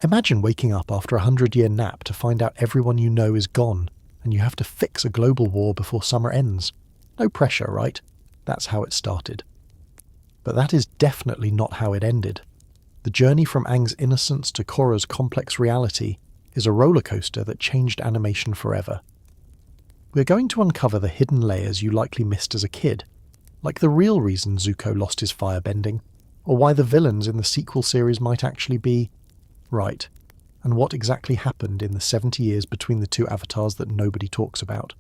Imagine waking up after a 100-year nap to find out everyone you know is gone, and you have to fix a global war before summer ends. No pressure, right? That's how it started. But that is definitely not how it ended. The journey from Aang's innocence to Korra's complex reality is a roller coaster that changed animation forever. We're going to uncover the hidden layers you likely missed as a kid, like the real reason Zuko lost his firebending, or why the villains in the sequel series might actually be right, and what exactly happened in the 70 years between the two avatars that nobody talks about.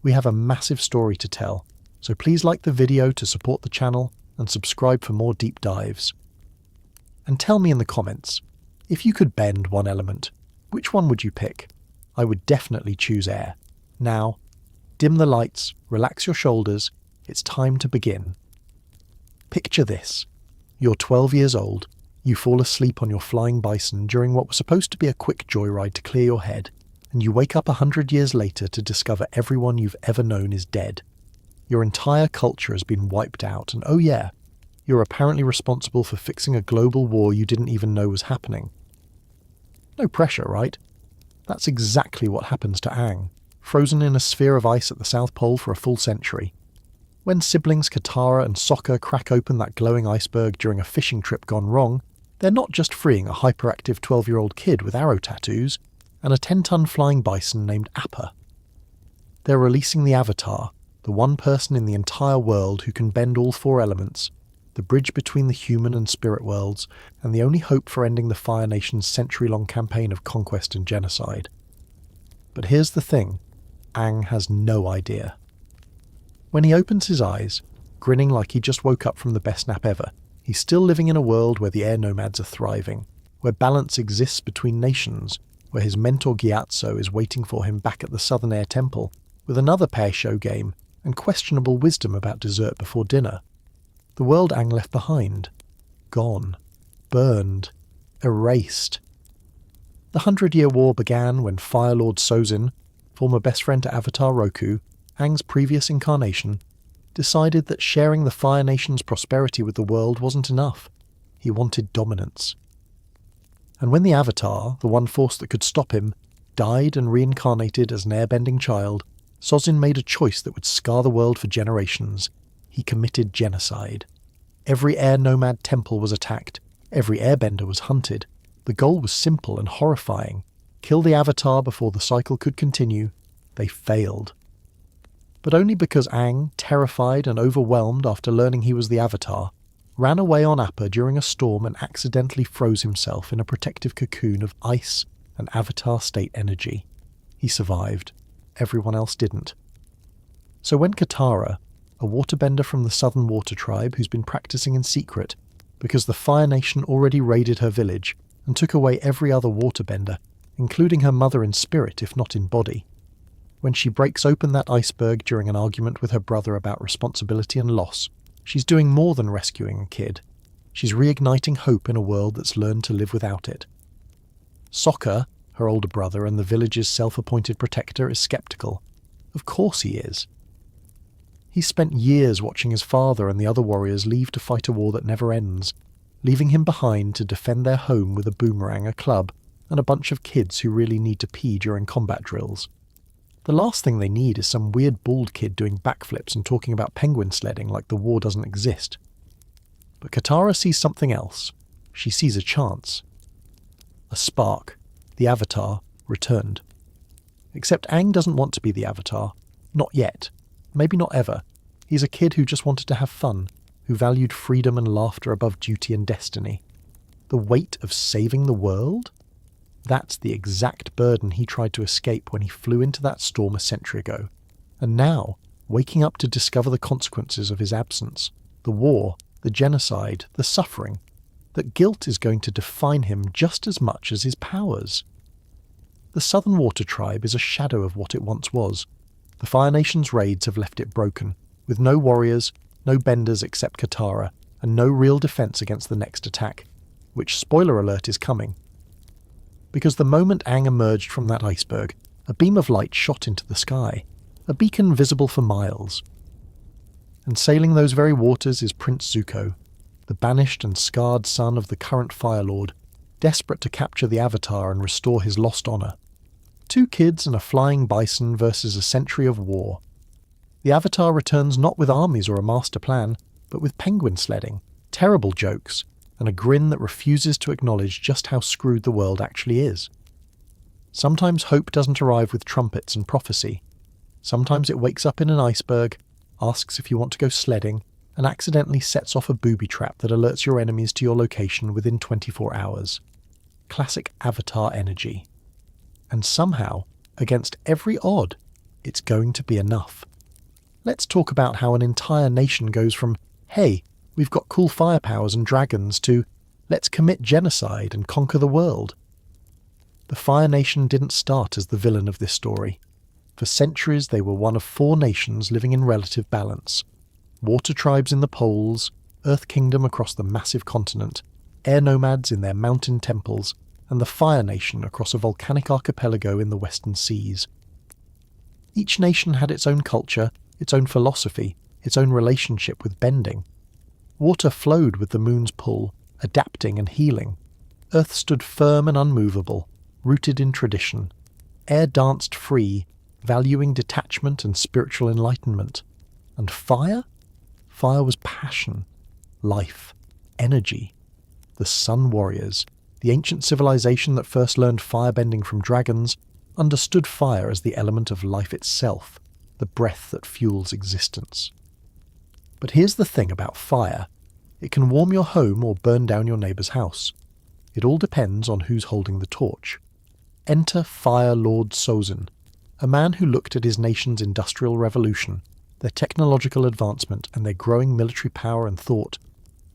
We have a massive story to tell, so please like the video to support the channel and subscribe for more deep dives. And tell me in the comments, if you could bend one element, which one would you pick? I would definitely choose air. Now, dim the lights, relax your shoulders, it's time to begin. Picture this. You're 12 years old, you fall asleep on your flying bison during what was supposed to be a quick joyride to clear your head, and you wake up 100 years later to discover everyone you've ever known is dead. Your entire culture has been wiped out, and oh yeah, you're apparently responsible for fixing a global war you didn't even know was happening. No pressure, right? That's exactly what happens to Aang, frozen in a sphere of ice at the South Pole for a full century. When siblings Katara and Sokka crack open that glowing iceberg during a fishing trip gone wrong, they're not just freeing a hyperactive 12-year-old kid with arrow tattoos and a 10-ton flying bison named Appa. They're releasing the Avatar, the one person in the entire world who can bend all four elements, the bridge between the human and spirit worlds, and the only hope for ending the Fire Nation's century-long campaign of conquest and genocide. But here's the thing, Aang has no idea. When he opens his eyes, grinning like he just woke up from the best nap ever, he's still living in a world where the Air Nomads are thriving, where balance exists between nations, where his mentor Gyatso is waiting for him back at the Southern Air Temple, with another pair show game and questionable wisdom about dessert before dinner. The world Aang left behind. Gone. Burned. Erased. The 100-Year War began when Fire Lord Sozin, former best friend to Avatar Roku, Aang's previous incarnation, decided that sharing the Fire Nation's prosperity with the world wasn't enough. He wanted dominance. And when the Avatar, the one force that could stop him, died and reincarnated as an airbending child, Sozin made a choice that would scar the world for generations. He committed genocide. Every Air Nomad temple was attacked. Every airbender was hunted. The goal was simple and horrifying. Kill the Avatar before the cycle could continue. They failed. But only because Aang, terrified and overwhelmed after learning he was the Avatar, ran away on Appa during a storm and accidentally froze himself in a protective cocoon of ice and Avatar state energy. He survived. Everyone else didn't. So when Katara, a waterbender from the Southern Water Tribe who's been practicing in secret because the Fire Nation already raided her village and took away every other waterbender, including her mother in spirit if not in body, when she breaks open that iceberg during an argument with her brother about responsibility and loss, she's doing more than rescuing a kid. She's reigniting hope in a world that's learned to live without it. Sokka, her older brother and the village's self-appointed protector, is skeptical. Of course he is. He's spent years watching his father and the other warriors leave to fight a war that never ends, leaving him behind to defend their home with a boomerang, a club, and a bunch of kids who really need to pee during combat drills. The last thing they need is some weird bald kid doing backflips and talking about penguin sledding like the war doesn't exist. But Katara sees something else. She sees a chance. A spark, the Avatar, returned. Except Aang doesn't want to be the Avatar. Not yet. Maybe not ever. He's a kid who just wanted to have fun, who valued freedom and laughter above duty and destiny. The weight of saving the world? That's the exact burden he tried to escape when he flew into that storm a century ago. And now, waking up to discover the consequences of his absence, the war, the genocide, the suffering, that guilt is going to define him just as much as his powers. The Southern Water Tribe is a shadow of what it once was. The Fire Nation's raids have left it broken, with no warriors, no benders except Katara, and no real defense against the next attack, which, spoiler alert, is coming. Because the moment Aang emerged from that iceberg, a beam of light shot into the sky, a beacon visible for miles. And sailing those very waters is Prince Zuko, the banished and scarred son of the current Fire Lord, desperate to capture the Avatar and restore his lost honor. 2 kids and a flying bison versus a century of war. The Avatar returns not with armies or a master plan, but with penguin sledding, terrible jokes, and a grin that refuses to acknowledge just how screwed the world actually is. Sometimes hope doesn't arrive with trumpets and prophecy. Sometimes it wakes up in an iceberg, asks if you want to go sledding, and accidentally sets off a booby trap that alerts your enemies to your location within 24 hours. Classic Avatar energy. And somehow, against every odd, it's going to be enough. Let's talk about how an entire nation goes from, hey, we've got cool fire powers and dragons, to, let's commit genocide and conquer the world. The Fire Nation didn't start as the villain of this story. For centuries they were one of 4 nations living in relative balance. Water tribes in the poles, Earth Kingdom across the massive continent, Air Nomads in their mountain temples, and the Fire Nation across a volcanic archipelago in the western seas. Each nation had its own culture, its own philosophy, its own relationship with bending. Water flowed with the moon's pull, adapting and healing. Earth stood firm and unmovable, rooted in tradition. Air danced free, valuing detachment and spiritual enlightenment. And fire? Fire was passion, life, energy. The Sun Warriors, the ancient civilization that first learned firebending from dragons, understood fire as the element of life itself, the breath that fuels existence. But here's the thing about fire. It can warm your home or burn down your neighbour's house. It all depends on who's holding the torch. Enter Fire Lord Sozin, a man who looked at his nation's industrial revolution, their technological advancement and their growing military power and thought,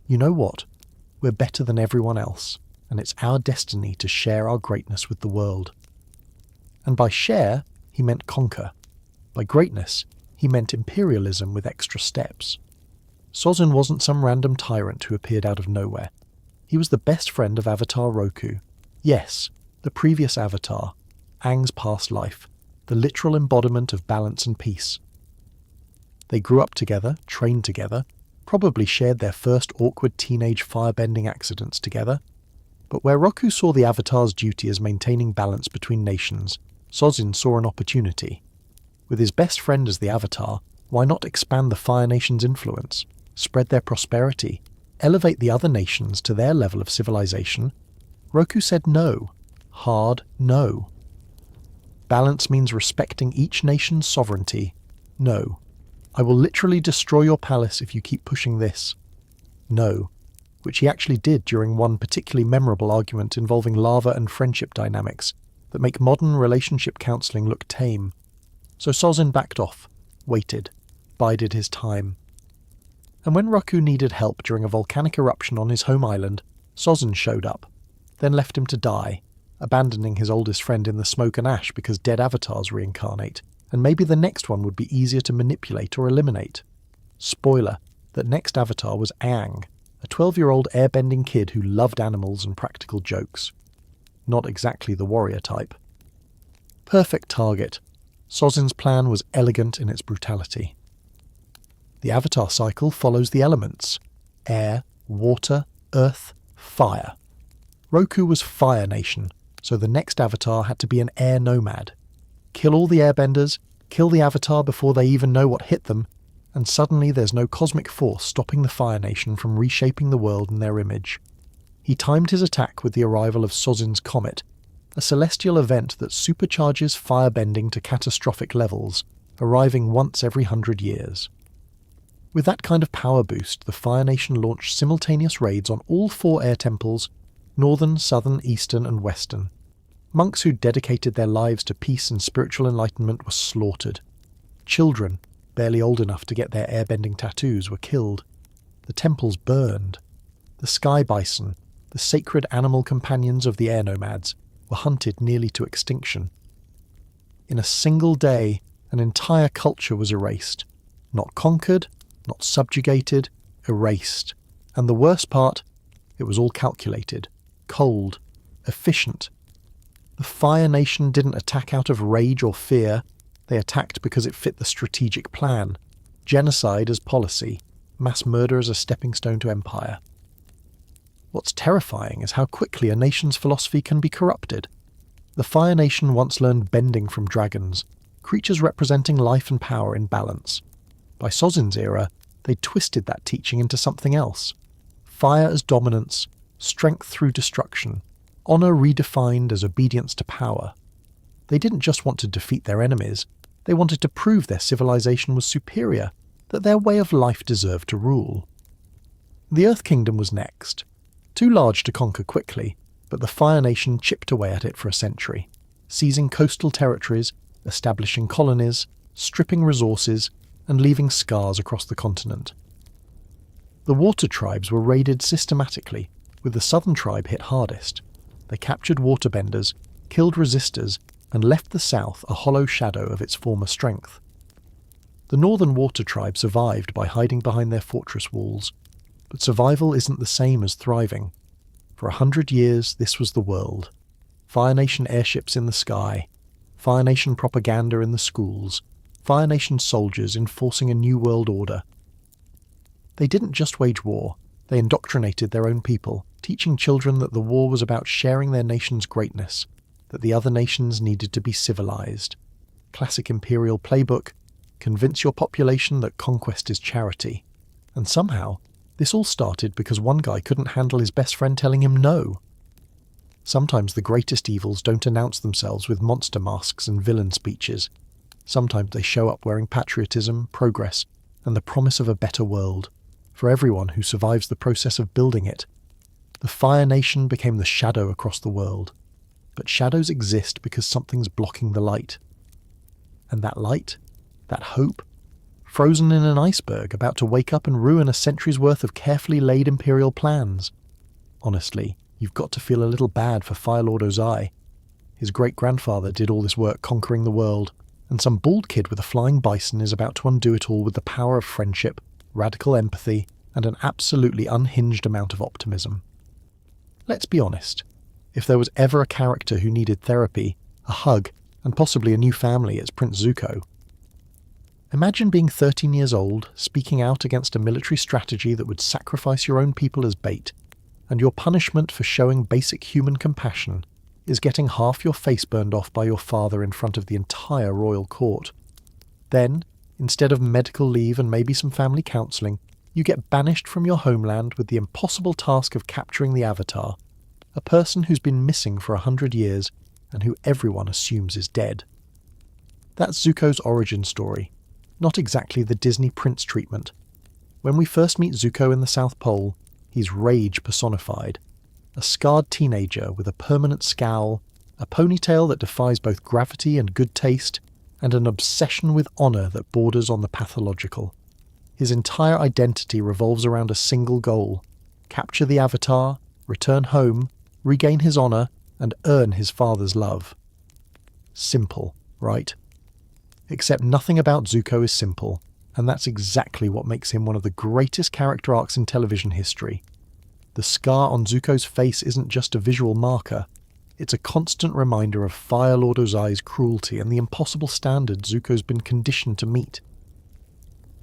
you know what? We're better than everyone else, and it's our destiny to share our greatness with the world. And by share, he meant conquer. By greatness, he meant imperialism with extra steps. Sozin wasn't some random tyrant who appeared out of nowhere. He was the best friend of Avatar Roku. Yes, the previous Avatar, Aang's past life, the literal embodiment of balance and peace. They grew up together, trained together, probably shared their first awkward teenage firebending accidents together. But where Roku saw the Avatar's duty as maintaining balance between nations, Sozin saw an opportunity. With his best friend as the Avatar, why not expand the Fire Nation's influence, spread their prosperity, elevate the other nations to their level of civilization? Roku said no. Hard no. Balance means respecting each nation's sovereignty. No. I will literally destroy your palace if you keep pushing this. No. Which he actually did during one particularly memorable argument involving lava and friendship dynamics that make modern relationship counselling look tame. So Sozin backed off, waited, bided his time. And when Roku needed help during a volcanic eruption on his home island, Sozin showed up, then left him to die, abandoning his oldest friend in the smoke and ash because dead avatars reincarnate, and maybe the next one would be easier to manipulate or eliminate. Spoiler, that next avatar was Aang, a 12-year-old airbending kid who loved animals and practical jokes. Not exactly the warrior type. Perfect target. Sozin's plan was elegant in its brutality. The avatar cycle follows the elements: air, water, earth, fire. Roku was Fire Nation, so the next avatar had to be an Air Nomad. Kill all the airbenders, kill the avatar before they even know what hit them, and suddenly there's no cosmic force stopping the Fire Nation from reshaping the world in their image. He timed his attack with the arrival of Sozin's Comet, a celestial event that supercharges firebending to catastrophic levels, arriving once every 100 years. With that kind of power boost, the Fire Nation launched simultaneous raids on all 4 air temples: northern, southern, eastern, and western. Monks who dedicated their lives to peace and spiritual enlightenment were slaughtered. Children, barely old enough to get their airbending tattoos, were killed. The temples burned. The sky bison, the sacred animal companions of the air nomads, were hunted nearly to extinction. In a single day, an entire culture was erased. Not conquered, not subjugated, erased. And the worst part, it was all calculated, cold, efficient. The Fire Nation didn't attack out of rage or fear. They attacked because it fit the strategic plan. Genocide as policy, mass murder as a stepping stone to empire. What's terrifying is how quickly a nation's philosophy can be corrupted. The Fire Nation once learned bending from dragons, creatures representing life and power in balance. By Sozin's era, they twisted that teaching into something else. Fire as dominance, strength through destruction, honour redefined as obedience to power. They didn't just want to defeat their enemies, they wanted to prove their civilization was superior, that their way of life deserved to rule. The Earth Kingdom was next. Too large to conquer quickly, but the Fire Nation chipped away at it for a century, seizing coastal territories, establishing colonies, stripping resources, and leaving scars across the continent. The water tribes were raided systematically, with the southern tribe hit hardest. They captured waterbenders, killed resistors, and left the south a hollow shadow of its former strength. The northern water tribe survived by hiding behind their fortress walls, but survival isn't the same as thriving. For 100 years, this was the world. Fire Nation airships in the sky, Fire Nation propaganda in the schools, Fire Nation soldiers enforcing a new world order. They didn't just wage war, they indoctrinated their own people, teaching children that the war was about sharing their nation's greatness, that the other nations needed to be civilized. Classic imperial playbook: convince your population that conquest is charity. And somehow, this all started because one guy couldn't handle his best friend telling him no. Sometimes the greatest evils don't announce themselves with monster masks and villain speeches. Sometimes they show up wearing patriotism, progress, and the promise of a better world, for everyone who survives the process of building it. The Fire Nation became the shadow across the world. But shadows exist because something's blocking the light. And that light, that hope, frozen in an iceberg about to wake up and ruin a century's worth of carefully laid imperial plans. Honestly, you've got to feel a little bad for Fire Lord Ozai. His great-grandfather did all this work conquering the world, and some bald kid with a flying bison is about to undo it all with the power of friendship, radical empathy, and an absolutely unhinged amount of optimism. Let's be honest. If there was ever a character who needed therapy, a hug, and possibly a new family, it's Prince Zuko. Imagine being 13 years old, speaking out against a military strategy that would sacrifice your own people as bait, and your punishment for showing basic human compassion is getting half your face burned off by your father in front of the entire royal court. Then, instead of medical leave and maybe some family counselling, you get banished from your homeland with the impossible task of capturing the Avatar, a person who's been missing for 100 years and who everyone assumes is dead. That's Zuko's origin story, not exactly the Disney prince treatment. When we first meet Zuko in the South Pole, he's rage personified, a scarred teenager with a permanent scowl, a ponytail that defies both gravity and good taste, and an obsession with honour that borders on the pathological. His entire identity revolves around a single goal: capture the Avatar, return home, regain his honour, and earn his father's love. Simple, right? Except nothing about Zuko is simple, and that's exactly what makes him one of the greatest character arcs in television history. The scar on Zuko's face isn't just a visual marker, it's a constant reminder of Fire Lord Ozai's cruelty and the impossible standard Zuko's been conditioned to meet.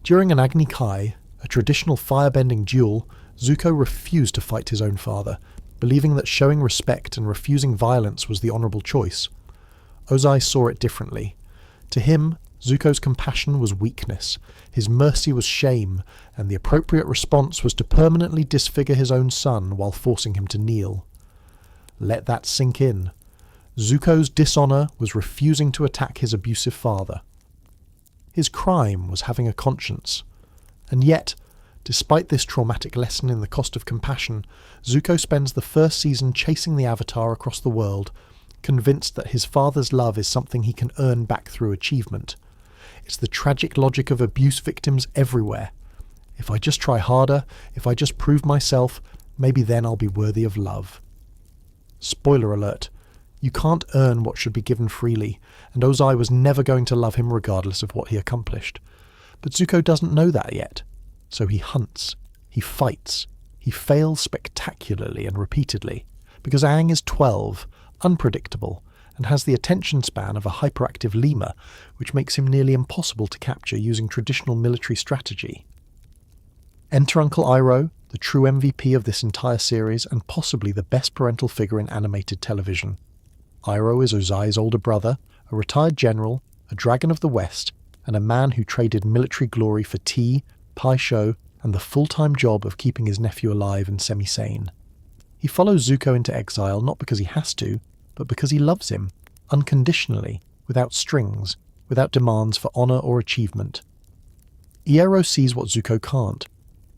During an Agni Kai, a traditional firebending duel, Zuko refused to fight his own father, believing that showing respect and refusing violence was the honourable choice. Ozai saw it differently. To him, Zuko's compassion was weakness, his mercy was shame, and the appropriate response was to permanently disfigure his own son while forcing him to kneel. Let that sink in. Zuko's dishonour was refusing to attack his abusive father. His crime was having a conscience. And yet, despite this traumatic lesson in the cost of compassion, Zuko spends the first season chasing the Avatar across the world, convinced that his father's love is something he can earn back through achievement. It's the tragic logic of abuse victims everywhere. If I just try harder, if I just prove myself, maybe then I'll be worthy of love. Spoiler alert, you can't earn what should be given freely, and Ozai was never going to love him regardless of what he accomplished. But Zuko doesn't know that yet. So he hunts, he fights, he fails spectacularly and repeatedly, because Aang is 12, unpredictable, and has the attention span of a hyperactive lemur, which makes him nearly impossible to capture using traditional military strategy. Enter Uncle Iroh, the true MVP of this entire series and possibly the best parental figure in animated television. Iroh is Ozai's older brother, a retired general, a dragon of the West, and a man who traded military glory for tea, pai sho, and the full-time job of keeping his nephew alive and semi-sane. He follows Zuko into exile not because he has to, but because he loves him, unconditionally, without strings, without demands for honour or achievement. Iroh sees what Zuko can't,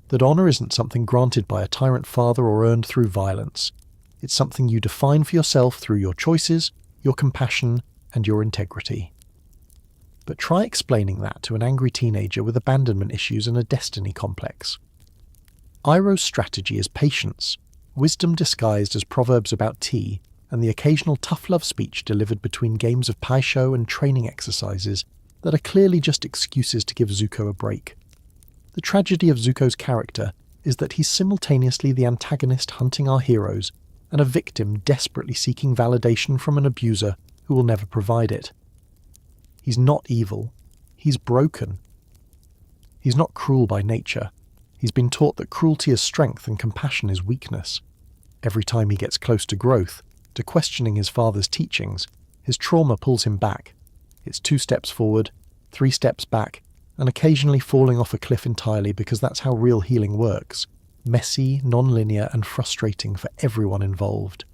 that honour isn't something granted by a tyrant father or earned through violence. It's something you define for yourself through your choices, your compassion, and your integrity. But try explaining that to an angry teenager with abandonment issues and a destiny complex. Iroh's strategy is patience, wisdom disguised as proverbs about tea, and the occasional tough love speech delivered between games of pai sho and training exercises that are clearly just excuses to give Zuko a break. The tragedy of Zuko's character is that he's simultaneously the antagonist hunting our heroes and a victim desperately seeking validation from an abuser who will never provide it. He's not evil. He's broken. He's not cruel by nature. He's been taught that cruelty is strength and compassion is weakness. Every time he gets close to growth, to questioning his father's teachings, his trauma pulls him back. It's 2 steps forward, 3 steps back, and occasionally falling off a cliff entirely because that's how real healing works. Messy, non-linear, and frustrating for everyone involved.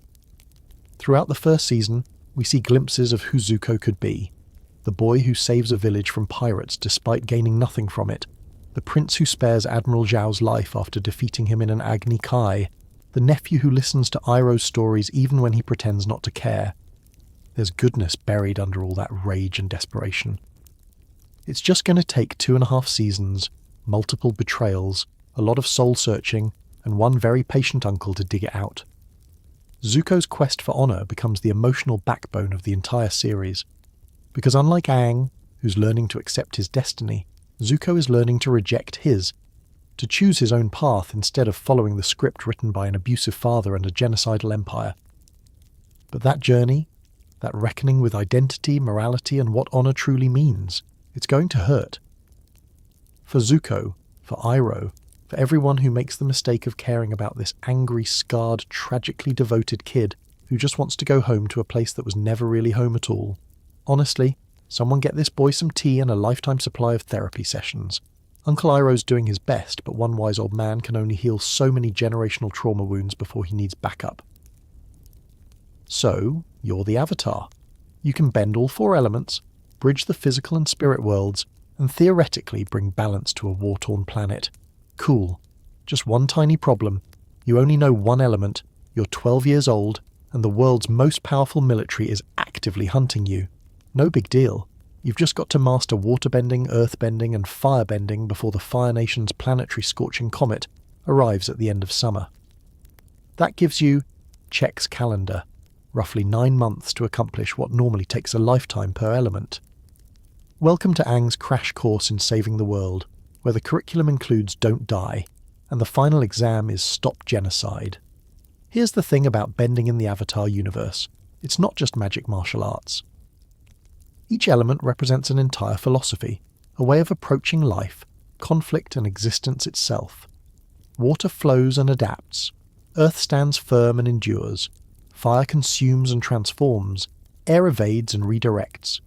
Throughout the first season, we see glimpses of who Zuko could be. The boy who saves a village from pirates despite gaining nothing from it. The prince who spares Admiral Zhao's life after defeating him in an Agni Kai. The nephew who listens to Iroh's stories even when he pretends not to care. There's goodness buried under all that rage and desperation. It's just going to take 2.5 seasons, multiple betrayals, a lot of soul-searching, and one very patient uncle to dig it out. Zuko's quest for honour becomes the emotional backbone of the entire series. Because unlike Aang, who's learning to accept his destiny, Zuko is learning to reject his, to choose his own path instead of following the script written by an abusive father and a genocidal empire. But that journey, that reckoning with identity, morality, and what honour truly means, it's going to hurt. For Zuko, for Iroh, for everyone who makes the mistake of caring about this angry, scarred, tragically devoted kid who just wants to go home to a place that was never really home at all. Honestly, someone get this boy some tea and a lifetime supply of therapy sessions. Uncle Iroh's doing his best, but one wise old man can only heal so many generational trauma wounds before he needs backup. So, you're the Avatar. You can bend all 4 elements, bridge the physical and spirit worlds, and theoretically bring balance to a war-torn planet. Cool. Just one tiny problem. You only know one element, you're 12 years old, and the world's most powerful military is actively hunting you. No big deal. You've just got to master waterbending, earthbending, and firebending before the Fire Nation's planetary scorching comet arrives at the end of summer. That gives you Check's calendar, roughly 9 months to accomplish what normally takes a lifetime per element. Welcome to Aang's crash course in saving the world, where the curriculum includes Don't Die, and the final exam is Stop Genocide. Here's the thing about bending in the Avatar universe. It's not just magic martial arts. Each element represents an entire philosophy, a way of approaching life, conflict and existence itself. Water flows and adapts. Earth stands firm and endures. Fire consumes and transforms. Air evades and redirects.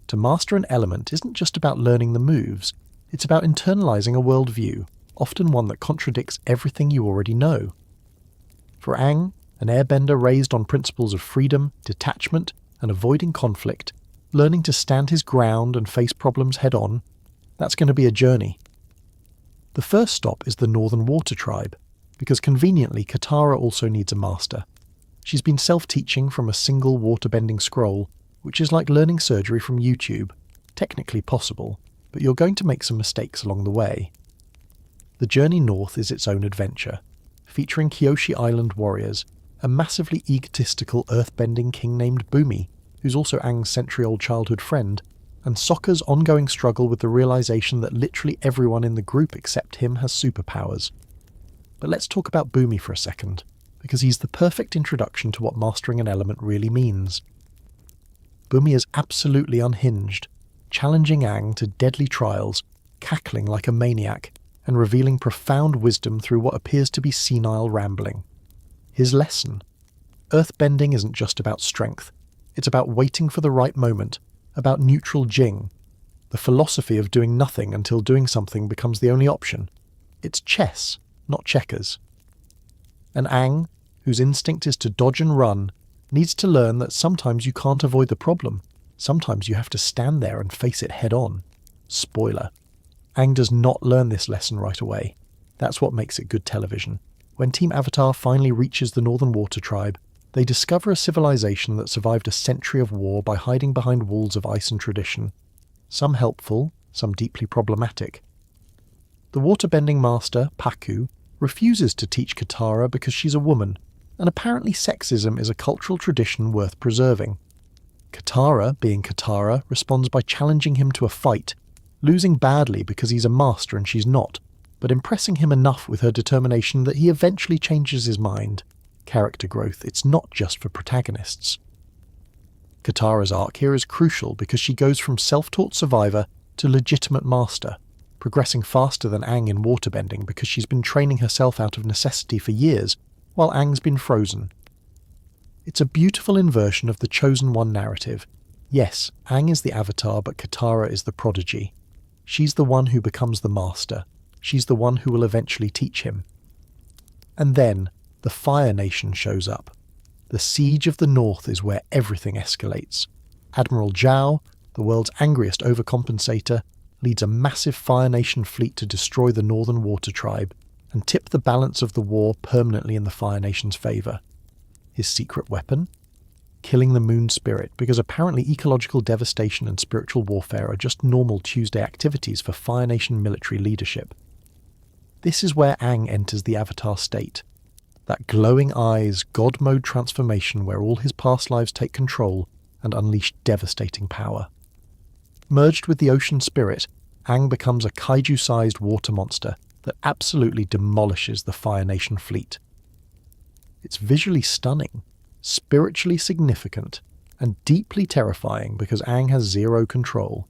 To master an element isn't just about learning the moves, it's about internalizing a worldview, often one that contradicts everything you already know. For Aang, an airbender raised on principles of freedom, detachment, and avoiding conflict, learning to stand his ground and face problems head-on, that's going to be a journey. The first stop is the Northern Water Tribe, because conveniently Katara also needs a master. She's been self-teaching from a single waterbending scroll, which is like learning surgery from YouTube. Technically possible, but you're going to make some mistakes along the way. The journey north is its own adventure, featuring Kyoshi Island warriors, a massively egotistical earthbending king named Bumi, who's also Aang's century-old childhood friend, and Sokka's ongoing struggle with the realization that literally everyone in the group except him has superpowers. But let's talk about Bumi for a second, because he's the perfect introduction to what mastering an element really means. Bumi is absolutely unhinged, challenging Aang to deadly trials, cackling like a maniac, and revealing profound wisdom through what appears to be senile rambling. His lesson: earthbending isn't just about strength, it's about waiting for the right moment, about neutral Jing, the philosophy of doing nothing until doing something becomes the only option. It's chess, not checkers. And Aang, whose instinct is to dodge and run, needs to learn that sometimes you can't avoid the problem. Sometimes you have to stand there and face it head on. Spoiler: Aang does not learn this lesson right away. That's what makes it good television. When Team Avatar finally reaches the Northern Water Tribe, they discover a civilization that survived a century of war by hiding behind walls of ice and tradition. Some helpful, some deeply problematic. The waterbending master, Pakku, refuses to teach Katara because she's a woman, and apparently sexism is a cultural tradition worth preserving. Katara, being Katara, responds by challenging him to a fight, losing badly because he's a master and she's not, but impressing him enough with her determination that he eventually changes his mind. Character growth, it's not just for protagonists. Katara's arc here is crucial because she goes from self-taught survivor to legitimate master, progressing faster than Aang in waterbending because she's been training herself out of necessity for years, while Aang's been frozen. It's a beautiful inversion of the Chosen One narrative. Yes, Aang is the avatar, but Katara is the prodigy. She's the one who becomes the master. She's the one who will eventually teach him. And then, the Fire Nation shows up. The Siege of the North is where everything escalates. Admiral Zhao, the world's angriest overcompensator, leads a massive Fire Nation fleet to destroy the Northern Water Tribe and tip the balance of the war permanently in the Fire Nation's favour. His secret weapon? Killing the Moon Spirit, because apparently ecological devastation and spiritual warfare are just normal Tuesday activities for Fire Nation military leadership. This is where Aang enters the Avatar state. That glowing eyes, God mode transformation where all his past lives take control and unleash devastating power. Merged with the ocean spirit, Aang becomes a kaiju-sized water monster that absolutely demolishes the Fire Nation fleet. It's visually stunning, spiritually significant, and deeply terrifying because Aang has zero control.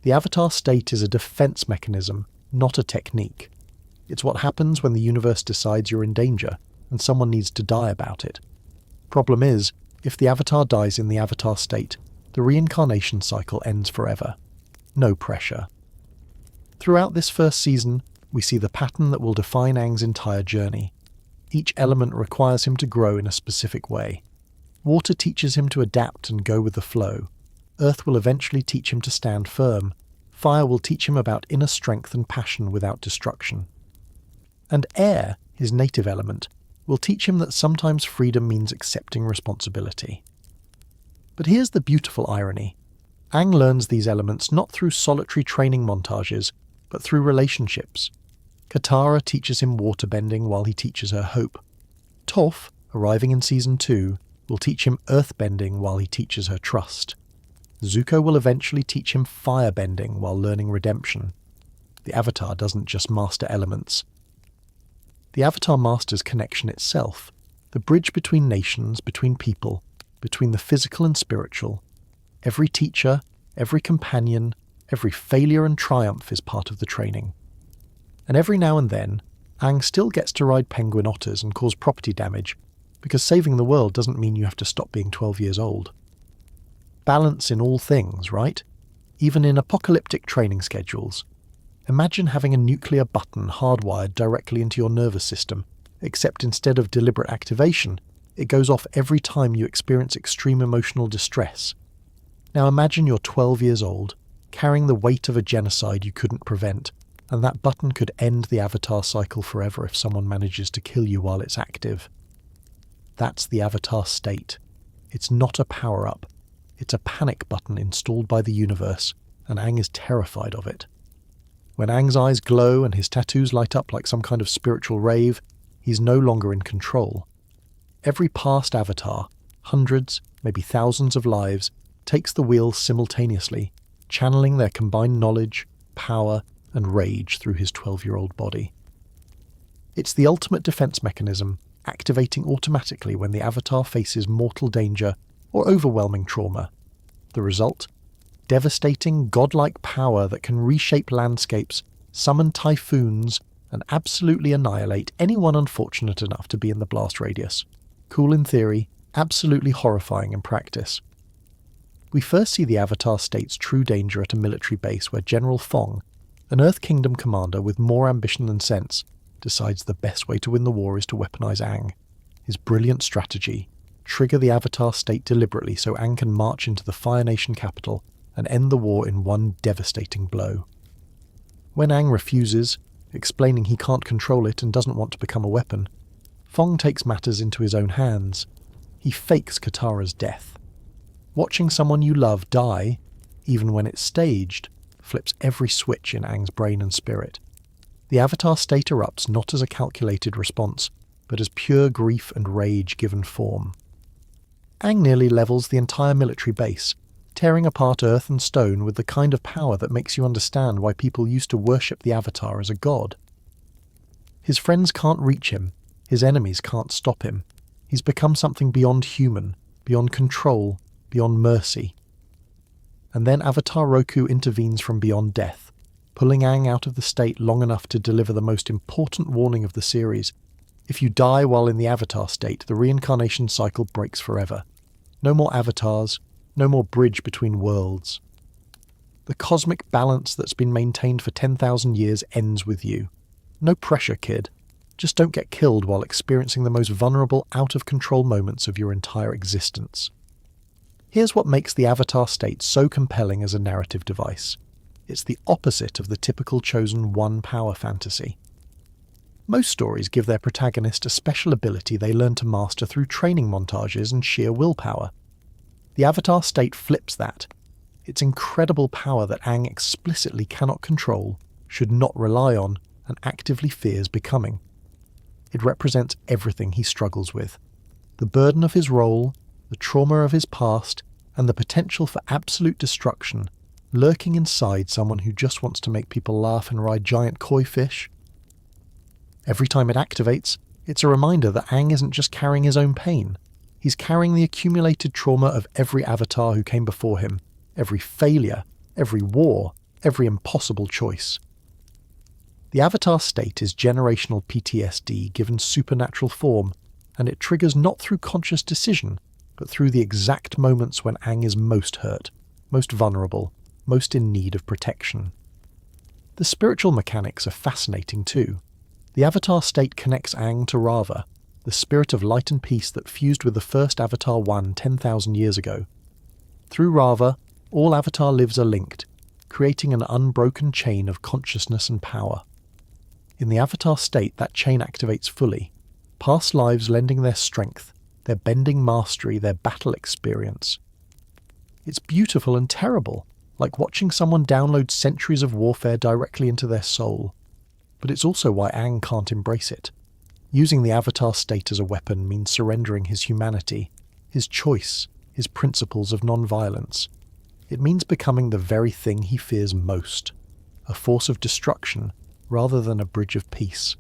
The Avatar state is a defense mechanism, not a technique. It's what happens when the universe decides you're in danger, and someone needs to die about it. Problem is, if the Avatar dies in the Avatar state, the reincarnation cycle ends forever. No pressure. Throughout this first season, we see the pattern that will define Aang's entire journey. Each element requires him to grow in a specific way. Water teaches him to adapt and go with the flow. Earth will eventually teach him to stand firm. Fire will teach him about inner strength and passion without destruction. And air, his native element, will teach him that sometimes freedom means accepting responsibility. But here's the beautiful irony. Aang learns these elements not through solitary training montages, but through relationships. Katara teaches him waterbending while he teaches her hope. Toph, arriving in Season 2, will teach him earthbending while he teaches her trust. Zuko will eventually teach him firebending while learning redemption. The Avatar doesn't just master elements. The Avatar masters connection itself, the bridge between nations, between people, between the physical and spiritual. Every teacher, every companion, every failure and triumph is part of the training. And every now and then, Aang still gets to ride penguin otters and cause property damage, because saving the world doesn't mean you have to stop being 12 years old. Balance in all things, right? Even in apocalyptic training schedules. Imagine having a nuclear button hardwired directly into your nervous system, except instead of deliberate activation, it goes off every time you experience extreme emotional distress. Now imagine you're 12 years old, carrying the weight of a genocide you couldn't prevent, and that button could end the Avatar cycle forever if someone manages to kill you while it's active. That's the Avatar state. It's not a power-up. It's a panic button installed by the universe, and Aang is terrified of it. When Aang's eyes glow and his tattoos light up like some kind of spiritual rave, he's no longer in control. Every past Avatar, hundreds, maybe thousands of lives, takes the wheel simultaneously, channeling their combined knowledge, power, and rage through his 12-year-old body. It's the ultimate defense mechanism, activating automatically when the Avatar faces mortal danger or overwhelming trauma. The result? Devastating, godlike power that can reshape landscapes, summon typhoons, and absolutely annihilate anyone unfortunate enough to be in the blast radius. Cool in theory, absolutely horrifying in practice. We first see the Avatar state's true danger at a military base where General Fong, an Earth Kingdom commander with more ambition than sense, decides the best way to win the war is to weaponize Aang. His brilliant strategy: trigger the Avatar state deliberately so Aang can march into the Fire Nation capital and end the war in one devastating blow. When Aang refuses, explaining he can't control it and doesn't want to become a weapon, Fong takes matters into his own hands. He fakes Katara's death. Watching someone you love die, even when it's staged, flips every switch in Aang's brain and spirit. The Avatar state erupts not as a calculated response, but as pure grief and rage given form. Aang nearly levels the entire military base, tearing apart earth and stone with the kind of power that makes you understand why people used to worship the Avatar as a god. His friends can't reach him, his enemies can't stop him. He's become something beyond human, beyond control, beyond mercy. And then Avatar Roku intervenes from beyond death, pulling Aang out of the state long enough to deliver the most important warning of the series. If you die while in the Avatar state, the reincarnation cycle breaks forever. No more avatars, no more bridge between worlds. The cosmic balance that's been maintained for 10,000 years ends with you. No pressure, kid. Just don't get killed while experiencing the most vulnerable, out-of-control moments of your entire existence. Here's what makes the Avatar state so compelling as a narrative device. It's the opposite of the typical chosen one power fantasy. Most stories give their protagonist a special ability they learn to master through training montages and sheer willpower. The Avatar state flips that. It's incredible power that Aang explicitly cannot control, should not rely on, and actively fears becoming. It represents everything he struggles with. The burden of his role, the trauma of his past, and the potential for absolute destruction, lurking inside someone who just wants to make people laugh and ride giant koi fish. Every time it activates, it's a reminder that Aang isn't just carrying his own pain. He's carrying the accumulated trauma of every Avatar who came before him, every failure, every war, every impossible choice. The Avatar state is generational PTSD given supernatural form, and it triggers not through conscious decision, but through the exact moments when Aang is most hurt, most vulnerable, most in need of protection. The spiritual mechanics are fascinating too. The Avatar state connects Aang to Raava, the spirit of light and peace that fused with the first Avatar 10,000 years ago. Through Raava, all Avatar lives are linked, creating an unbroken chain of consciousness and power. In the Avatar state, that chain activates fully, past lives lending their strength, their bending mastery, their battle experience. It's beautiful and terrible, like watching someone download centuries of warfare directly into their soul. But it's also why Aang can't embrace it. Using the Avatar state as a weapon means surrendering his humanity, his choice, his principles of non-violence. It means becoming the very thing he fears most, a force of destruction rather than a bridge of peace.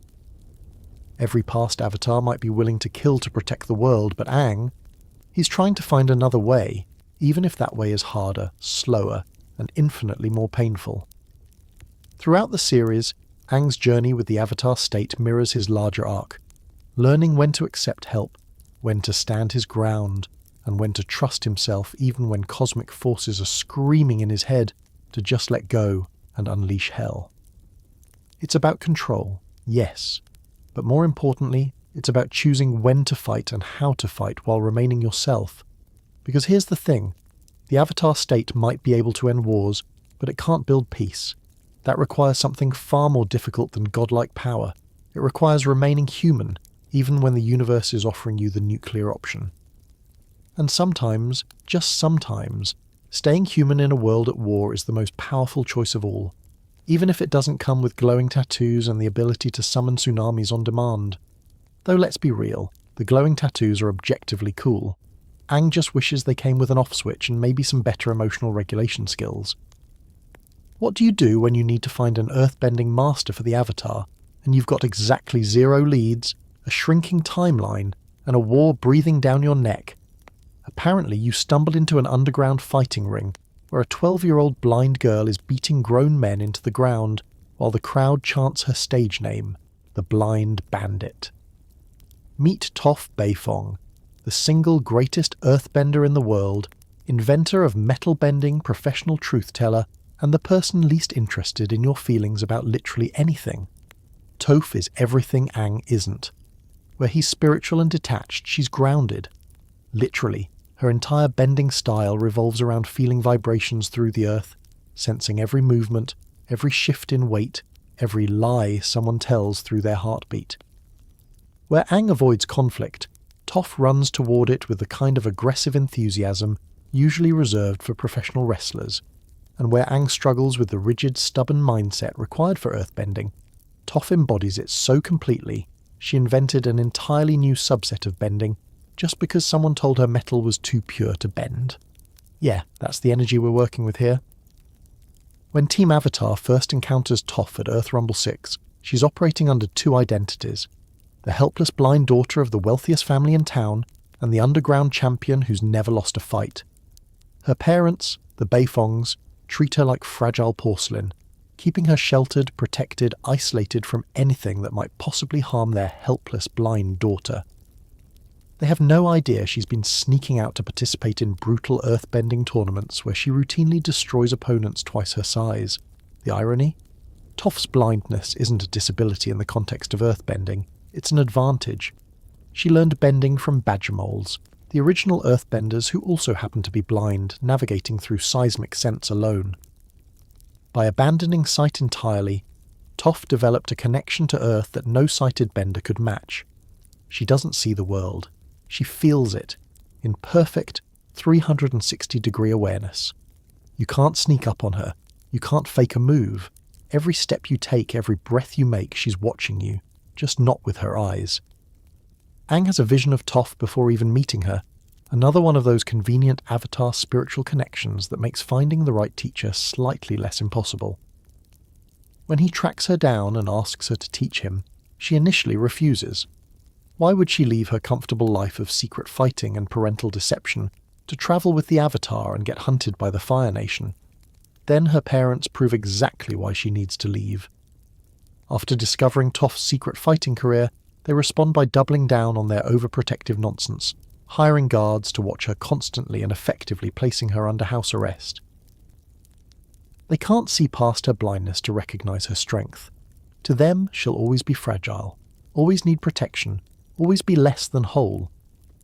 Every past Avatar might be willing to kill to protect the world, but Aang, he's trying to find another way, even if that way is harder, slower, and infinitely more painful. Throughout the series, Aang's journey with the Avatar state mirrors his larger arc, learning when to accept help, when to stand his ground, and when to trust himself even when cosmic forces are screaming in his head to just let go and unleash hell. It's about control, yes, but more importantly, it's about choosing when to fight and how to fight while remaining yourself. Because here's the thing, the Avatar state might be able to end wars, but it can't build peace. That requires something far more difficult than godlike power. It requires remaining human, even when the universe is offering you the nuclear option. And sometimes, just sometimes, staying human in a world at war is the most powerful choice of all, even if it doesn't come with glowing tattoos and the ability to summon tsunamis on demand. Though let's be real, the glowing tattoos are objectively cool. Aang just wishes they came with an off switch and maybe some better emotional regulation skills. What do you do when you need to find an earth-bending master for the Avatar, and you've got exactly 0 leads, a shrinking timeline, and a war breathing down your neck? Apparently you stumble into an underground fighting ring, where a 12-year-old blind girl is beating grown men into the ground, while the crowd chants her stage name, the Blind Bandit. Meet Toph Beifong, the single greatest earthbender in the world, inventor of metal-bending professional truth-teller, and the person least interested in your feelings about literally anything. Toph is everything Aang isn't. Where he's spiritual and detached, she's grounded. Literally, her entire bending style revolves around feeling vibrations through the earth, sensing every movement, every shift in weight, every lie someone tells through their heartbeat. Where Aang avoids conflict, Toph runs toward it with the kind of aggressive enthusiasm usually reserved for professional wrestlers, and where Aang struggles with the rigid, stubborn mindset required for earthbending, Toph embodies it so completely she invented an entirely new subset of bending just because someone told her metal was too pure to bend. Yeah, that's the energy we're working with here. When Team Avatar first encounters Toph at Earth Rumble 6, she's operating under two identities: the helpless blind daughter of the wealthiest family in town, and the underground champion who's never lost a fight. Her parents, the Beifongs, treat her like fragile porcelain, keeping her sheltered, protected, isolated from anything that might possibly harm their helpless blind daughter. They have no idea she's been sneaking out to participate in brutal earthbending tournaments where she routinely destroys opponents twice her size. The irony? Toph's blindness isn't a disability in the context of earthbending, it's an advantage. She learned bending from badger moles, the original earthbenders who also happened to be blind, navigating through seismic sense alone. By abandoning sight entirely, Toph developed a connection to Earth that no sighted bender could match. She doesn't see the world. She feels it, in perfect 360-degree awareness. You can't sneak up on her. You can't fake a move. Every step you take, every breath you make, she's watching you, just not with her eyes. Aang has a vision of Toph before even meeting her, another one of those convenient Avatar spiritual connections that makes finding the right teacher slightly less impossible. When he tracks her down and asks her to teach him, she initially refuses. Why would she leave her comfortable life of secret fighting and parental deception to travel with the Avatar and get hunted by the Fire Nation? Then her parents prove exactly why she needs to leave. After discovering Toph's secret fighting career, they respond by doubling down on their overprotective nonsense, hiring guards to watch her constantly and effectively, placing her under house arrest. They can't see past her blindness to recognize her strength. To them, she'll always be fragile, always need protection, always be less than whole.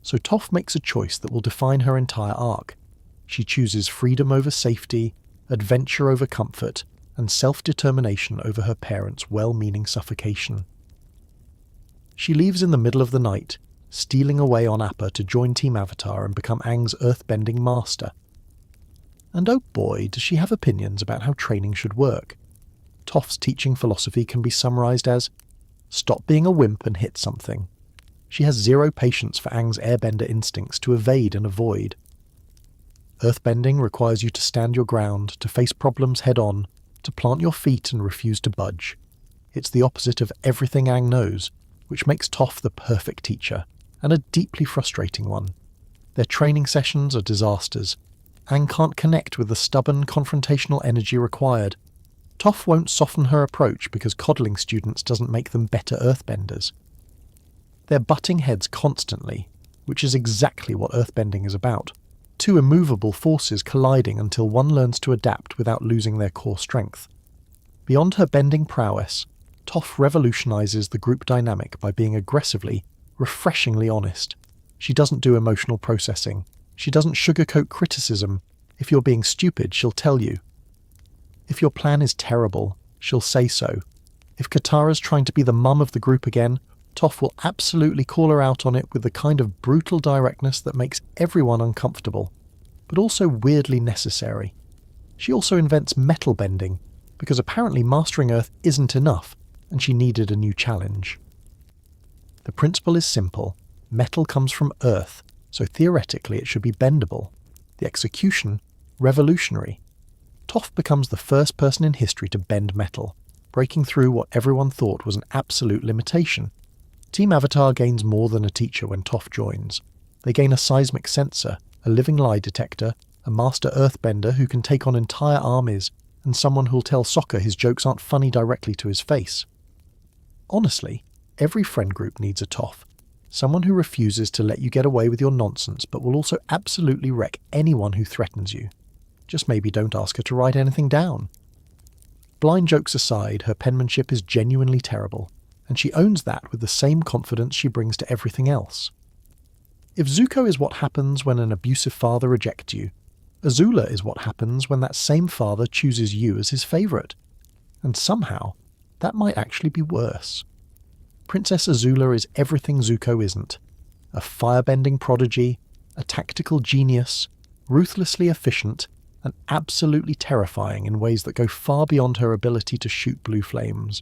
So Toph makes a choice that will define her entire arc. She chooses freedom over safety, adventure over comfort, and self-determination over her parents' well-meaning suffocation. She leaves in the middle of the night, stealing away on Appa to join Team Avatar and become Aang's earthbending master. And oh boy, does she have opinions about how training should work. Toph's teaching philosophy can be summarized as, stop being a wimp and hit something. She has zero patience for Aang's airbender instincts to evade and avoid. Earthbending requires you to stand your ground, to face problems head-on, to plant your feet and refuse to budge. It's the opposite of everything Aang knows, which makes Toph the perfect teacher, and a deeply frustrating one. Their training sessions are disasters. Aang can't connect with the stubborn, confrontational energy required. Toph won't soften her approach because coddling students doesn't make them better earthbenders. They're butting heads constantly, which is exactly what earthbending is about. Two immovable forces colliding until one learns to adapt without losing their core strength. Beyond her bending prowess, Toph revolutionizes the group dynamic by being aggressively, refreshingly honest. She doesn't do emotional processing. She doesn't sugarcoat criticism. If you're being stupid, she'll tell you. If your plan is terrible, she'll say so. If Katara's trying to be the mum of the group again, Toph will absolutely call her out on it with the kind of brutal directness that makes everyone uncomfortable, but also weirdly necessary. She also invents metal bending, because apparently mastering Earth isn't enough, and she needed a new challenge. The principle is simple. Metal comes from Earth, so theoretically it should be bendable. The execution, revolutionary. Toph becomes the first person in history to bend metal, breaking through what everyone thought was an absolute limitation. Team Avatar gains more than a teacher when Toph joins. They gain a seismic sensor, a living lie detector, a master earthbender who can take on entire armies, and someone who'll tell Sokka his jokes aren't funny directly to his face. Honestly, every friend group needs a Toph. Someone who refuses to let you get away with your nonsense but will also absolutely wreck anyone who threatens you. Just maybe don't ask her to write anything down. Blind jokes aside, her penmanship is genuinely terrible, and she owns that with the same confidence she brings to everything else. If Zuko is what happens when an abusive father rejects you, Azula is what happens when that same father chooses you as his favourite. And somehow, that might actually be worse. Princess Azula is everything Zuko isn't. A firebending prodigy, a tactical genius, ruthlessly efficient, and absolutely terrifying in ways that go far beyond her ability to shoot blue flames.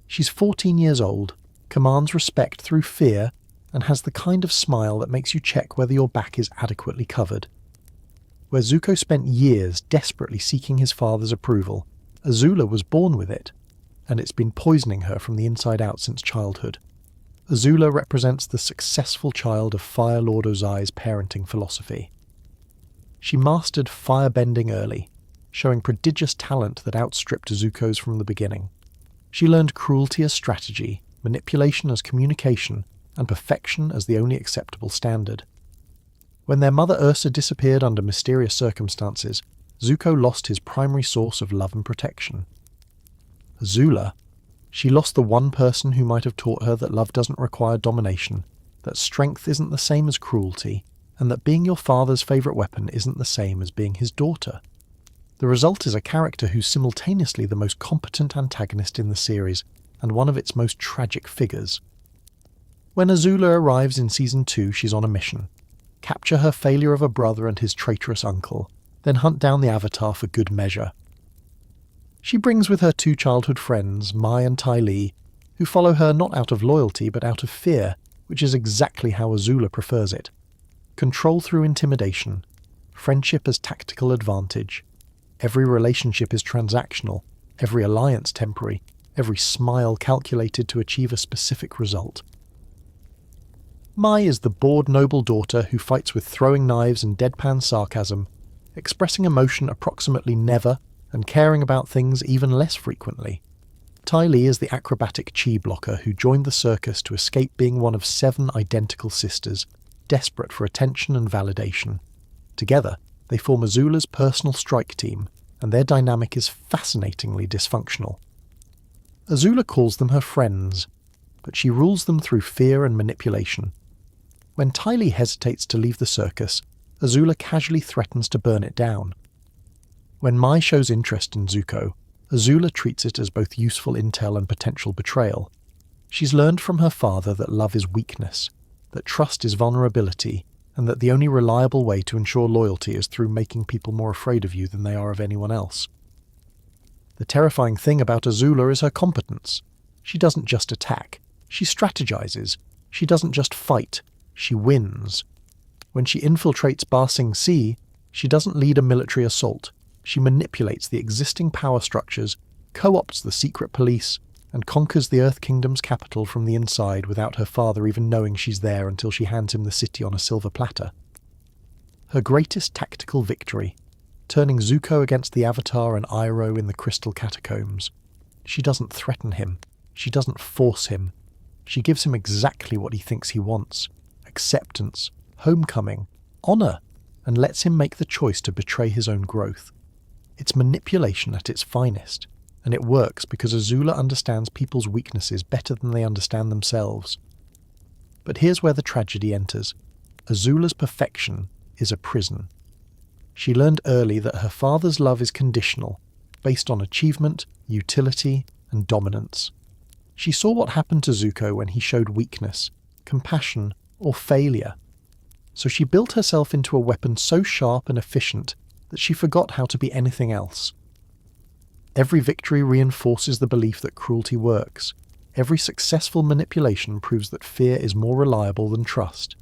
She's 14 years old, commands respect through fear, and has the kind of smile that makes you check whether your back is adequately covered. Where Zuko spent years desperately seeking his father's approval, Azula was born with it, and it's been poisoning her from the inside out since childhood. Azula represents the successful child of Fire Lord Ozai's parenting philosophy. She mastered firebending early, showing prodigious talent that outstripped Zuko's from the beginning. She learned cruelty as strategy, manipulation as communication, and perfection as the only acceptable standard. When their mother Ursa disappeared under mysterious circumstances, Zuko lost his primary source of love and protection. Azula, she lost the one person who might have taught her that love doesn't require domination, that strength isn't the same as cruelty, and that being your father's favourite weapon isn't the same as being his daughter. The result is a character who's simultaneously the most competent antagonist in the series, and one of its most tragic figures. When Azula arrives in Season 2, she's on a mission. Capture her failure of a brother and his traitorous uncle, then hunt down the Avatar for good measure. She brings with her two childhood friends, Mai and Ty Lee, who follow her not out of loyalty but out of fear, which is exactly how Azula prefers it. Control through intimidation, friendship as tactical advantage. Every relationship is transactional, every alliance temporary, every smile calculated to achieve a specific result. Mai is the bored noble daughter who fights with throwing knives and deadpan sarcasm, expressing emotion approximately never and caring about things even less frequently. Ty Lee is the acrobatic chi blocker who joined the circus to escape being one of 7 identical sisters, desperate for attention and validation. Together, they form Azula's personal strike team, and their dynamic is fascinatingly dysfunctional. Azula calls them her friends, but she rules them through fear and manipulation. When Ty Lee hesitates to leave the circus, Azula casually threatens to burn it down. When Mai shows interest in Zuko, Azula treats it as both useful intel and potential betrayal. She's learned from her father that love is weakness, that trust is vulnerability, and that the only reliable way to ensure loyalty is through making people more afraid of you than they are of anyone else. The terrifying thing about Azula is her competence. She doesn't just attack, she strategizes. She doesn't just fight, she wins. When she infiltrates Ba Sing Se, she doesn't lead a military assault. She manipulates the existing power structures, co-opts the secret police, and conquers the Earth Kingdom's capital from the inside without her father even knowing she's there until she hands him the city on a silver platter. Her greatest tactical victory, turning Zuko against the Avatar and Iroh in the Crystal Catacombs. She doesn't threaten him. She doesn't force him. She gives him exactly what he thinks he wants: acceptance, homecoming, honour, and lets him make the choice to betray his own growth. It's manipulation at its finest, and it works because Azula understands people's weaknesses better than they understand themselves. But here's where the tragedy enters. Azula's perfection is a prison. She learned early that her father's love is conditional, based on achievement, utility, and dominance. She saw what happened to Zuko when he showed weakness, compassion, or failure. So she built herself into a weapon so sharp and efficient that she forgot how to be anything else. Every victory reinforces the belief that cruelty works. Every successful manipulation proves that fear is more reliable than trust.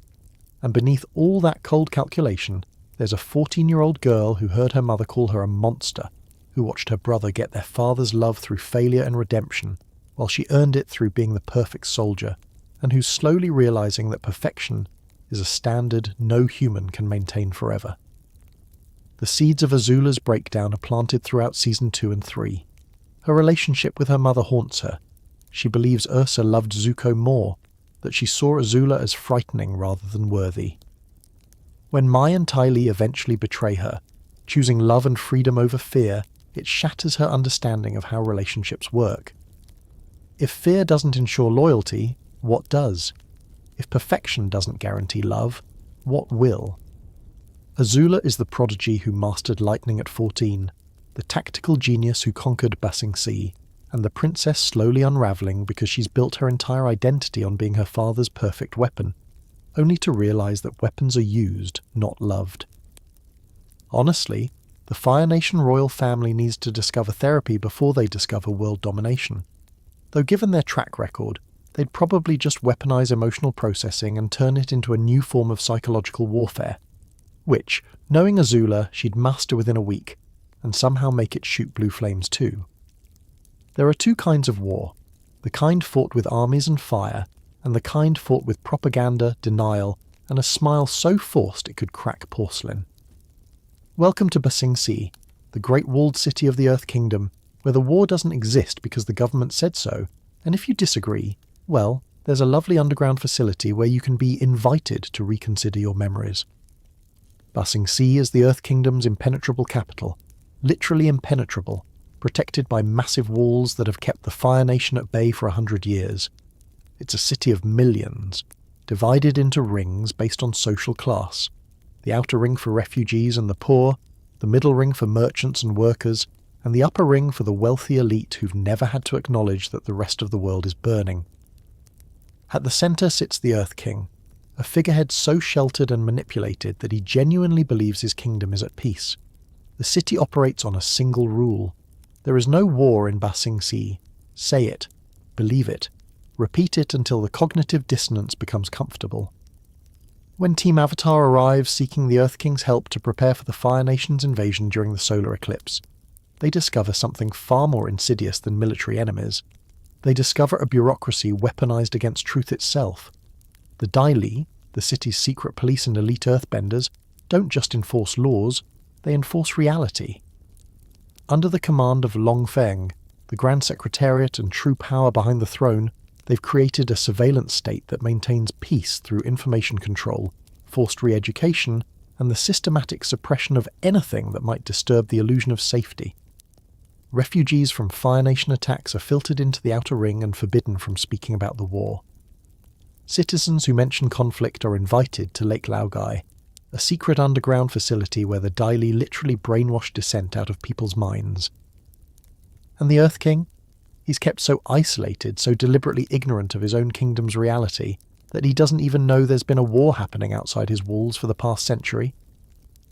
And beneath all that cold calculation, there's a 14-year-old girl who heard her mother call her a monster, who watched her brother get their father's love through failure and redemption, while she earned it through being the perfect soldier, and who's slowly realizing that perfection is a standard no human can maintain forever. The seeds of Azula's breakdown are planted throughout Season 2 and 3. Her relationship with her mother haunts her. She believes Ursa loved Zuko more, that she saw Azula as frightening rather than worthy. When Mai and Ty Lee eventually betray her, choosing love and freedom over fear, it shatters her understanding of how relationships work. If fear doesn't ensure loyalty, what does? If perfection doesn't guarantee love, what will? Azula is the prodigy who mastered lightning at 14, the tactical genius who conquered Ba Sing Se, and the princess slowly unravelling because she's built her entire identity on being her father's perfect weapon, only to realise that weapons are used, not loved. Honestly, the Fire Nation royal family needs to discover therapy before they discover world domination. Though given their track record, they'd probably just weaponize emotional processing and turn it into a new form of psychological warfare, which, knowing Azula, she'd master within a week, and somehow make it shoot blue flames too. There are two kinds of war, the kind fought with armies and fire, and the kind fought with propaganda, denial, and a smile so forced it could crack porcelain. Welcome to Ba Sing Se, the great walled city of the Earth Kingdom, where the war doesn't exist because the government said so, and if you disagree, well, there's a lovely underground facility where you can be invited to reconsider your memories. Ba Sing Se is the Earth Kingdom's impenetrable capital, literally impenetrable, protected by massive walls that have kept the Fire Nation at bay for 100 years. It's a city of millions, divided into rings based on social class. The outer ring for refugees and the poor, the middle ring for merchants and workers, and the upper ring for the wealthy elite who've never had to acknowledge that the rest of the world is burning. At the centre sits the Earth King, a figurehead so sheltered and manipulated that he genuinely believes his kingdom is at peace. The city operates on a single rule. There is no war in Ba Sing Se. Say it, believe it, repeat it until the cognitive dissonance becomes comfortable. When Team Avatar arrives seeking the Earth King's help to prepare for the Fire Nation's invasion during the solar eclipse, they discover something far more insidious than military enemies. They discover a bureaucracy weaponized against truth itself. The Dai Li, the city's secret police and elite earthbenders, don't just enforce laws, they enforce reality. Under the command of Long Feng, the Grand Secretariat and true power behind the throne, they've created a surveillance state that maintains peace through information control, forced re-education, and the systematic suppression of anything that might disturb the illusion of safety. Refugees from Fire Nation attacks are filtered into the outer ring and forbidden from speaking about the war. Citizens who mention conflict are invited to Lake Laogai, a secret underground facility where the Dai Li literally brainwash dissent out of people's minds. And the Earth King? He's kept so isolated, so deliberately ignorant of his own kingdom's reality, that he doesn't even know there's been a war happening outside his walls for the past century.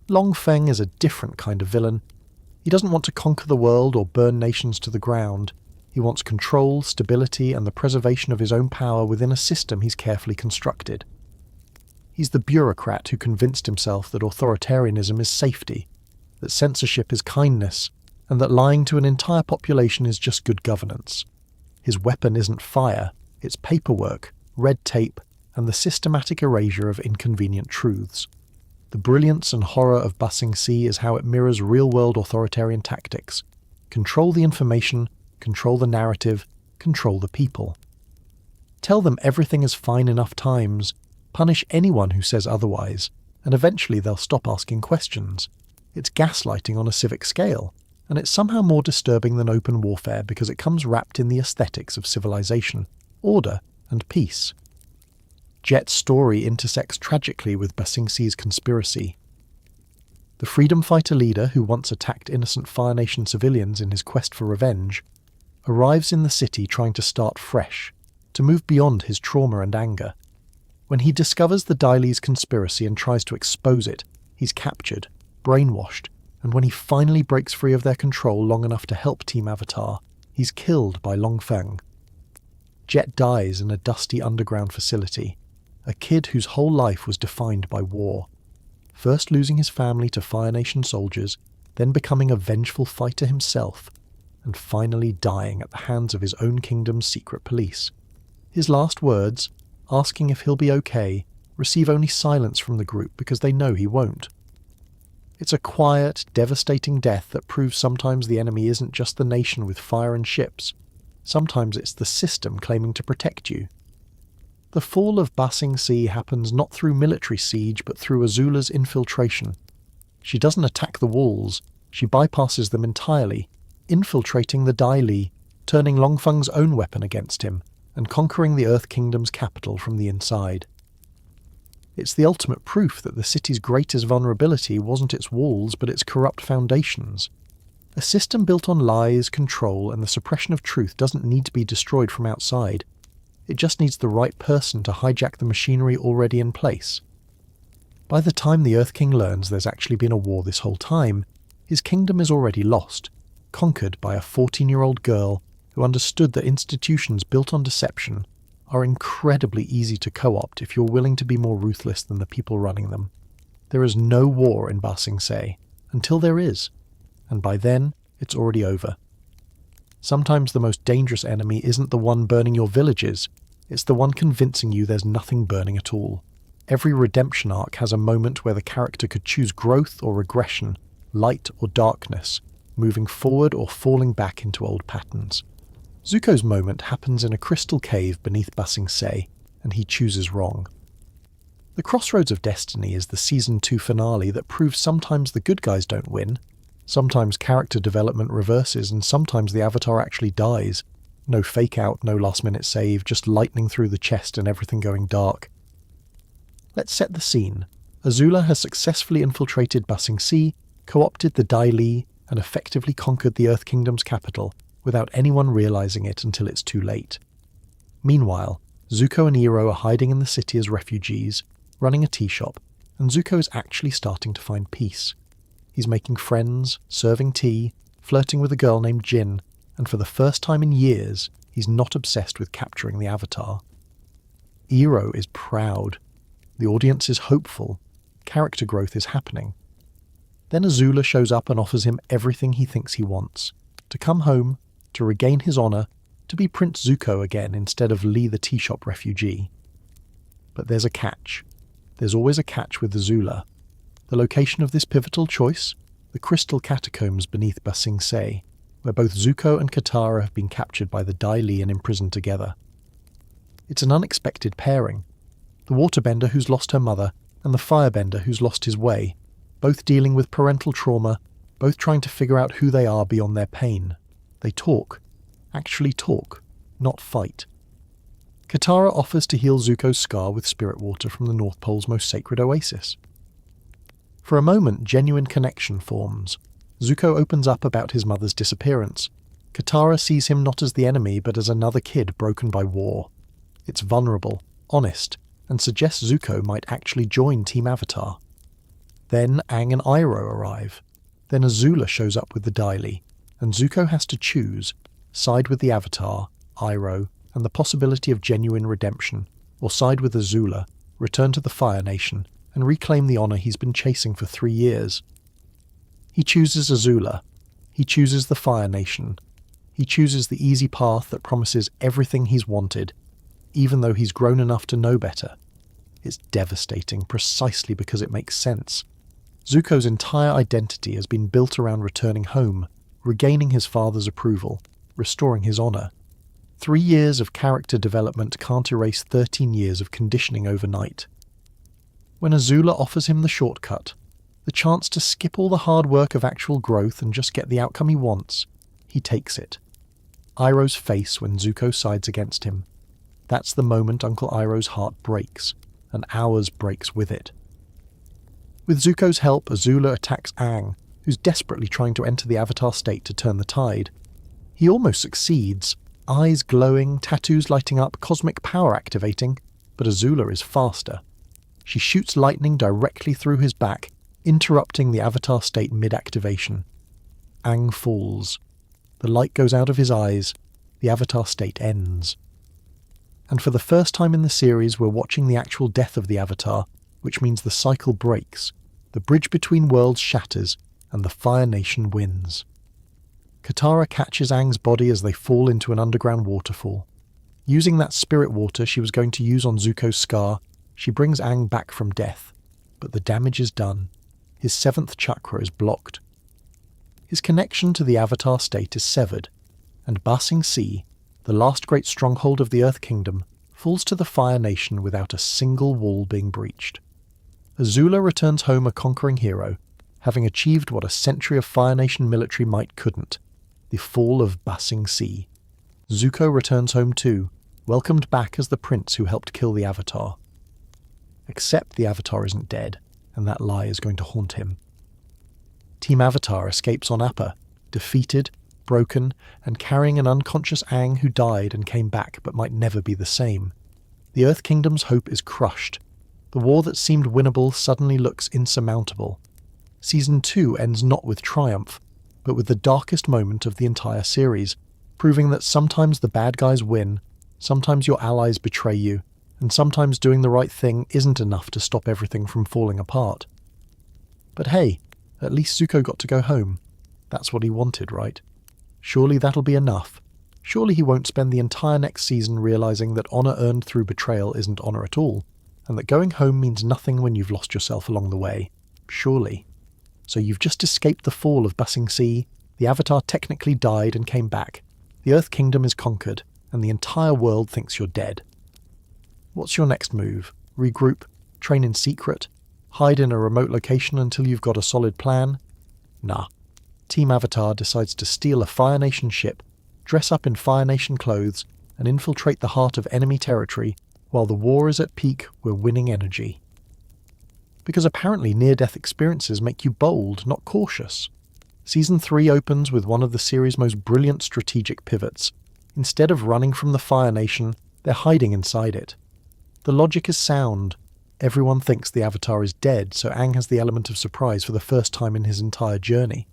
Long Feng is a different kind of villain. He doesn't want to conquer the world or burn nations to the ground. He wants control, stability, and the preservation of his own power within a system he's carefully constructed. He's the bureaucrat who convinced himself that authoritarianism is safety, that censorship is kindness, and that lying to an entire population is just good governance. His weapon isn't fire, it's paperwork, red tape, and the systematic erasure of inconvenient truths. The brilliance and horror of Ba Sing Se is how it mirrors real-world authoritarian tactics. Control the information, control the narrative, control the people. Tell them everything is fine enough times, punish anyone who says otherwise, and eventually they'll stop asking questions. It's gaslighting on a civic scale, and it's somehow more disturbing than open warfare because it comes wrapped in the aesthetics of civilization, order, and peace. Jet's story intersects tragically with Ba Sing Se's conspiracy. The freedom fighter leader who once attacked innocent Fire Nation civilians in his quest for revenge arrives in the city trying to start fresh, to move beyond his trauma and anger. When he discovers the Dai Li's conspiracy and tries to expose it, he's captured, brainwashed, and when he finally breaks free of their control long enough to help Team Avatar, he's killed by Long Feng. Jet dies in a dusty underground facility, a kid whose whole life was defined by war. First losing his family to Fire Nation soldiers, then becoming a vengeful fighter himself, and finally dying at the hands of his own kingdom's secret police. His last words, asking if he'll be okay, receive only silence from the group because they know he won't. It's a quiet, devastating death that proves sometimes the enemy isn't just the nation with fire and ships. Sometimes it's the system claiming to protect you. The fall of Ba Sing Se happens not through military siege but through Azula's infiltration. She doesn't attack the walls, she bypasses them entirely, infiltrating the Dai Li, turning Long Feng's own weapon against him, and conquering the Earth Kingdom's capital from the inside. It's the ultimate proof that the city's greatest vulnerability wasn't its walls but its corrupt foundations. A system built on lies, control, and the suppression of truth doesn't need to be destroyed from outside. It just needs the right person to hijack the machinery already in place. By the time the Earth King learns there's actually been a war this whole time, his kingdom is already lost, conquered by a 14-year-old girl who understood that institutions built on deception are incredibly easy to co-opt if you're willing to be more ruthless than the people running them. There is no war in Ba Sing Se, until there is, and by then it's already over. Sometimes the most dangerous enemy isn't the one burning your villages, it's the one convincing you there's nothing burning at all. Every redemption arc has a moment where the character could choose growth or regression, light or darkness, moving forward or falling back into old patterns. Zuko's moment happens in a crystal cave beneath Ba Sing Se, and he chooses wrong. The Crossroads of Destiny is the Season 2 finale that proves sometimes the good guys don't win, sometimes character development reverses, and sometimes the Avatar actually dies. No fake out, no last minute save, just lightning through the chest and everything going dark. Let's set the scene. Azula has successfully infiltrated Ba Sing Se, co-opted the Dai Li, and effectively conquered the Earth Kingdom's capital, without anyone realizing it until it's too late. Meanwhile, Zuko and Iroh are hiding in the city as refugees, running a tea shop, and Zuko is actually starting to find peace. He's making friends, serving tea, flirting with a girl named Jin, and for the first time in years, he's not obsessed with capturing the Avatar. Iroh is proud. The audience is hopeful. Character growth is happening. Then Azula shows up and offers him everything he thinks he wants. To come home, to regain his honour, to be Prince Zuko again instead of Lee the tea shop refugee. But there's a catch. There's always a catch with Azula. The location of this pivotal choice? The crystal catacombs beneath Ba Sing Se, where both Zuko and Katara have been captured by the Dai Li and imprisoned together. It's an unexpected pairing. The waterbender who's lost her mother, and the firebender who's lost his way, both dealing with parental trauma, both trying to figure out who they are beyond their pain. They talk. Actually talk, not fight. Katara offers to heal Zuko's scar with spirit water from the North Pole's most sacred oasis. For a moment, genuine connection forms. Zuko opens up about his mother's disappearance. Katara sees him not as the enemy, but as another kid broken by war. It's vulnerable, honest, and suggests Zuko might actually join Team Avatar. Then Aang and Iroh arrive. Then Azula shows up with the Dai Li, and Zuko has to choose, side with the Avatar, Iroh, and the possibility of genuine redemption, or side with Azula, return to the Fire Nation, and reclaim the honour he's been chasing for 3 years. He chooses Azula. He chooses the Fire Nation. He chooses the easy path that promises everything he's wanted, even though he's grown enough to know better. It's devastating precisely because it makes sense. Zuko's entire identity has been built around returning home, regaining his father's approval, restoring his honour. 3 years of character development can't erase 13 years of conditioning overnight. When Azula offers him the shortcut, the chance to skip all the hard work of actual growth and just get the outcome he wants, he takes it. Iroh's face when Zuko sides against him. That's the moment Uncle Iroh's heart breaks, and ours breaks with it. With Zuko's help, Azula attacks Aang, who's desperately trying to enter the Avatar state to turn the tide. He almost succeeds, eyes glowing, tattoos lighting up, cosmic power activating, but Azula is faster. She shoots lightning directly through his back, interrupting the Avatar state mid-activation. Aang falls. The light goes out of his eyes. The Avatar state ends. And for the first time in the series, we're watching the actual death of the Avatar, which means the cycle breaks, the bridge between worlds shatters, and the Fire Nation wins. Katara catches Aang's body as they fall into an underground waterfall. Using that spirit water she was going to use on Zuko's scar, she brings Aang back from death, but the damage is done. his 7th chakra is blocked. His connection to the Avatar state is severed, and Ba Sing Se, the last great stronghold of the Earth Kingdom, falls to the Fire Nation without a single wall being breached. Azula returns home a conquering hero, having achieved what a century of Fire Nation military might couldn't, the fall of Ba Sing Se. Zuko returns home too, welcomed back as the prince who helped kill the Avatar. Except the Avatar isn't dead, and that lie is going to haunt him. Team Avatar escapes on Appa, defeated, broken, and carrying an unconscious Aang who died and came back but might never be the same. The Earth Kingdom's hope is crushed. The war that seemed winnable suddenly looks insurmountable. Season 2 ends not with triumph, but with the darkest moment of the entire series, proving that sometimes the bad guys win, sometimes your allies betray you, and sometimes doing the right thing isn't enough to stop everything from falling apart. But hey, at least Zuko got to go home. That's what he wanted, right? Surely that'll be enough. Surely he won't spend the entire next season realizing that honor earned through betrayal isn't honor at all, and that going home means nothing when you've lost yourself along the way. Surely. So you've just escaped the fall of Ba Sing Se, the Avatar technically died and came back, the Earth Kingdom is conquered, and the entire world thinks you're dead. What's your next move? Regroup? Train in secret? Hide in a remote location until you've got a solid plan? Nah. Team Avatar decides to steal a Fire Nation ship, dress up in Fire Nation clothes, and infiltrate the heart of enemy territory while the war is at peak. We're winning energy. Because apparently near-death experiences make you bold, not cautious. Season 3 opens with one of the series' most brilliant strategic pivots. Instead of running from the Fire Nation, they're hiding inside it. The logic is sound. Everyone thinks the Avatar is dead, so Aang has the element of surprise for the first time in his entire journey.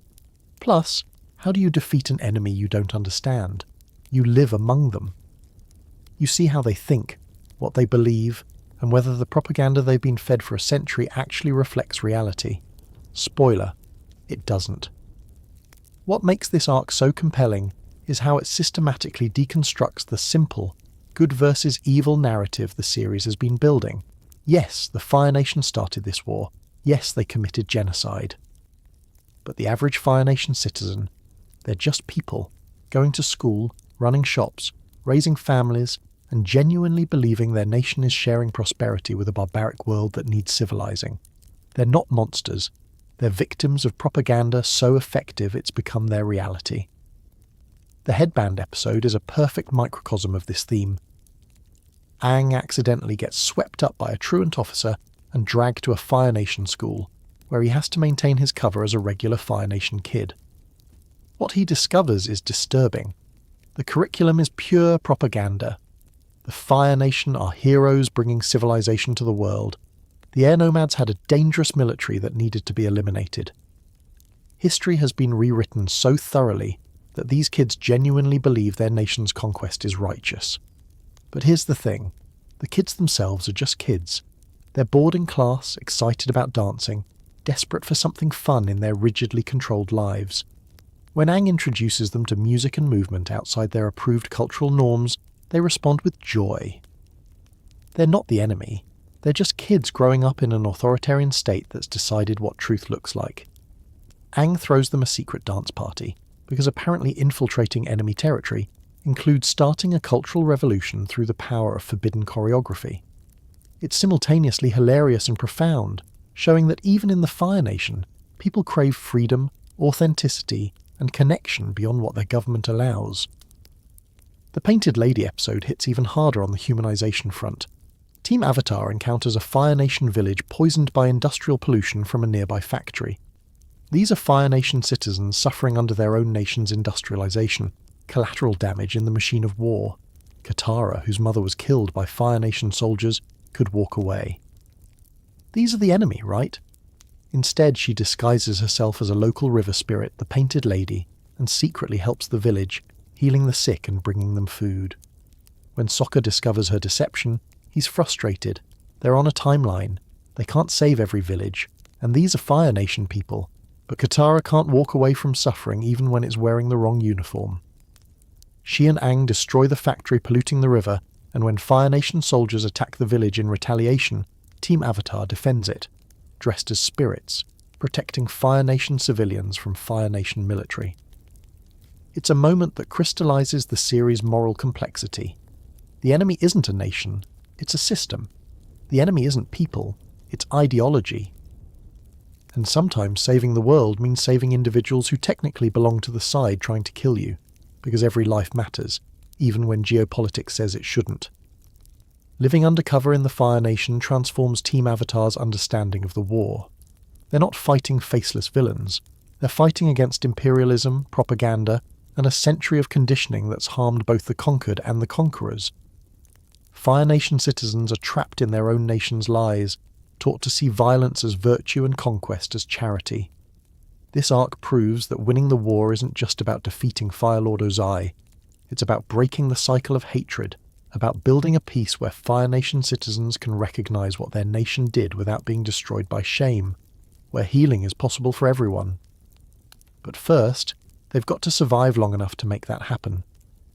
Plus, how do you defeat an enemy you don't understand? You live among them. You see how they think, what they believe, and whether the propaganda they've been fed for a century actually reflects reality. Spoiler, it doesn't. What makes this arc so compelling is how it systematically deconstructs the simple, good versus evil narrative the series has been building. Yes, the Fire Nation started this war. Yes, they committed genocide. But the average Fire Nation citizen, they're just people, going to school, running shops, raising families, and genuinely believing their nation is sharing prosperity with a barbaric world that needs civilizing. They're not monsters. They're victims of propaganda so effective it's become their reality. The headband episode is a perfect microcosm of this theme. Aang accidentally gets swept up by a truant officer and dragged to a Fire Nation school, where he has to maintain his cover as a regular Fire Nation kid. What he discovers is disturbing. The curriculum is pure propaganda. The Fire Nation are heroes bringing civilization to the world. The Air Nomads had a dangerous military that needed to be eliminated. History has been rewritten so thoroughly that these kids genuinely believe their nation's conquest is righteous. But here's the thing. The kids themselves are just kids. They're bored in class, excited about dancing, desperate for something fun in their rigidly controlled lives. When Aang introduces them to music and movement outside their approved cultural norms, they respond with joy. They're not the enemy. They're just kids growing up in an authoritarian state that's decided what truth looks like. Aang throws them a secret dance party, because apparently infiltrating enemy territory includes starting a cultural revolution through the power of forbidden choreography. It's simultaneously hilarious and profound, showing that even in the Fire Nation, people crave freedom, authenticity, and connection beyond what their government allows. The Painted Lady episode hits even harder on the humanization front. Team Avatar encounters a Fire Nation village poisoned by industrial pollution from a nearby factory. These are Fire Nation citizens suffering under their own nation's industrialization, collateral damage in the machine of war. Katara, whose mother was killed by Fire Nation soldiers, could walk away. These are the enemy, right? Instead, she disguises herself as a local river spirit, the Painted Lady, and secretly helps the village, healing the sick and bringing them food. When Sokka discovers her deception, he's frustrated. They're on a timeline. They can't save every village, and these are Fire Nation people. But Katara can't walk away from suffering even when it's wearing the wrong uniform. She and Aang destroy the factory polluting the river, and when Fire Nation soldiers attack the village in retaliation, Team Avatar defends it, dressed as spirits, protecting Fire Nation civilians from Fire Nation military. It's a moment that crystallizes the series' moral complexity. The enemy isn't a nation, it's a system. The enemy isn't people, it's ideology. And sometimes saving the world means saving individuals who technically belong to the side trying to kill you, because every life matters, even when geopolitics says it shouldn't. Living undercover in the Fire Nation transforms Team Avatar's understanding of the war. They're not fighting faceless villains. They're fighting against imperialism, propaganda, and a century of conditioning that's harmed both the conquered and the conquerors. Fire Nation citizens are trapped in their own nation's lies, taught to see violence as virtue and conquest as charity. This arc proves that winning the war isn't just about defeating Fire Lord Ozai. It's about breaking the cycle of hatred, about building a peace where Fire Nation citizens can recognize what their nation did without being destroyed by shame, where healing is possible for everyone. But first, they've got to survive long enough to make that happen,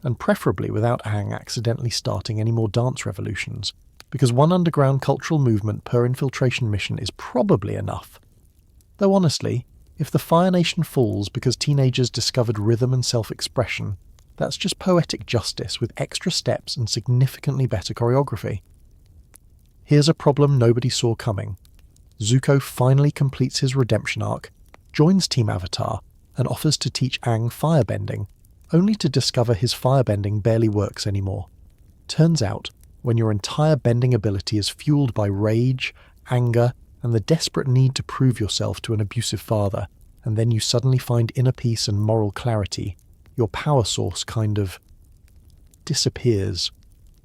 and preferably without Aang accidentally starting any more dance revolutions, because one underground cultural movement per infiltration mission is probably enough. Though honestly, if the Fire Nation falls because teenagers discovered rhythm and self-expression, that's just poetic justice with extra steps and significantly better choreography. Here's a problem nobody saw coming. Zuko finally completes his redemption arc, joins Team Avatar, and offers to teach Aang firebending, only to discover his firebending barely works anymore. Turns out, when your entire bending ability is fueled by rage, anger, and the desperate need to prove yourself to an abusive father, and then you suddenly find inner peace and moral clarity, your power source kind of disappears.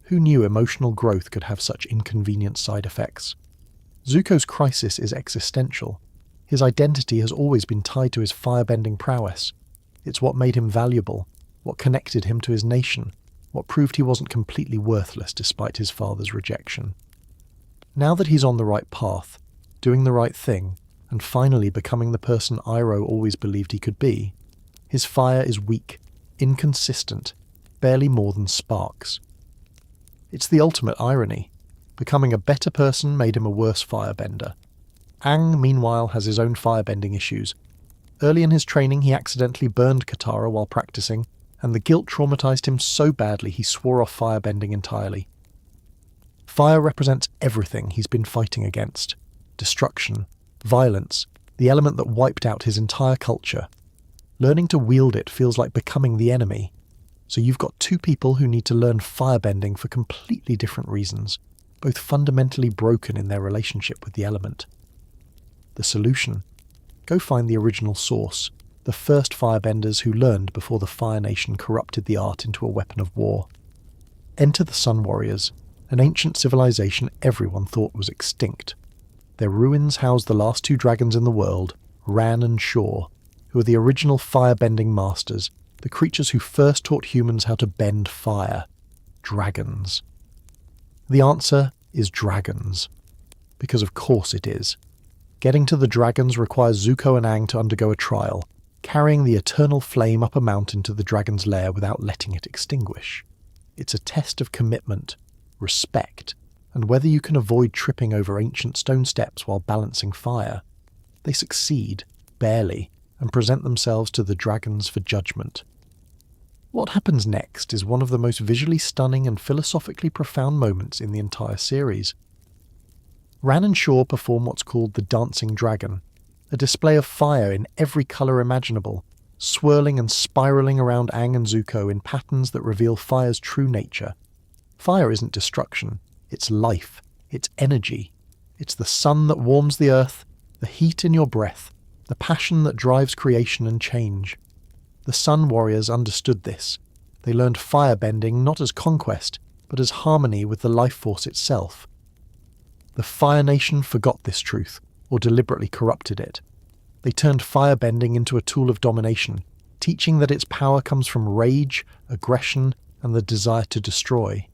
Who knew emotional growth could have such inconvenient side effects? Zuko's crisis is existential. His identity has always been tied to his firebending prowess. It's what made him valuable, what connected him to his nation, what proved he wasn't completely worthless despite his father's rejection. Now that he's on the right path, doing the right thing, and finally becoming the person Iroh always believed he could be, his fire is weak, inconsistent, barely more than sparks. It's the ultimate irony. Becoming a better person made him a worse firebender. Aang, meanwhile, has his own firebending issues. Early in his training, he accidentally burned Katara while practicing, and the guilt traumatized him so badly he swore off firebending entirely. Fire represents everything he's been fighting against. Destruction, violence, the element that wiped out his entire culture. Learning to wield it feels like becoming the enemy. So you've got two people who need to learn firebending for completely different reasons, both fundamentally broken in their relationship with the element. The solution? Go find the original source, the first firebenders who learned before the Fire Nation corrupted the art into a weapon of war. Enter the Sun Warriors, an ancient civilization everyone thought was extinct. Their ruins house the last two dragons in the world, Ran and Shor, who are the original firebending masters, the creatures who first taught humans how to bend fire. Dragons. The answer is dragons. Because of course it is. Getting to the dragons requires Zuko and Aang to undergo a trial, carrying the eternal flame up a mountain to the dragon's lair without letting it extinguish. It's a test of commitment, respect, and whether you can avoid tripping over ancient stone steps while balancing fire. They succeed, barely, and present themselves to the dragons for judgment. What happens next is one of the most visually stunning and philosophically profound moments in the entire series. Ran and Shor perform what's called the Dancing Dragon, a display of fire in every colour imaginable, swirling and spiralling around Aang and Zuko in patterns that reveal fire's true nature. Fire isn't destruction, it's life, it's energy. It's the sun that warms the earth, the heat in your breath, the passion that drives creation and change. The Sun Warriors understood this. They learned firebending not as conquest, but as harmony with the life force itself. The Fire Nation forgot this truth, or deliberately corrupted it. They turned firebending into a tool of domination, teaching that its power comes from rage, aggression, and the desire to destroy.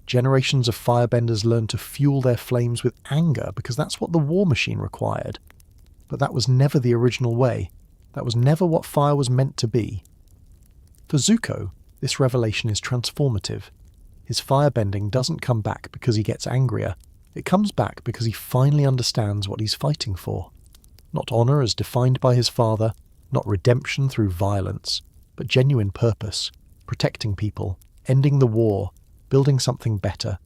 Generations of firebenders learned to fuel their flames with anger because that's what the war machine required. But that was never the original way. That was never what fire was meant to be. For Zuko, this revelation is transformative. His firebending doesn't come back because he gets angrier. It comes back because he finally understands what he's fighting for. Not honour as defined by his father, not redemption through violence, but genuine purpose, protecting people, ending the war, building something better.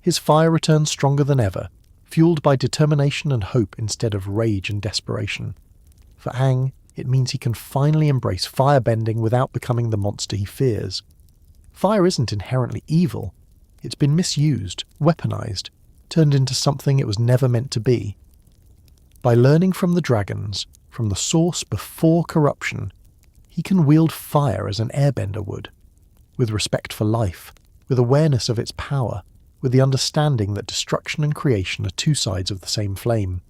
His fire returns stronger than ever, fueled by determination and hope instead of rage and desperation. For Aang, it means he can finally embrace firebending without becoming the monster he fears. Fire isn't inherently evil. It's been misused, weaponized, turned into something it was never meant to be. By learning from the dragons, from the source before corruption, he can wield fire as an airbender would, with respect for life, with awareness of its power, with the understanding that destruction and creation are two sides of the same flame.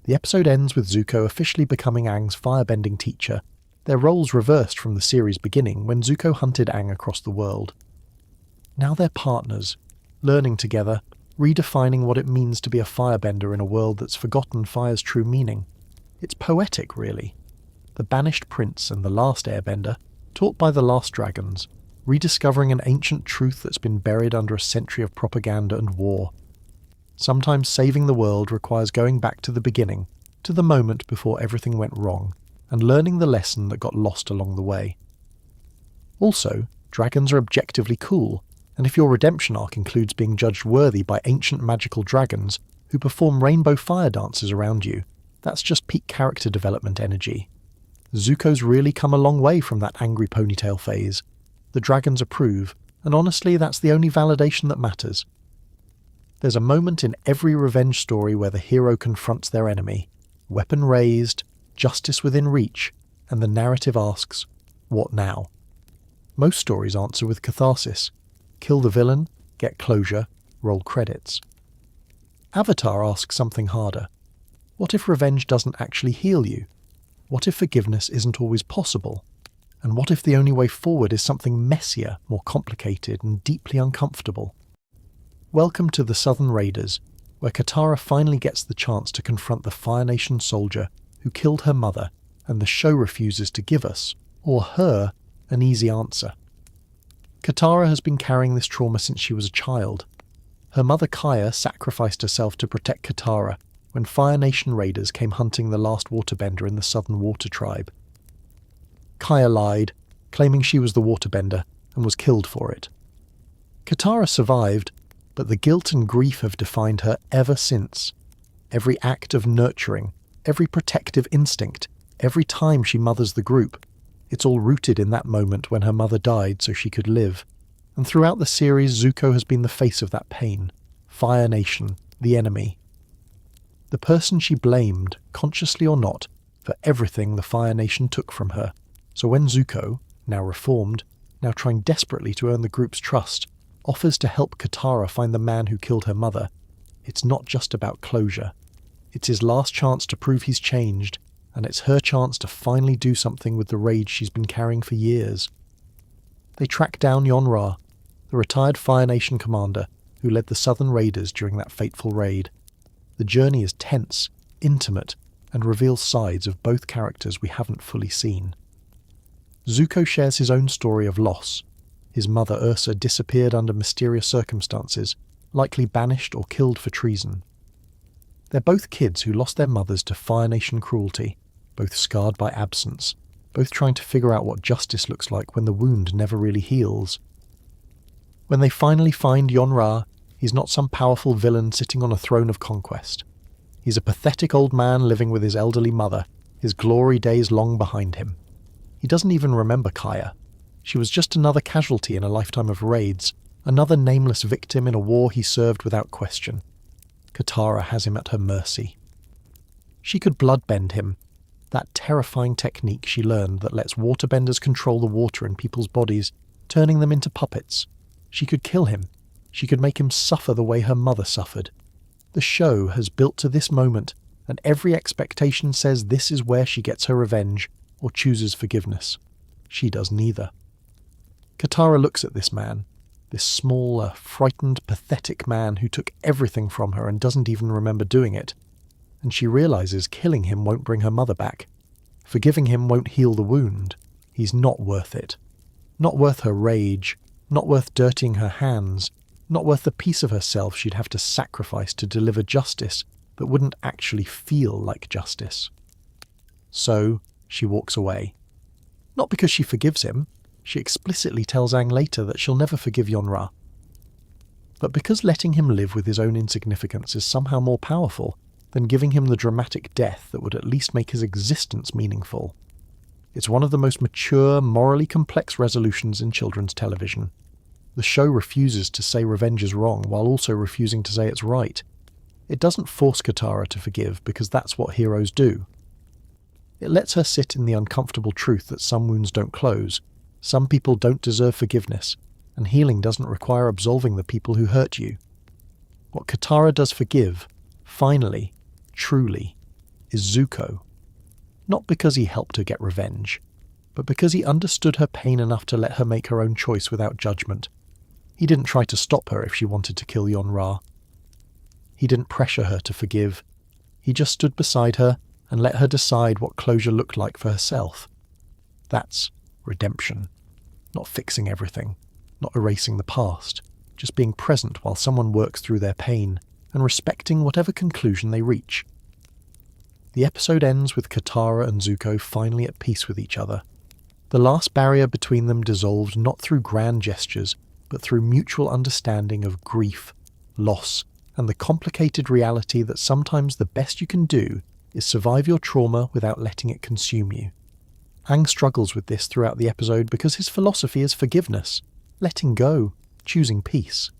The episode ends with Zuko officially becoming Aang's firebending teacher, their roles reversed from the series' beginning when Zuko hunted Aang across the world. Now they're partners, learning together, redefining what it means to be a firebender in a world that's forgotten fire's true meaning. It's poetic, really. The banished prince and the last airbender, taught by the last dragons, rediscovering an ancient truth that's been buried under a century of propaganda and war. Sometimes saving the world requires going back to the beginning, to the moment before everything went wrong, and learning the lesson that got lost along the way. Also, dragons are objectively cool, and if your redemption arc includes being judged worthy by ancient magical dragons who perform rainbow fire dances around you, that's just peak character development energy. Zuko's really come a long way from that angry ponytail phase. The dragons approve, and honestly that's the only validation that matters. There's a moment in every revenge story where the hero confronts their enemy, weapon raised, justice within reach, and the narrative asks, what now? Most stories answer with catharsis. Kill the villain, get closure, roll credits. Avatar asks something harder. What if revenge doesn't actually heal you? What if forgiveness isn't always possible? And what if the only way forward is something messier, more complicated, and deeply uncomfortable? Welcome to the Southern Raiders, where Katara finally gets the chance to confront the Fire Nation soldier who killed her mother, and the show refuses to give us, or her, an easy answer. Katara has been carrying this trauma since she was a child. Her mother Kaya sacrificed herself to protect Katara when Fire Nation raiders came hunting the last waterbender in the Southern Water Tribe. Kaya lied, claiming she was the waterbender, and was killed for it. Katara survived, but the guilt and grief have defined her ever since. Every act of nurturing, every protective instinct, every time she mothers the group, it's all rooted in that moment when her mother died so she could live. And throughout the series, Zuko has been the face of that pain. Fire Nation, the enemy. The person she blamed, consciously or not, for everything the Fire Nation took from her. So when Zuko, now reformed, now trying desperately to earn the group's trust, offers to help Katara find the man who killed her mother, it's not just about closure. It's his last chance to prove he's changed, and it's her chance to finally do something with the rage she's been carrying for years. They track down Yon-Ra, the retired Fire Nation commander who led the Southern Raiders during that fateful raid. The journey is tense, intimate, and reveals sides of both characters we haven't fully seen. Zuko shares his own story of loss. His mother Ursa disappeared under mysterious circumstances, likely banished or killed for treason. They're both kids who lost their mothers to Fire Nation cruelty, both scarred by absence, both trying to figure out what justice looks like when the wound never really heals. When they finally find Yon-Ra, he's not some powerful villain sitting on a throne of conquest. He's a pathetic old man living with his elderly mother, his glory days long behind him. He doesn't even remember Kaya. She was just another casualty in a lifetime of raids, another nameless victim in a war he served without question. Katara has him at her mercy. She could bloodbend him, that terrifying technique she learned that lets waterbenders control the water in people's bodies, turning them into puppets. She could kill him. She could make him suffer the way her mother suffered. The show has built to this moment, and every expectation says this is where she gets her revenge, or chooses forgiveness. She does neither. Katara looks at this man, this small, frightened, pathetic man who took everything from her and doesn't even remember doing it, and she realizes killing him won't bring her mother back. Forgiving him won't heal the wound. He's not worth it. Not worth her rage, not worth dirtying her hands, not worth the piece of herself she'd have to sacrifice to deliver justice that wouldn't actually feel like justice. So she walks away. Not because she forgives him, she explicitly tells Aang later that she'll never forgive Yonra, but because letting him live with his own insignificance is somehow more powerful than giving him the dramatic death that would at least make his existence meaningful. It's one of the most mature, morally complex resolutions in children's television. The show refuses to say revenge is wrong while also refusing to say it's right. It doesn't force Katara to forgive because that's what heroes do. It lets her sit in the uncomfortable truth that some wounds don't close, some people don't deserve forgiveness, and healing doesn't require absolving the people who hurt you. What Katara does forgive, finally, truly, is Zuko. Not because he helped her get revenge, but because he understood her pain enough to let her make her own choice without judgment. He didn't try to stop her if she wanted to kill Yonra. He didn't pressure her to forgive. He just stood beside her and let her decide what closure looked like for herself. That's redemption. Not fixing everything, not erasing the past, just being present while someone works through their pain and respecting whatever conclusion they reach. The episode ends with Katara and Zuko finally at peace with each other. The last barrier between them dissolved not through grand gestures, but through mutual understanding of grief, loss, and the complicated reality that sometimes the best you can do is survive your trauma without letting it consume you. Aang struggles with this throughout the episode because his philosophy is forgiveness, letting go, choosing peace.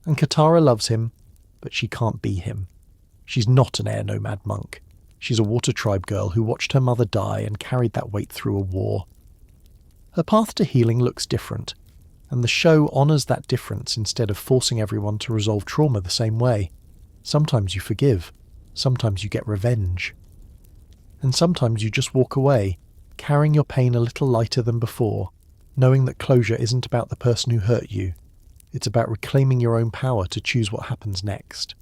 And Katara loves him, but she can't be him. She's not an Air Nomad monk. She's a water tribe girl who watched her mother die and carried that weight through a war. Her path to healing looks different, and the show honours that difference instead of forcing everyone to resolve trauma the same way. Sometimes you forgive, sometimes you get revenge. And sometimes you just walk away, carrying your pain a little lighter than before, knowing that closure isn't about the person who hurt you. It's about reclaiming your own power to choose what happens next.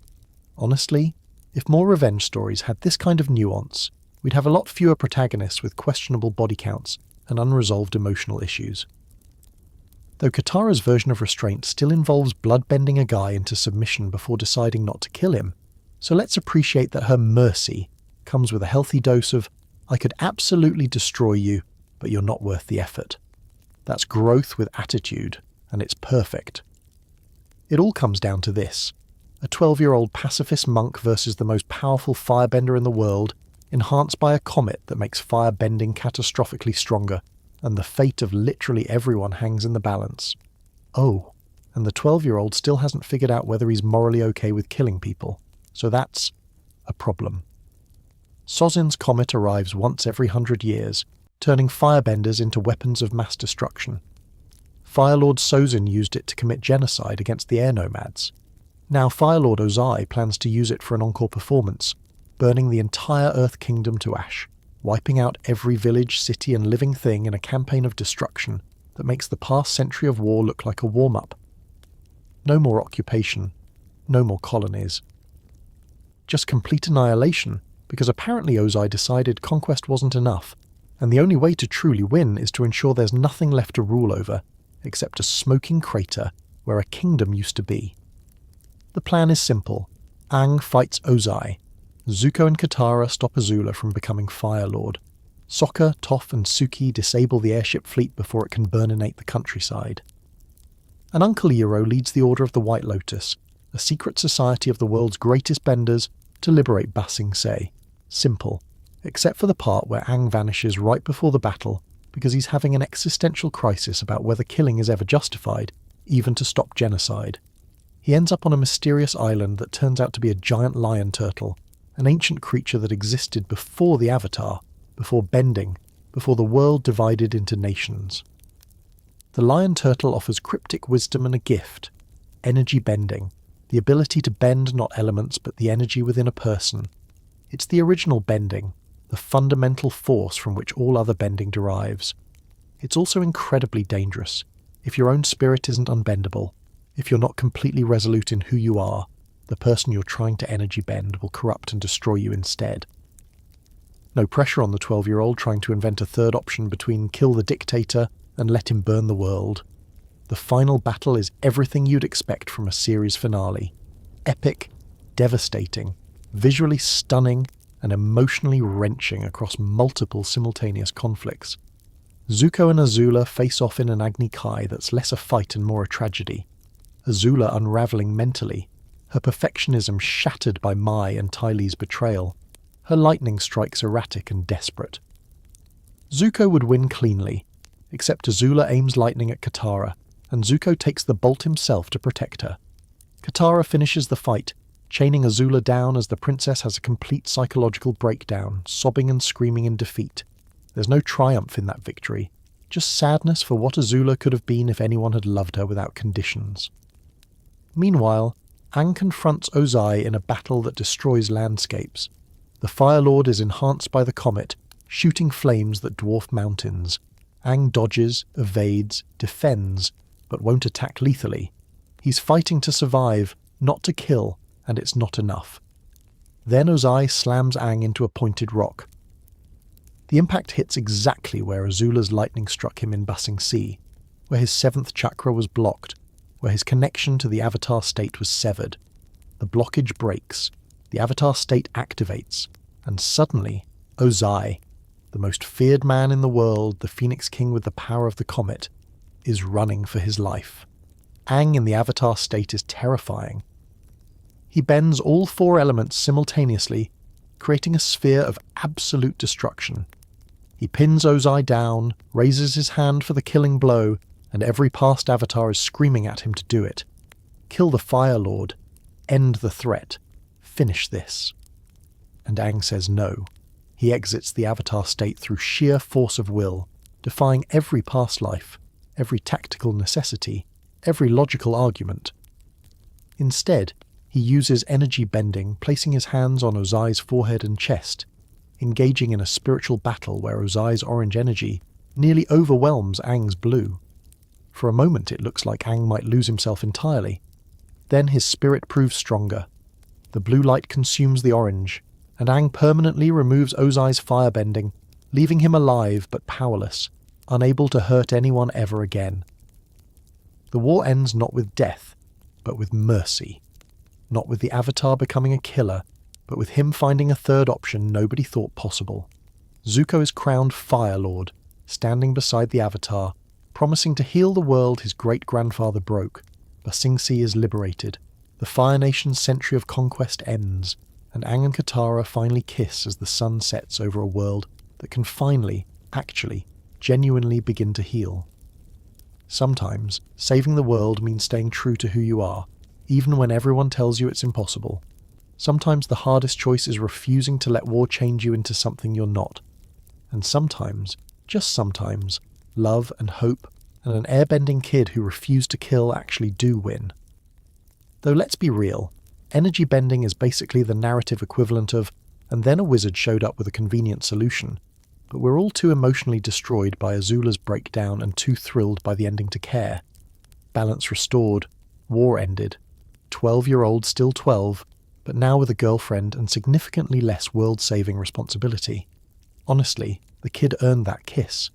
Honestly, if more revenge stories had this kind of nuance, we'd have a lot fewer protagonists with questionable body counts and unresolved emotional issues. Though Katara's version of restraint still involves bloodbending a guy into submission before deciding not to kill him, so let's appreciate that her mercy comes with a healthy dose of, I could absolutely destroy you, but you're not worth the effort. That's growth with attitude, and it's perfect. It all comes down to this. A 12-year-old pacifist monk versus the most powerful firebender in the world, enhanced by a comet that makes firebending catastrophically stronger, and the fate of literally everyone hangs in the balance. Oh, and the 12-year-old still hasn't figured out whether he's morally okay with killing people, so that's a problem. Sozin's comet arrives once every 100 years, turning firebenders into weapons of mass destruction. Fire Lord Sozin used it to commit genocide against the Air Nomads. Now Fire Lord Ozai plans to use it for an encore performance, burning the entire Earth Kingdom to ash, wiping out every village, city and living thing in a campaign of destruction that makes the past century of war look like a warm-up. No more occupation, no more colonies. Just complete annihilation, because apparently Ozai decided conquest wasn't enough, and the only way to truly win is to ensure there's nothing left to rule over, except a smoking crater where a kingdom used to be. The plan is simple. Aang fights Ozai. Zuko and Katara stop Azula from becoming Fire Lord. Sokka, Toph and Suki disable the airship fleet before it can burninate the countryside. And Uncle Iroh leads the Order of the White Lotus, a secret society of the world's greatest benders, to liberate Ba Sing Se. Simple, except for the part where Aang vanishes right before the battle because he's having an existential crisis about whether killing is ever justified, even to stop genocide. He ends up on a mysterious island that turns out to be a giant lion turtle, an ancient creature that existed before the Avatar, before bending, before the world divided into nations. The lion turtle offers cryptic wisdom and a gift, energy bending, the ability to bend not elements but the energy within a person. It's the original bending, the fundamental force from which all other bending derives. It's also incredibly dangerous. If your own spirit isn't unbendable, if you're not completely resolute in who you are, the person you're trying to energy bend will corrupt and destroy you instead. No pressure on the 12-year-old trying to invent a third option between kill the dictator and let him burn the world. The final battle is everything you'd expect from a series finale. Epic, devastating, visually stunning and emotionally wrenching across multiple simultaneous conflicts. Zuko and Azula face off in an Agni Kai that's less a fight and more a tragedy. Azula unravelling mentally, her perfectionism shattered by Mai and Ty Lee's betrayal, her lightning strikes erratic and desperate. Zuko would win cleanly, except Azula aims lightning at Katara, and Zuko takes the bolt himself to protect her. Katara finishes the fight, chaining Azula down as the princess has a complete psychological breakdown, sobbing and screaming in defeat. There's no triumph in that victory, just sadness for what Azula could have been if anyone had loved her without conditions. Meanwhile, Aang confronts Ozai in a battle that destroys landscapes. The Fire Lord is enhanced by the comet, shooting flames that dwarf mountains. Aang dodges, evades, defends, but won't attack lethally. He's fighting to survive, not to kill, and it's not enough. Then Ozai slams Aang into a pointed rock. The impact hits exactly where Azula's lightning struck him in Ba Sing Se, where his seventh chakra was blocked, where his connection to the Avatar state was severed. The blockage breaks, the Avatar state activates, and suddenly, Ozai, the most feared man in the world, the Phoenix King with the power of the comet, is running for his life. Aang in the Avatar state is terrifying. He bends all four elements simultaneously, creating a sphere of absolute destruction. He pins Ozai down, raises his hand for the killing blow, and every past Avatar is screaming at him to do it. Kill the Fire Lord. End the threat. Finish this. And Aang says no. He exits the Avatar state through sheer force of will, defying every past life, every tactical necessity, every logical argument. Instead, he uses energy bending, placing his hands on Ozai's forehead and chest, engaging in a spiritual battle where Ozai's orange energy nearly overwhelms Aang's blue. For a moment it looks like Aang might lose himself entirely. Then his spirit proves stronger. The blue light consumes the orange, and Aang permanently removes Ozai's firebending, leaving him alive but powerless, unable to hurt anyone ever again. The war ends not with death, but with mercy. Not with the Avatar becoming a killer, but with him finding a third option nobody thought possible. Zuko is crowned Fire Lord, standing beside the Avatar, promising to heal the world his great-grandfather broke. Ba Sing Se is liberated. The Fire Nation's century of conquest ends, and Aang and Katara finally kiss as the sun sets over a world that can finally, actually, genuinely begin to heal. Sometimes, saving the world means staying true to who you are, even when everyone tells you it's impossible. Sometimes the hardest choice is refusing to let war change you into something you're not. And sometimes, just sometimes, love and hope and an airbending kid who refused to kill actually do win. Though let's be real, energy bending is basically the narrative equivalent of, and then a wizard showed up with a convenient solution, but we're all too emotionally destroyed by Azula's breakdown and too thrilled by the ending to care. Balance restored, war ended, 12-year-old still 12, but now with a girlfriend and significantly less world-saving responsibility. Honestly, the kid earned that kiss.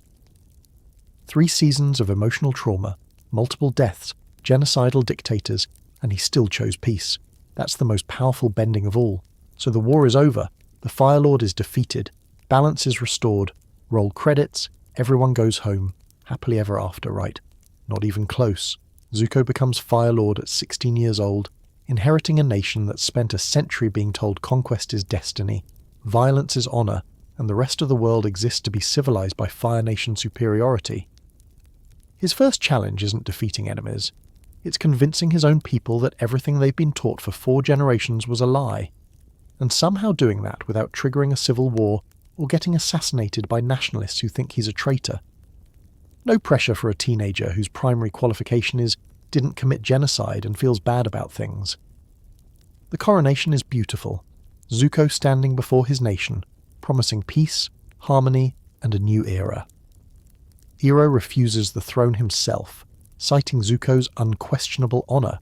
3 seasons of emotional trauma, multiple deaths, genocidal dictators, and he still chose peace. That's the most powerful bending of all. So the war is over, the Fire Lord is defeated, balance is restored, roll credits, everyone goes home, happily ever after, right? Not even close. Zuko becomes Fire Lord at 16 years old, inheriting a nation that's spent a century being told conquest is destiny, violence is honour, and the rest of the world exists to be civilized by Fire Nation superiority. His first challenge isn't defeating enemies. It's convincing his own people that everything they've been taught for 4 generations was a lie, and somehow doing that without triggering a civil war or getting assassinated by nationalists who think he's a traitor. No pressure for a teenager whose primary qualification is didn't commit genocide and feels bad about things. The coronation is beautiful. Zuko standing before his nation, promising peace, harmony, and a new era. Iroh refuses the throne himself, citing Zuko's unquestionable honour,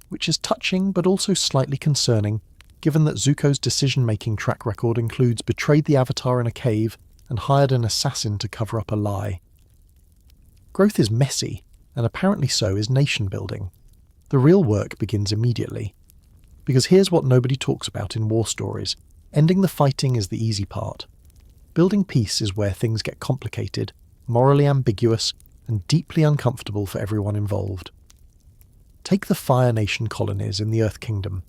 which is touching but also slightly concerning, given that Zuko's decision-making track record includes betrayed the Avatar in a cave and hired an assassin to cover up a lie. Growth is messy, and apparently so is nation-building. The real work begins immediately. Because here's what nobody talks about in war stories. Ending the fighting is the easy part. Building peace is where things get complicated, morally ambiguous, and deeply uncomfortable for everyone involved. Take the Fire Nation colonies in the Earth Kingdom.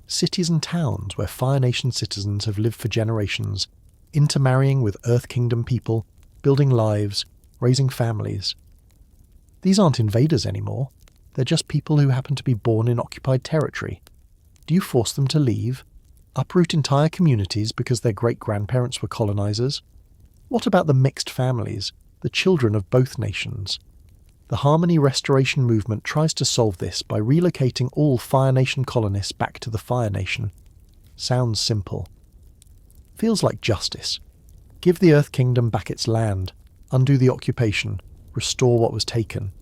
Cities and towns where Fire Nation citizens have lived for generations, intermarrying with Earth Kingdom people, building lives, raising families. These aren't invaders anymore. They're just people who happen to be born in occupied territory. Do you force them to leave? Uproot entire communities because their great-grandparents were colonizers? What about the mixed families, the children of both nations? The Harmony Restoration Movement tries to solve this by relocating all Fire Nation colonists back to the Fire Nation. Sounds simple. Feels like justice. Give the Earth Kingdom back its land, undo the occupation, restore what was taken.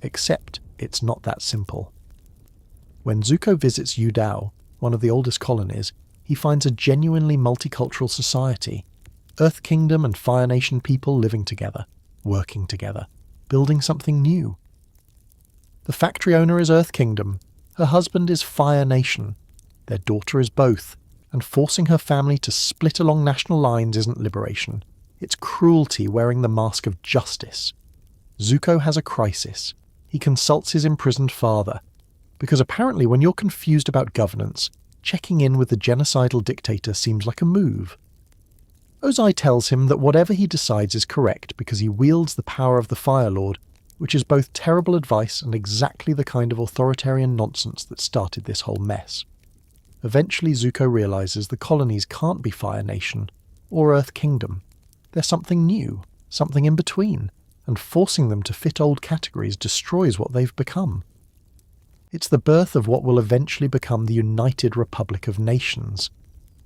Except it's not that simple. When Zuko visits Yudao, one of the oldest colonies, he finds a genuinely multicultural society. Earth Kingdom and Fire Nation people living together, working together, building something new. The factory owner is Earth Kingdom, her husband is Fire Nation, their daughter is both, and forcing her family to split along national lines isn't liberation. It's cruelty wearing the mask of justice. Zuko has a crisis. He consults his imprisoned father, because apparently when you're confused about governance, checking in with the genocidal dictator seems like a move. Ozai tells him that whatever he decides is correct because he wields the power of the Fire Lord, which is both terrible advice and exactly the kind of authoritarian nonsense that started this whole mess. Eventually Zuko realizes the colonies can't be Fire Nation or Earth Kingdom. They're something new, something in between, and forcing them to fit old categories destroys what they've become. It's the birth of what will eventually become the United Republic of Nations,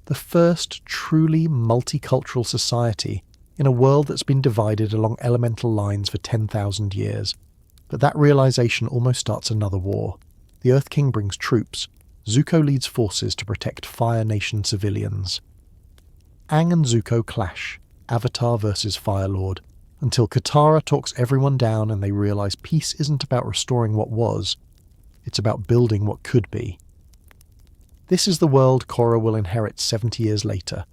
the first truly multicultural society in a world that's been divided along elemental lines for 10,000 years. But that realization almost starts another war. The Earth King brings troops. Zuko leads forces to protect Fire Nation civilians. Aang and Zuko clash, Avatar versus Fire Lord, until Katara talks everyone down and they realize peace isn't about restoring what was, it's about building what could be. This is the world Korra will inherit 70 years later.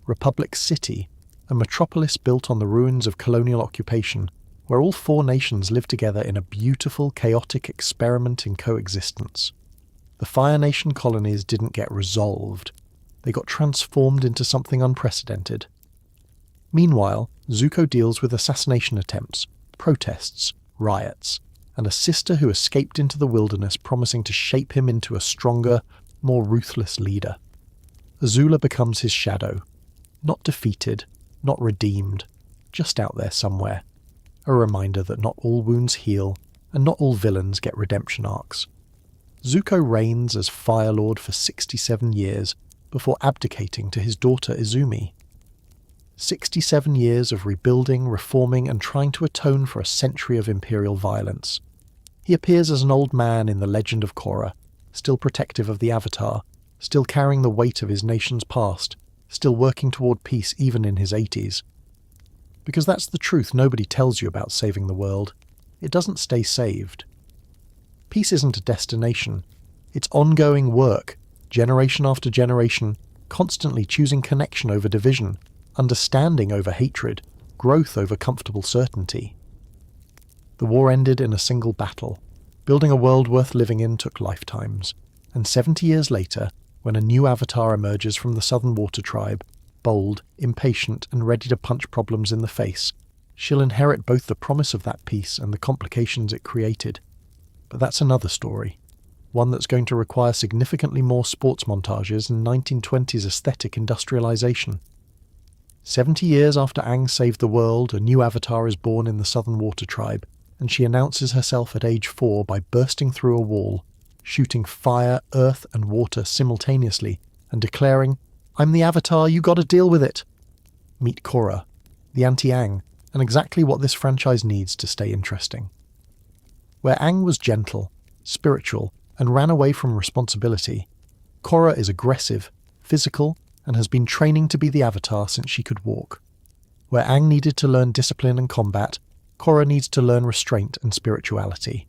Republic City, a metropolis built on the ruins of colonial occupation, where all four nations live together in a beautiful, chaotic experiment in coexistence. The Fire Nation colonies didn't get resolved. They got transformed into something unprecedented. Meanwhile, Zuko deals with assassination attempts, protests, riots, and a sister who escaped into the wilderness promising to shape him into a stronger, more ruthless leader. Azula becomes his shadow. Not defeated, not redeemed, just out there somewhere. A reminder that not all wounds heal, and not all villains get redemption arcs. Zuko reigns as Fire Lord for 67 years before abdicating to his daughter Izumi. 67 years of rebuilding, reforming, and trying to atone for a century of imperial violence. He appears as an old man in the Legend of Korra, still protective of the Avatar, still carrying the weight of his nation's past, still working toward peace even in his 80s. Because that's the truth nobody tells you about saving the world. It doesn't stay saved. Peace isn't a destination. It's ongoing work, generation after generation, constantly choosing connection over division, understanding over hatred, growth over comfortable certainty. The war ended in a single battle. Building a world worth living in took lifetimes. And 70 years later, when a new avatar emerges from the Southern Water Tribe, bold, impatient, and ready to punch problems in the face, she'll inherit both the promise of that peace and the complications it created. But that's another story. One that's going to require significantly more sports montages and 1920s aesthetic industrialization. 70 years after Aang saved the world, a new avatar is born in the Southern Water Tribe, and she announces herself at age 4 by bursting through a wall, shooting fire, earth, and water simultaneously, and declaring, "I'm the Avatar, you gotta deal with it!" Meet Korra, the anti-Aang, and exactly what this franchise needs to stay interesting. Where Aang was gentle, spiritual, and ran away from responsibility, Korra is aggressive, physical, and has been training to be the Avatar since she could walk. Where Aang needed to learn discipline and combat, Korra needs to learn restraint and spirituality.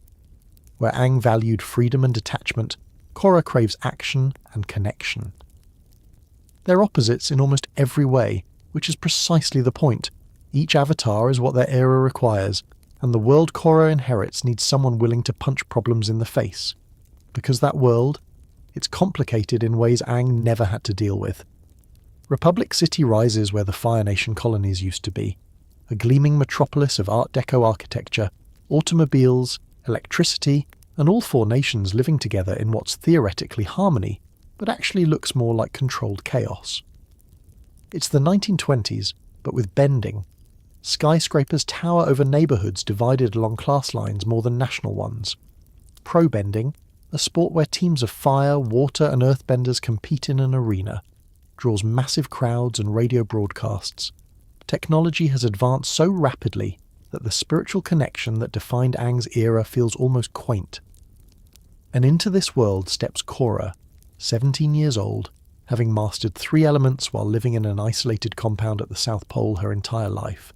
Where Aang valued freedom and detachment, Korra craves action and connection. They're opposites in almost every way, which is precisely the point. Each avatar is what their era requires, and the world Korra inherits needs someone willing to punch problems in the face. Because that world, it's complicated in ways Aang never had to deal with. Republic City rises where the Fire Nation colonies used to be, a gleaming metropolis of Art Deco architecture, automobiles, electricity, and all four nations living together in what's theoretically harmony, but actually looks more like controlled chaos. It's the 1920s, but with bending. Skyscrapers tower over neighbourhoods divided along class lines more than national ones. Pro-bending, a sport where teams of fire, water and earthbenders compete in an arena, draws massive crowds and radio broadcasts. Technology has advanced so rapidly that the spiritual connection that defined Aang's era feels almost quaint. And into this world steps Korra, 17 years old, having mastered 3 elements while living in an isolated compound at the South Pole her entire life.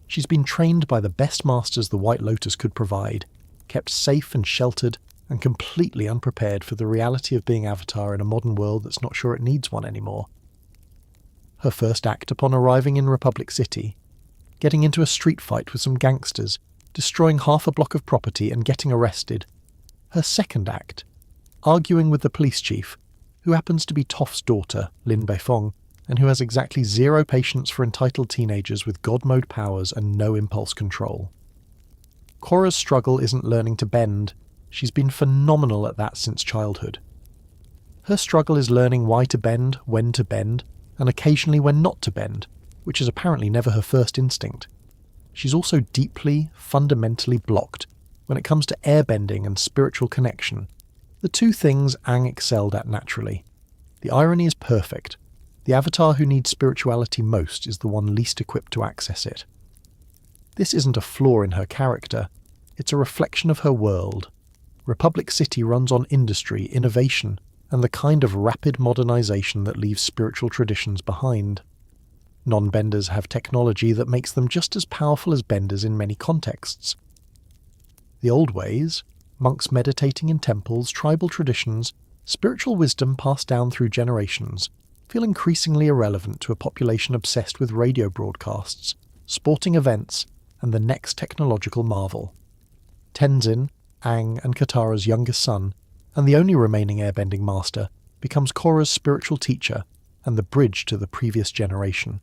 She's been trained by the best masters the White Lotus could provide, kept safe and sheltered, and completely unprepared for the reality of being Avatar in a modern world that's not sure it needs one anymore. Her first act upon arriving in Republic City: getting into a street fight with some gangsters, destroying half a block of property and getting arrested. Her second act: arguing with the police chief, who happens to be Toph's daughter, Lin Beifong, and who has exactly 0 patience for entitled teenagers with God-mode powers and no impulse control. Korra's struggle isn't learning to bend. She's been phenomenal at that since childhood. Her struggle is learning why to bend, when to bend, and occasionally when not to bend, which is apparently never her first instinct. She's also deeply, fundamentally blocked when it comes to airbending and spiritual connection, the 2 things Aang excelled at naturally. The irony is perfect. The Avatar who needs spirituality most is the one least equipped to access it. This isn't a flaw in her character, it's a reflection of her world. Republic City runs on industry, innovation, and the kind of rapid modernization that leaves spiritual traditions behind. Non-benders have technology that makes them just as powerful as benders in many contexts. The old ways, monks meditating in temples, tribal traditions, spiritual wisdom passed down through generations, feel increasingly irrelevant to a population obsessed with radio broadcasts, sporting events, and the next technological marvel. Tenzin, Aang and Katara's youngest son, and the only remaining airbending master, becomes Korra's spiritual teacher and the bridge to the previous generation.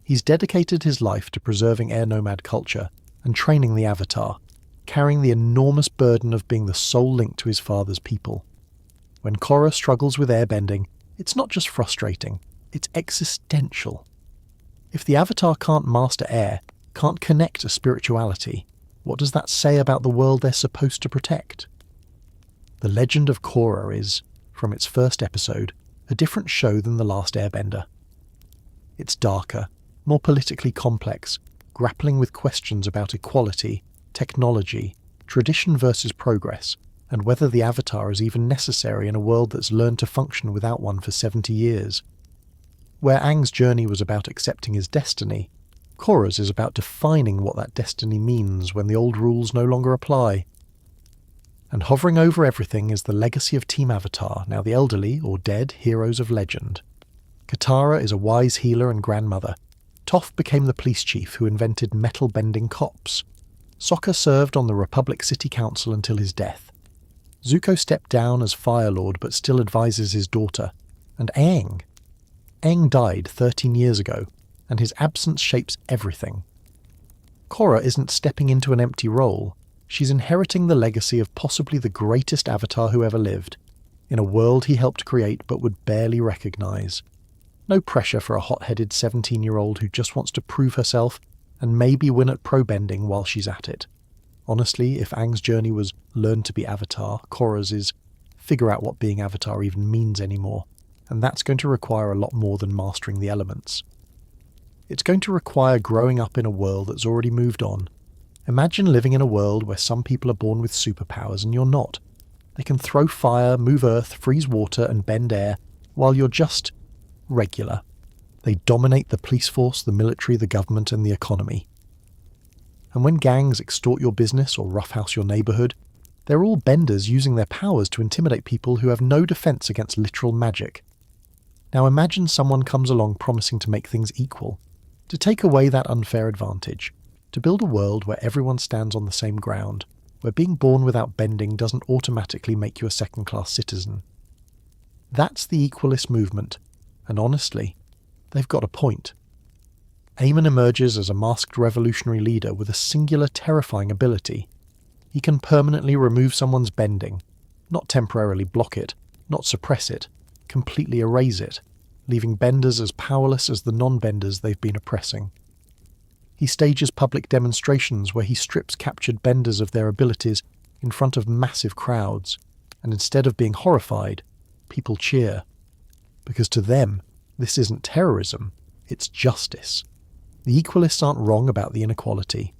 He's dedicated his life to preserving Air Nomad culture and training the Avatar, carrying the enormous burden of being the sole link to his father's people. When Korra struggles with airbending, it's not just frustrating, it's existential. If the Avatar can't master air, can't connect to spirituality, what does that say about the world they're supposed to protect? The Legend of Korra is, from its first episode, a different show than The Last Airbender. It's darker, more politically complex, grappling with questions about equality, technology, tradition versus progress, and whether the Avatar is even necessary in a world that's learned to function without one for 70 years. Where Aang's journey was about accepting his destiny, Korra's is about defining what that destiny means when the old rules no longer apply. And hovering over everything is the legacy of Team Avatar, now the elderly, or dead, heroes of legend. Katara is a wise healer and grandmother. Toph became the police chief who invented metal-bending cops. Sokka served on the Republic City Council until his death. Zuko stepped down as Fire Lord but still advises his daughter. And Aang died 13 years ago, and his absence shapes everything. Korra isn't stepping into an empty role. She's inheriting the legacy of possibly the greatest Avatar who ever lived, in a world he helped create but would barely recognise. No pressure for a hot-headed 17-year-old who just wants to prove herself and maybe win at pro-bending while she's at it. Honestly, if Aang's journey was learn to be Avatar, Korra's is figure out what being Avatar even means anymore, and that's going to require a lot more than mastering the elements. It's going to require growing up in a world that's already moved on. Imagine living in a world where some people are born with superpowers and you're not. They can throw fire, move earth, freeze water and bend air, while you're just regular. They dominate the police force, the military, the government and the economy. And when gangs extort your business or roughhouse your neighbourhood, They're all benders using their powers to intimidate people who have no defense against literal magic. Now imagine someone comes along promising to make things equal, to take away that unfair advantage, to build a world where everyone stands on the same ground, where being born without bending doesn't automatically make you a second-class citizen. That's the equalist movement, and honestly, they've got a point. Aemon emerges as a masked revolutionary leader with a singular terrifying ability. He can permanently remove someone's bending, not temporarily block it, not suppress it, completely erase it, leaving benders as powerless as the non-benders they've been oppressing. He stages public demonstrations where he strips captured benders of their abilities in front of massive crowds, and instead of being horrified, people cheer. Because to them, this isn't terrorism, it's justice. The Equalists aren't wrong about the inequality.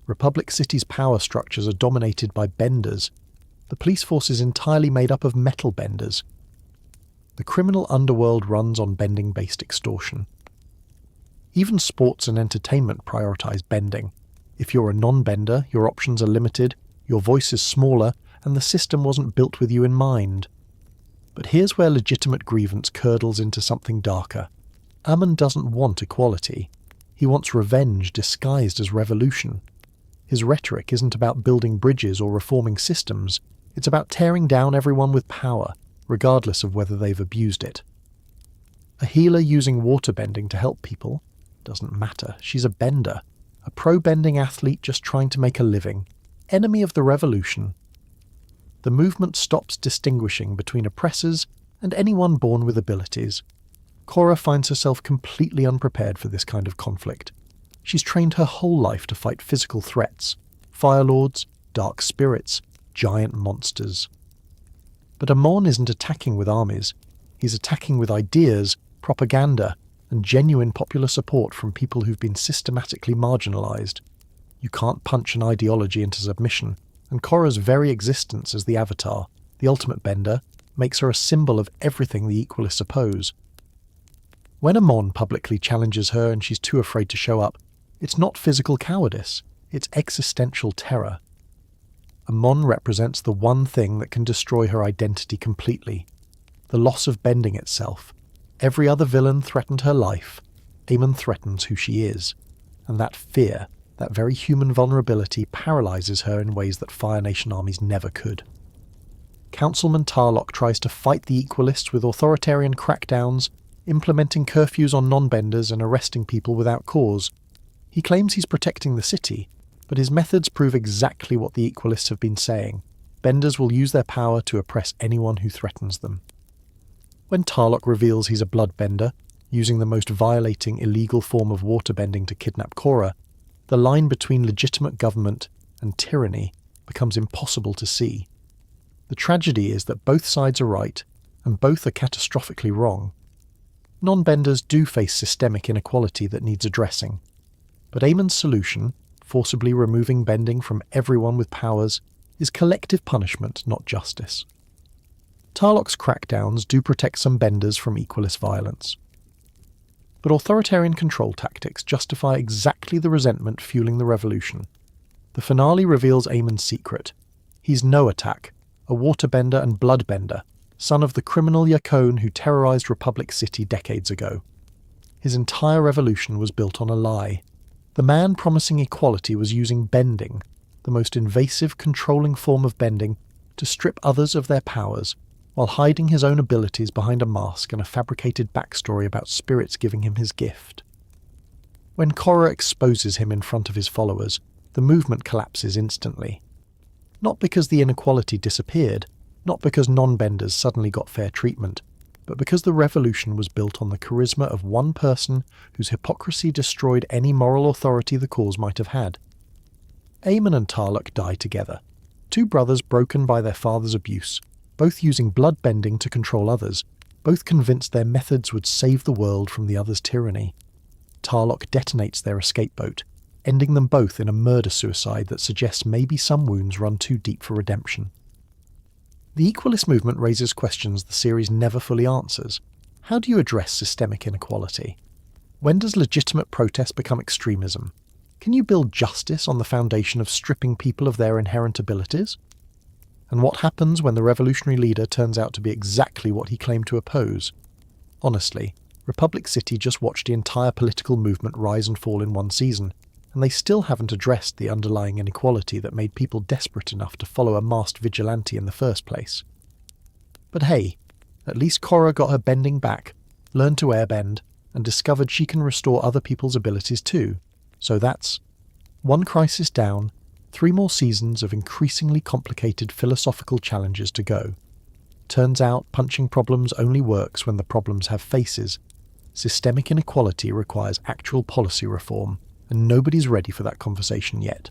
Republic City's power structures are dominated by benders. The police force is entirely made up of metal benders. The criminal underworld runs on bending-based extortion. Even sports and entertainment prioritize bending. If you're a non-bender, your options are limited, your voice is smaller, and the system wasn't built with you in mind. But here's where legitimate grievance curdles into something darker. Aemon doesn't want equality. He wants revenge disguised as revolution. His rhetoric isn't about building bridges or reforming systems. It's about tearing down everyone with power, regardless of whether they've abused it. A healer using waterbending to help people? Doesn't matter. She's a bender. A pro-bending athlete just trying to make a living. Enemy of the revolution. The movement stops distinguishing between oppressors and anyone born with abilities. Korra finds herself completely unprepared for this kind of conflict. She's trained her whole life to fight physical threats. Fire Lords, dark spirits, giant monsters. But Aemon isn't attacking with armies. He's attacking with ideas, propaganda, and genuine popular support from people who've been systematically marginalized. You can't punch an ideology into submission, and Korra's very existence as the Avatar, the ultimate bender, makes her a symbol of everything the Equalists oppose. When Aemon publicly challenges her and she's too afraid to show up, it's not physical cowardice, it's existential terror. Aemon represents the one thing that can destroy her identity completely, the loss of bending itself. Every other villain threatened her life. Aemon threatens who she is. And that fear, that very human vulnerability, paralyzes her in ways that Fire Nation armies never could. Councilman Tarlok tries to fight the Equalists with authoritarian crackdowns, implementing curfews on non-benders and arresting people without cause. He claims he's protecting the city, but his methods prove exactly what the Equalists have been saying. Benders will use their power to oppress anyone who threatens them. When Tarlok reveals he's a bloodbender, using the most violating illegal form of waterbending to kidnap Korra, the line between legitimate government and tyranny becomes impossible to see. The tragedy is that both sides are right, and both are catastrophically wrong. Non-benders do face systemic inequality that needs addressing, but Aemon's solution, forcibly removing bending from everyone with powers, is collective punishment, not justice. Tarlok's crackdowns do protect some benders from Equalist violence. But authoritarian control tactics justify exactly the resentment fueling the revolution. The finale reveals Aemon's secret. He's no attack, a waterbender and bloodbender, son of the criminal Yakone who terrorized Republic City decades ago. His entire revolution was built on a lie. The man promising equality was using bending, the most invasive, controlling form of bending, to strip others of their powers, while hiding his own abilities behind a mask and a fabricated backstory about spirits giving him his gift. When Korra exposes him in front of his followers, the movement collapses instantly. Not because the inequality disappeared, not because non-benders suddenly got fair treatment, but because the revolution was built on the charisma of one person whose hypocrisy destroyed any moral authority the cause might have had. Aemon and Tarlok die together, two brothers broken by their father's abuse, both using blood-bending to control others, both convinced their methods would save the world from the other's tyranny. Tarlok detonates their escape boat, ending them both in a murder-suicide that suggests maybe some wounds run too deep for redemption. The Equalist movement raises questions the series never fully answers. How do you address systemic inequality? When does legitimate protest become extremism? Can you build justice on the foundation of stripping people of their inherent abilities? And what happens when the revolutionary leader turns out to be exactly what he claimed to oppose? Honestly, Republic City just watched the entire political movement rise and fall in one season, and they still haven't addressed the underlying inequality that made people desperate enough to follow a masked vigilante in the first place. But hey, at least Korra got her bending back, learned to airbend, and discovered she can restore other people's abilities too. So that's one crisis down, 3 more seasons of increasingly complicated philosophical challenges to go. Turns out punching problems only works when the problems have faces. Systemic inequality requires actual policy reform, and nobody's ready for that conversation yet.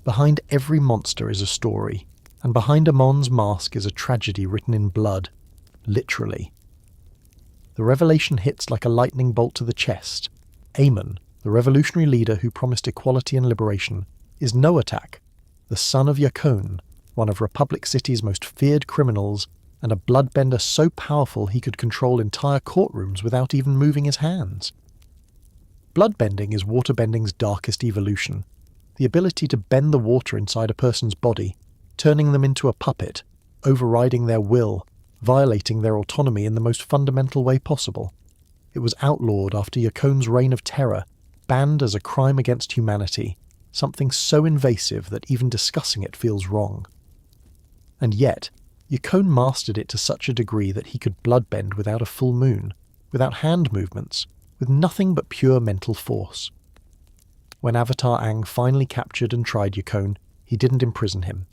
Behind every monster is a story, and behind Amon's mask is a tragedy written in blood, literally. The revelation hits like a lightning bolt to the chest. Aemon, the revolutionary leader who promised equality and liberation, is Noatak, the son of Yakone, one of Republic City's most feared criminals, and a bloodbender so powerful he could control entire courtrooms without even moving his hands. Bloodbending is waterbending's darkest evolution, the ability to bend the water inside a person's body, turning them into a puppet, overriding their will, violating their autonomy in the most fundamental way possible. It was outlawed after Yakone's reign of terror, banned as a crime against humanity, something so invasive that even discussing it feels wrong. And yet, Yakone mastered it to such a degree that he could bloodbend without a full moon, without hand movements, with nothing but pure mental force. When Avatar Aang finally captured and tried Yakone, he didn't imprison him.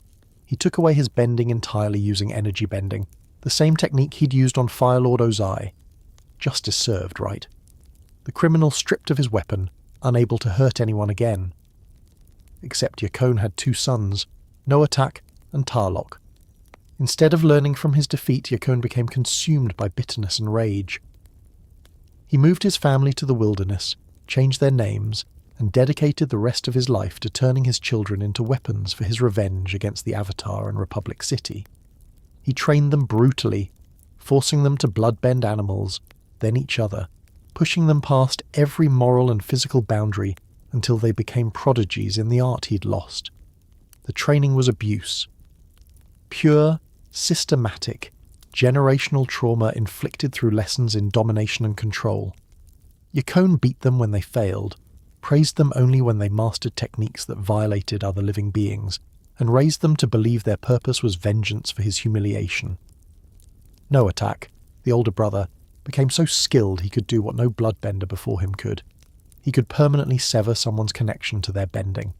He took away his bending entirely using energy bending, the same technique he'd used on Fire Lord Sozin. Justice served, right? The criminal stripped of his weapon, unable to hurt anyone again. Except Yakone had 2 sons, Noatak and Tarlok. Instead of learning from his defeat, Yakone became consumed by bitterness and rage. He moved his family to the wilderness, changed their names, and dedicated the rest of his life to turning his children into weapons for his revenge against the Avatar and Republic City. He trained them brutally, forcing them to bloodbend animals, then each other, pushing them past every moral and physical boundary until they became prodigies in the art he'd lost. The training was abuse. Pure, systematic, generational trauma inflicted through lessons in domination and control. Yakone beat them when they failed, praised them only when they mastered techniques that violated other living beings, and raised them to believe their purpose was vengeance for his humiliation. Noatak, the older brother, became so skilled he could do what no bloodbender before him could. He could permanently sever someone's connection to their bending.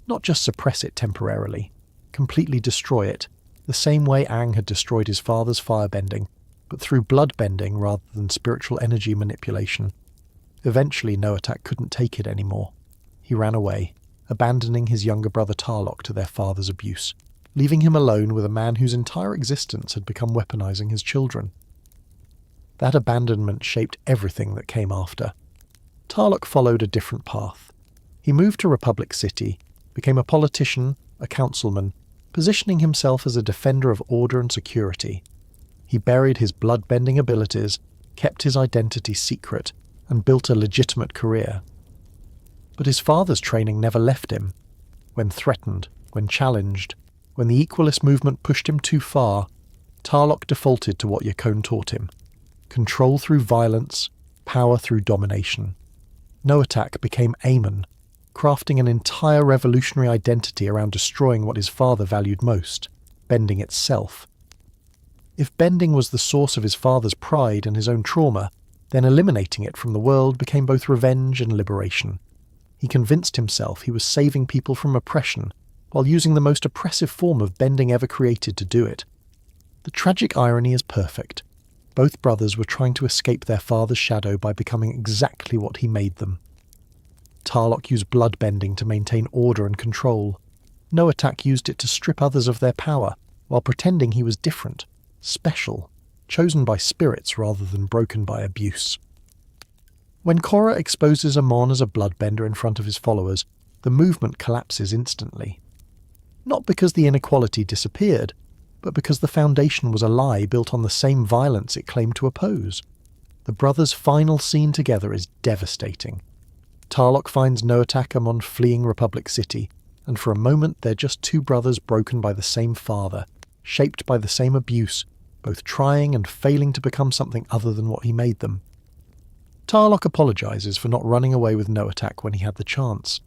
Not just suppress it temporarily, completely destroy it, the same way Aang had destroyed his father's firebending, but through bloodbending rather than spiritual energy manipulation. Eventually Noatak couldn't take it anymore. He ran away, abandoning his younger brother Tarlok to their father's abuse, leaving him alone with a man whose entire existence had become weaponizing his children. That abandonment shaped everything that came after. Tarlok followed a different path. He moved to Republic City, became a politician, a councilman, positioning himself as a defender of order and security. He buried his bloodbending abilities, kept his identity secret, and built a legitimate career. But his father's training never left him. When threatened, when challenged, when the equalist movement pushed him too far, Tarlok defaulted to what Yakone taught him: control through violence, power through domination. Noatak became Aemon, crafting an entire revolutionary identity around destroying what his father valued most, bending itself. If bending was the source of his father's pride and his own trauma, then eliminating it from the world became both revenge and liberation. He convinced himself he was saving people from oppression, while using the most oppressive form of bending ever created to do it. The tragic irony is perfect. Both brothers were trying to escape their father's shadow by becoming exactly what he made them. Tarlok used bloodbending to maintain order and control. Noatak used it to strip others of their power, while pretending he was different, special, chosen by spirits rather than broken by abuse. When Korra exposes Amon as a bloodbender in front of his followers, the movement collapses instantly. Not because the inequality disappeared, but because the foundation was a lie built on the same violence it claimed to oppose. The brothers' final scene together is devastating. Tarlok finds Noatak Amon fleeing Republic City, and for a moment they're just two brothers broken by the same father, shaped by the same abuse, both trying and failing to become something other than what he made them. Tarlok apologizes for not running away with Noatak when he had the chance.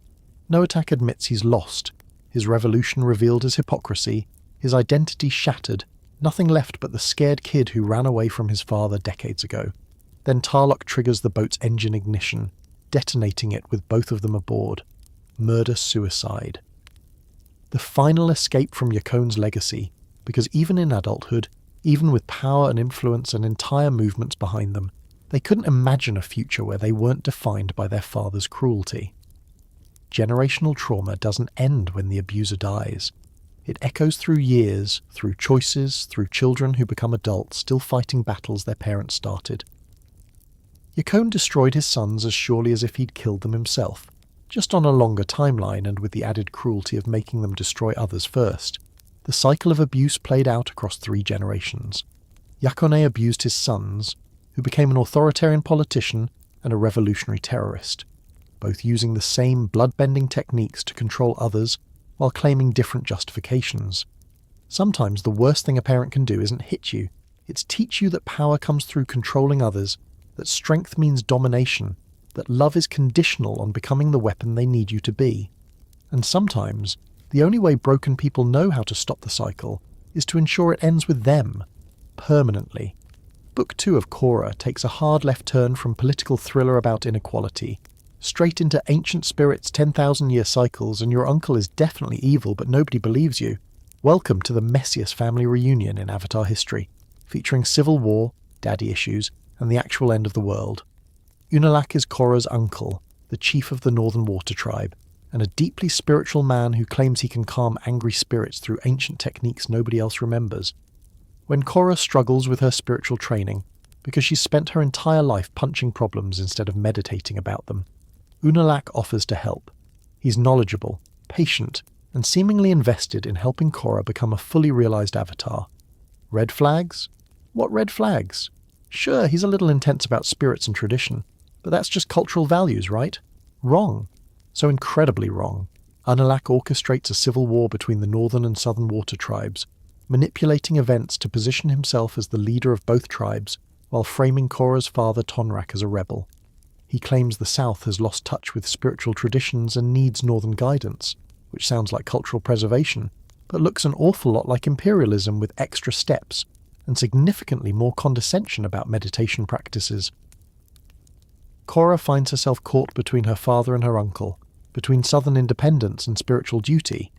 Noatak admits he's lost, his revolution revealed his hypocrisy, his identity shattered, nothing left but the scared kid who ran away from his father decades ago. Then Tarlok triggers the boat's engine ignition, detonating it with both of them aboard. Murder-suicide. The final escape from Yakone's legacy, because even in adulthood, even with power and influence and entire movements behind them, they couldn't imagine a future where they weren't defined by their father's cruelty. Generational trauma doesn't end when the abuser dies. It echoes through years, through choices, through children who become adults still fighting battles their parents started. Yakone destroyed his sons as surely as if he'd killed them himself, just on a longer timeline and with the added cruelty of making them destroy others first. The cycle of abuse played out across 3 generations. Yakone abused his sons, who became an authoritarian politician and a revolutionary terrorist, both using the same blood-bending techniques to control others while claiming different justifications. Sometimes the worst thing a parent can do isn't hit you, it's teach you that power comes through controlling others, that strength means domination, that love is conditional on becoming the weapon they need you to be. And sometimes, the only way broken people know how to stop the cycle is to ensure it ends with them, permanently. Book 2 of Korra takes a hard left turn from political thriller about inequality, straight into ancient spirits' 10,000-year cycles, and your uncle is definitely evil but nobody believes you. Welcome to the messiest family reunion in Avatar history, featuring civil war, daddy issues, and the actual end of the world. Unalaq is Korra's uncle, the chief of the Northern Water Tribe, and a deeply spiritual man who claims he can calm angry spirits through ancient techniques nobody else remembers. When Korra struggles with her spiritual training, because she's spent her entire life punching problems instead of meditating about them, Unalaq offers to help. He's knowledgeable, patient, and seemingly invested in helping Korra become a fully realized avatar. Red flags? What red flags? Sure, he's a little intense about spirits and tradition, but that's just cultural values, right? Wrong. So incredibly wrong. Unalaq orchestrates a civil war between the northern and southern water tribes, manipulating events to position himself as the leader of both tribes, while framing Korra's father Tonrak as a rebel. He claims the South has lost touch with spiritual traditions and needs northern guidance, which sounds like cultural preservation, but looks an awful lot like imperialism with extra steps, and significantly more condescension about meditation practices. Korra finds herself caught between her father and her uncle, between southern independence and spiritual duty,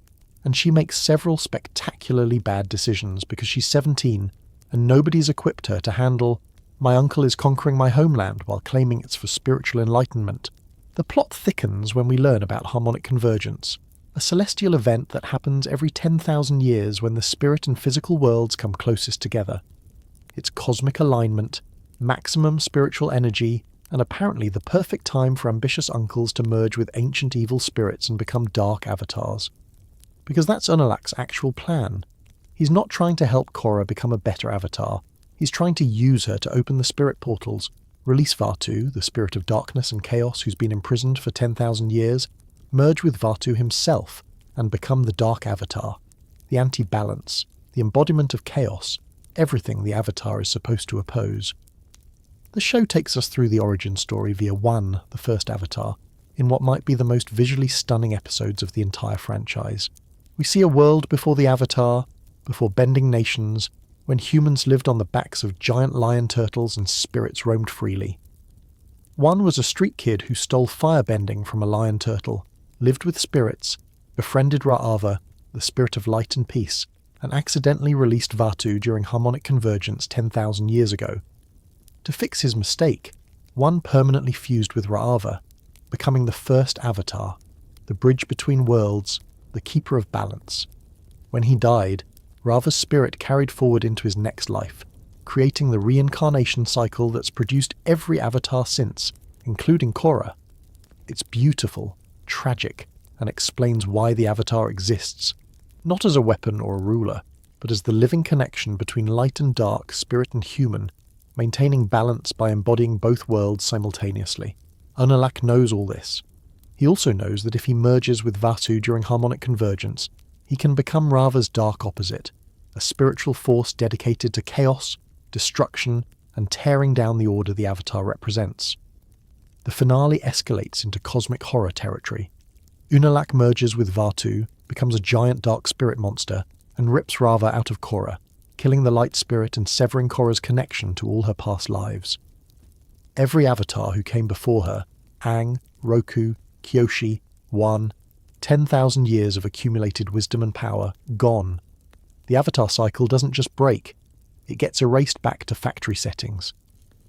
and she makes several spectacularly bad decisions because she's 17 and nobody's equipped her to handle "my uncle is conquering my homeland while claiming it's for spiritual enlightenment." The plot thickens when we learn about harmonic convergence, a celestial event that happens every 10,000 years when the spirit and physical worlds come closest together. It's cosmic alignment, maximum spiritual energy, and apparently the perfect time for ambitious uncles to merge with ancient evil spirits and become dark avatars. Because that's Unalaq's actual plan. He's not trying to help Korra become a better avatar. He's trying to use her to open the spirit portals, release Vaatu, the spirit of darkness and chaos who's been imprisoned for 10,000 years, merge with Vaatu himself, and become the dark avatar, the anti-balance, the embodiment of chaos, everything the avatar is supposed to oppose. The show takes us through the origin story via Wan, the first avatar, in what might be the most visually stunning episodes of the entire franchise. We see a world before the Avatar, before bending nations, when humans lived on the backs of giant lion turtles and spirits roamed freely. One was a street kid who stole firebending from a lion turtle, lived with spirits, befriended Raava, the spirit of light and peace, and accidentally released Vaatu during harmonic convergence 10,000 years ago. To fix his mistake, One permanently fused with Raava, becoming the first Avatar, the bridge between worlds, the keeper of balance. When he died, Raava's spirit carried forward into his next life, creating the reincarnation cycle that's produced every Avatar since, including Korra. It's beautiful, tragic, and explains why the Avatar exists, not as a weapon or a ruler, but as the living connection between light and dark, spirit and human, maintaining balance by embodying both worlds simultaneously. Unalaq knows all this. He also knows that if he merges with Vaatu during harmonic convergence, he can become Raava's dark opposite, a spiritual force dedicated to chaos, destruction, and tearing down the order the Avatar represents. The finale escalates into cosmic horror territory. Unalaq merges with Vaatu, becomes a giant dark spirit monster, and rips Raava out of Korra, killing the light spirit and severing Korra's connection to all her past lives. Every Avatar who came before her, Aang, Roku, Kyoshi, Wan, 10,000 years of accumulated wisdom and power, gone. The Avatar cycle doesn't just break, it gets erased back to factory settings.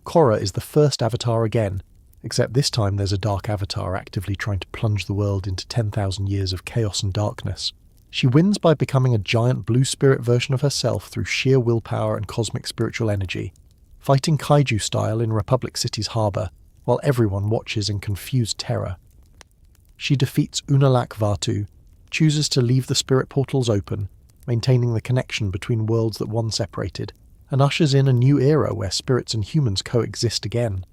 Korra is the first Avatar again, except this time there's a dark Avatar actively trying to plunge the world into 10,000 years of chaos and darkness. She wins by becoming a giant blue spirit version of herself through sheer willpower and cosmic spiritual energy, fighting kaiju style in Republic City's harbour, while everyone watches in confused terror. She defeats Unalaq Vaatu, chooses to leave the spirit portals open, maintaining the connection between worlds that once separated, and ushers in a new era where spirits and humans coexist again.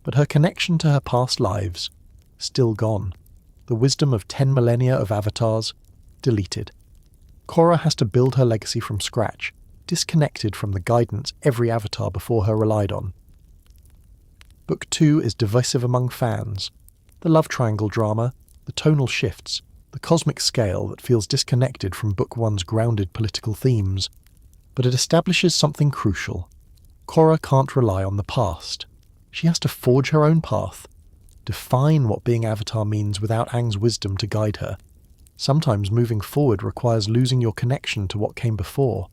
But her connection to her past lives, still gone. The wisdom of 10 millennia of avatars, deleted. Korra has to build her legacy from scratch, disconnected from the guidance every avatar before her relied on. Book 2 is divisive among fans. The love triangle drama, the tonal shifts, the cosmic scale that feels disconnected from Book 1's grounded political themes. But it establishes something crucial. Korra can't rely on the past. She has to forge her own path, define what being Avatar means without Aang's wisdom to guide her. Sometimes moving forward requires losing your connection to what came before.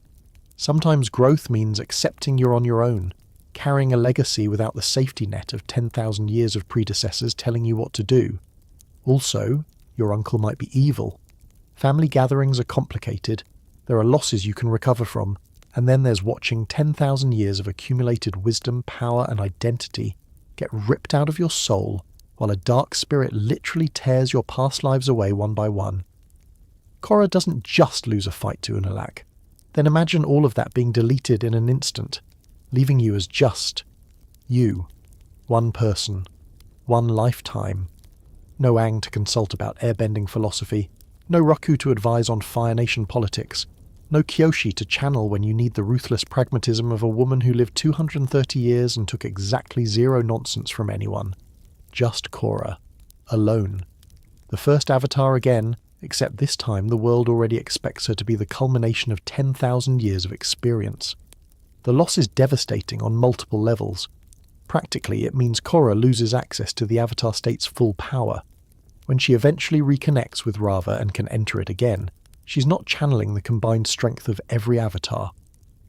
Sometimes growth means accepting you're on your own, carrying a legacy without the safety net of 10,000 years of predecessors telling you what to do. Also, your uncle might be evil. Family gatherings are complicated. There are losses you can recover from, and then there's watching 10,000 years of accumulated wisdom, power, and identity get ripped out of your soul while a dark spirit literally tears your past lives away one by one. Korra doesn't just lose a fight to Unalaq. Then imagine all of that being deleted in an instant, leaving you as just you, one person, one lifetime. No Aang to consult about airbending philosophy, no Roku to advise on Fire Nation politics, no Kyoshi to channel when you need the ruthless pragmatism of a woman who lived 230 years and took exactly zero nonsense from anyone. Just Korra. Alone. The first Avatar again, except this time the world already expects her to be the culmination of 10,000 years of experience. The loss is devastating on multiple levels. Practically, it means Korra loses access to the Avatar state's full power. When she eventually reconnects with Raava and can enter it again, she's not channeling the combined strength of every Avatar.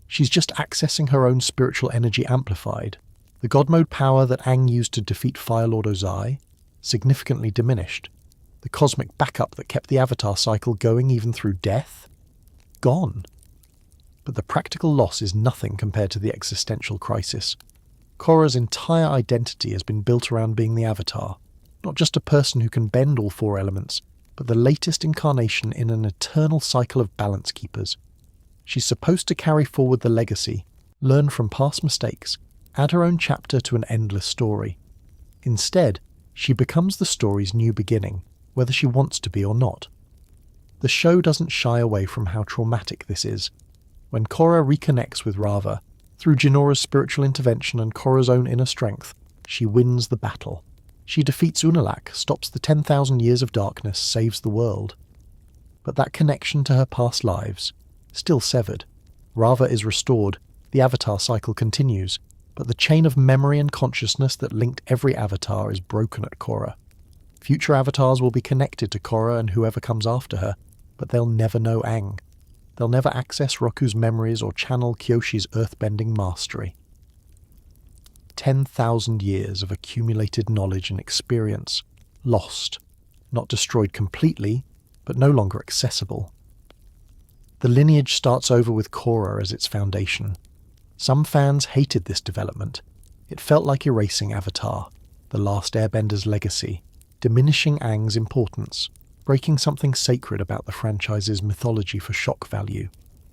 She's just accessing her own spiritual energy amplified. The God Mode power that Aang used to defeat Fire Lord Sozin, significantly diminished. The cosmic backup that kept the Avatar cycle going even through death, gone. But the practical loss is nothing compared to the existential crisis. Korra's entire identity has been built around being the Avatar, not just a person who can bend all four elements, but the latest incarnation in an eternal cycle of balance keepers. She's supposed to carry forward the legacy, learn from past mistakes, add her own chapter to an endless story. Instead, she becomes the story's new beginning, whether she wants to be or not. The show doesn't shy away from how traumatic this is. When Korra reconnects with Raava, through Jinora's spiritual intervention and Korra's own inner strength, she wins the battle. She defeats Unalaq, stops the 10,000 years of darkness, saves the world. But that connection to her past lives, still severed. Raava is restored, the Avatar cycle continues, but the chain of memory and consciousness that linked every Avatar is broken at Korra. Future Avatars will be connected to Korra and whoever comes after her, but they'll never know Aang. They'll never access Roku's memories or channel Kyoshi's earthbending mastery. 10,000 years of accumulated knowledge and experience, lost, not destroyed completely, but no longer accessible. The lineage starts over with Korra as its foundation. Some fans hated this development. It felt like erasing Avatar, the Last Airbender's legacy, diminishing Aang's importance, breaking something sacred about the franchise's mythology for shock value.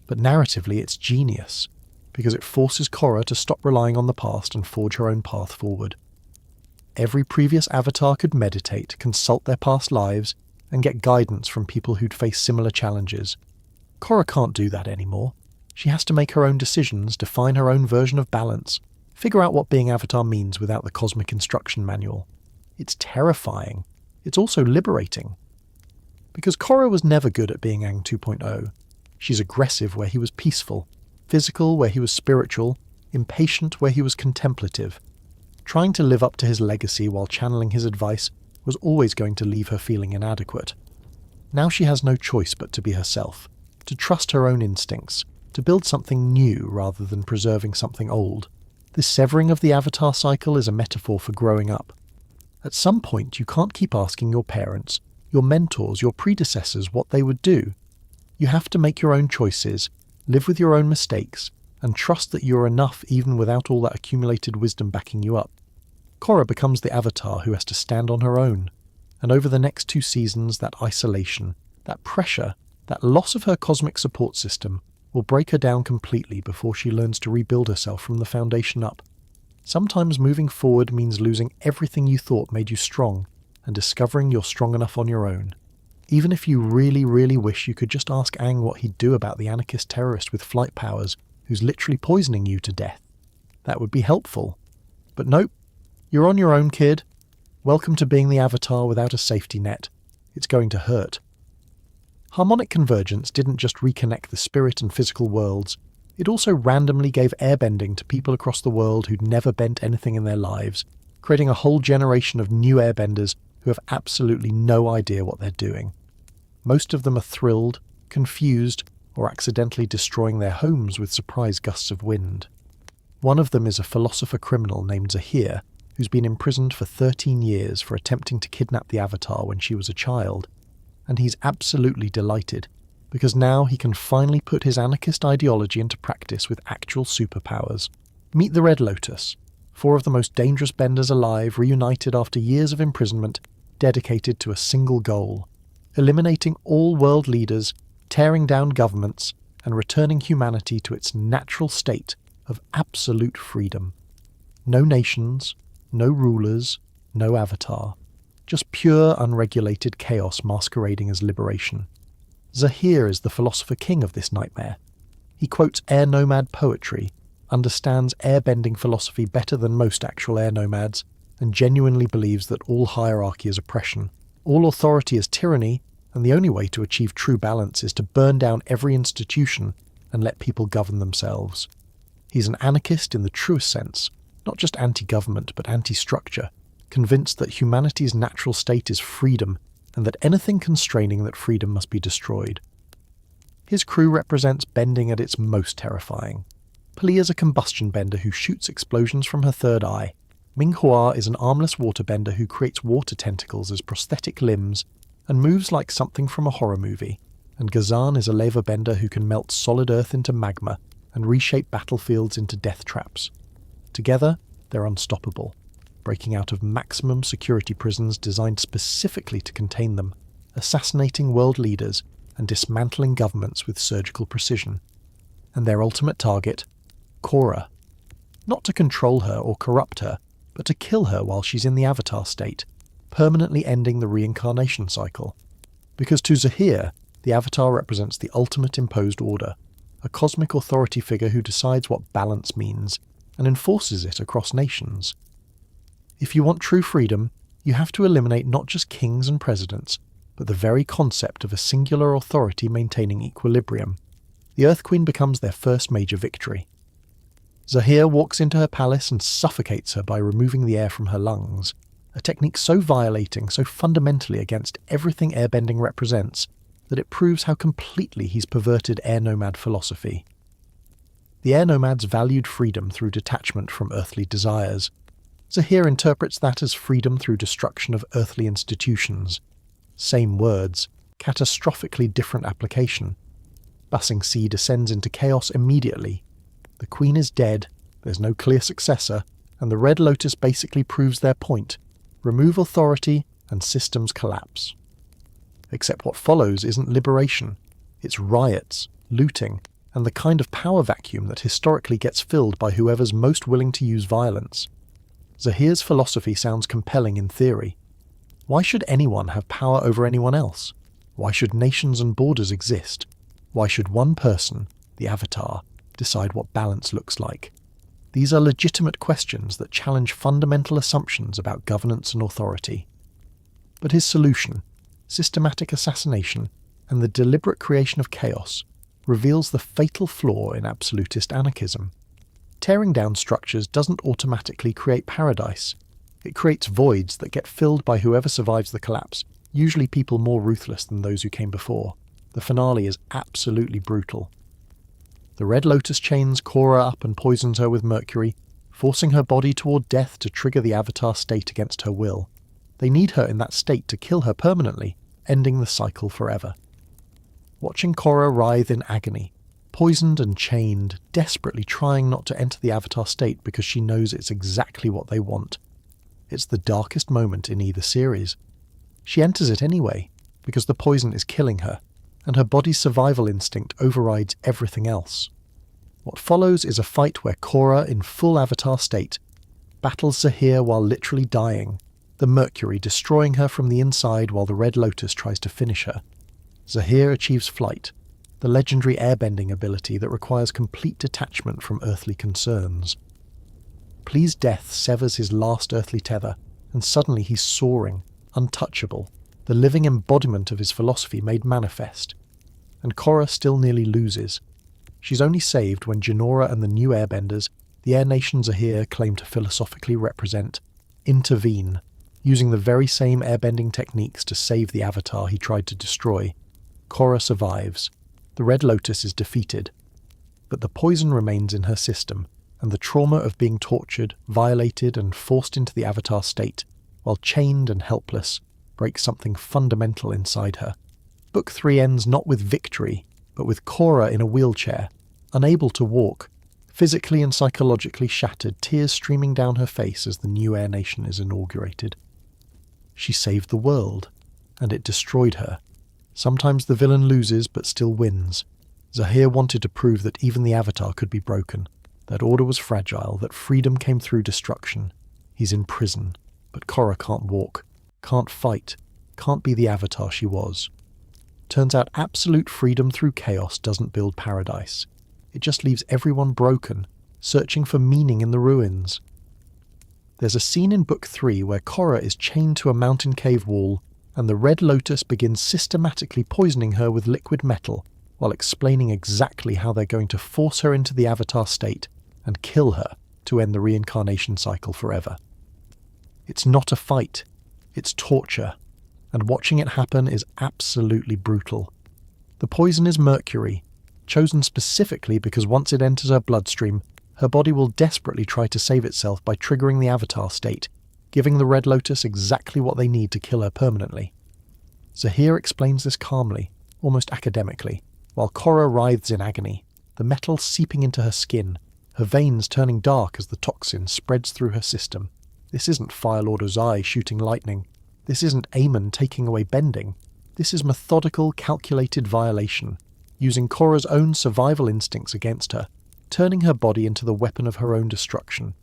But narratively it's genius, because it forces Korra to stop relying on the past and forge her own path forward. Every previous avatar could meditate, consult their past lives, and get guidance from people who'd faced similar challenges. Korra can't do that anymore. She has to make her own decisions, define her own version of balance, figure out what being Avatar means without the cosmic instruction manual. It's terrifying. It's also liberating. Because Korra was never good at being Aang 2.0. She's aggressive where he was peaceful, physical where he was spiritual, impatient where he was contemplative. Trying to live up to his legacy while channeling his advice was always going to leave her feeling inadequate. Now she has no choice but to be herself, to trust her own instincts, to build something new rather than preserving something old. This severing of the Avatar cycle is a metaphor for growing up. At some point, you can't keep asking your parents, your mentors, your predecessors what they would do. You have to make your own choices, live with your own mistakes, and trust that you're enough even without all that accumulated wisdom backing you up. Korra becomes the Avatar who has to stand on her own. And over the next 2 seasons, that isolation, that pressure, that loss of her cosmic support system will break her down completely before she learns to rebuild herself from the foundation up. Sometimes moving forward means losing everything you thought made you strong and discovering you're strong enough on your own. Even if you really, really wish you could just ask Aang what he'd do about the anarchist terrorist with flight powers who's literally poisoning you to death. That would be helpful. But nope, you're on your own, kid. Welcome to being the Avatar without a safety net. It's going to hurt. Harmonic convergence didn't just reconnect the spirit and physical worlds, it also randomly gave airbending to people across the world who'd never bent anything in their lives, creating a whole generation of new airbenders who have absolutely no idea what they're doing. Most of them are thrilled, confused, or accidentally destroying their homes with surprise gusts of wind. One of them is a philosopher criminal named Zahir, who's been imprisoned for 13 years for attempting to kidnap the Avatar when she was a child. And he's absolutely delighted, because now he can finally put his anarchist ideology into practice with actual superpowers. Meet the Red Lotus, 4 of the most dangerous benders alive reunited after years of imprisonment, dedicated to a single goal: eliminating all world leaders, tearing down governments, and returning humanity to its natural state of absolute freedom. No nations, no rulers, no Avatar. Just pure, unregulated chaos masquerading as liberation. Zahir is the philosopher king of this nightmare. He quotes Air Nomad poetry, understands airbending philosophy better than most actual air nomads, and genuinely believes that all hierarchy is oppression, all authority is tyranny, and the only way to achieve true balance is to burn down every institution and let people govern themselves. He's an anarchist in the truest sense, not just anti-government but anti-structure, convinced that humanity's natural state is freedom, and that anything constraining that freedom must be destroyed. His crew represents bending at its most terrifying. Pali is a combustion bender who shoots explosions from her third eye. Minghua is an armless waterbender who creates water tentacles as prosthetic limbs and moves like something from a horror movie. And Ghazan is a lava bender who can melt solid earth into magma and reshape battlefields into death traps. Together, they're unstoppable, breaking out of maximum security prisons designed specifically to contain them, assassinating world leaders and dismantling governments with surgical precision. And their ultimate target, Korra. Not to control her or corrupt her, but to kill her while she's in the Avatar state, permanently ending the reincarnation cycle. Because to Zahir, the Avatar represents the ultimate imposed order, a cosmic authority figure who decides what balance means and enforces it across nations. If you want true freedom, you have to eliminate not just kings and presidents, but the very concept of a singular authority maintaining equilibrium. The Earth Queen becomes their first major victory. Zahir walks into her palace and suffocates her by removing the air from her lungs, a technique so violating, so fundamentally against everything airbending represents, that it proves how completely he's perverted Air Nomad philosophy. The Air Nomads valued freedom through detachment from earthly desires. Zahir interprets that as freedom through destruction of earthly institutions. Same words, catastrophically different application. Basing Sea descends into chaos immediately. The Queen is dead, there's no clear successor, and the Red Lotus basically proves their point. Remove authority and systems collapse. Except what follows isn't liberation. It's riots, looting, and the kind of power vacuum that historically gets filled by whoever's most willing to use violence. Zahir's philosophy sounds compelling in theory. Why should anyone have power over anyone else? Why should nations and borders exist? Why should one person, the Avatar, decide what balance looks like? These are legitimate questions that challenge fundamental assumptions about governance and authority. But his solution, systematic assassination and the deliberate creation of chaos, reveals the fatal flaw in absolutist anarchism. Tearing down structures doesn't automatically create paradise. It creates voids that get filled by whoever survives the collapse, usually people more ruthless than those who came before. The finale is absolutely brutal. The Red Lotus chains Korra up and poisons her with mercury, forcing her body toward death to trigger the Avatar state against her will. They need her in that state to kill her permanently, ending the cycle forever. Watching Korra writhe in agony, poisoned and chained, desperately trying not to enter the Avatar state because she knows it's exactly what they want. It's the darkest moment in either series. She enters it anyway, because the poison is killing her, and her body's survival instinct overrides everything else. What follows is a fight where Korra, in full Avatar state, battles Zahir while literally dying, the mercury destroying her from the inside while the Red Lotus tries to finish her. Zahir achieves flight, the legendary airbending ability that requires complete detachment from earthly concerns. Please Death severs his last earthly tether, and suddenly he's soaring, untouchable, the living embodiment of his philosophy made manifest. And Korra still nearly loses. She's only saved when Jinora and the new airbenders, the Air Nation Zahir claim to philosophically represent, intervene, using the very same airbending techniques to save the Avatar he tried to destroy. Korra survives. The Red Lotus is defeated. But the poison remains in her system, and the trauma of being tortured, violated, and forced into the Avatar state, while chained and helpless, breaks something fundamental inside her. Book 3 ends not with victory, but with Korra in a wheelchair, unable to walk, physically and psychologically shattered, tears streaming down her face as the new Air Nation is inaugurated. She saved the world, and it destroyed her. Sometimes the villain loses but still wins. Zahir wanted to prove that even the Avatar could be broken, that order was fragile, that freedom came through destruction. He's in prison, but Korra can't walk, can't fight, can't be the Avatar she was. Turns out absolute freedom through chaos doesn't build paradise. It just leaves everyone broken, searching for meaning in the ruins. There's a scene in Book 3 where Korra is chained to a mountain cave wall, and the Red Lotus begins systematically poisoning her with liquid metal, while explaining exactly how they're going to force her into the Avatar state and kill her to end the reincarnation cycle forever. It's not a fight, it's torture, and watching it happen is absolutely brutal. The poison is mercury, chosen specifically because once it enters her bloodstream, her body will desperately try to save itself by triggering the Avatar state, giving the Red Lotus exactly what they need to kill her permanently. Zahir explains this calmly, almost academically, while Korra writhes in agony, the metal seeping into her skin, her veins turning dark as the toxin spreads through her system. This isn't Fire Lord Sozin shooting lightning. This isn't Aemon taking away bending. This is methodical, calculated violation, using Korra's own survival instincts against her, turning her body into the weapon of her own destruction.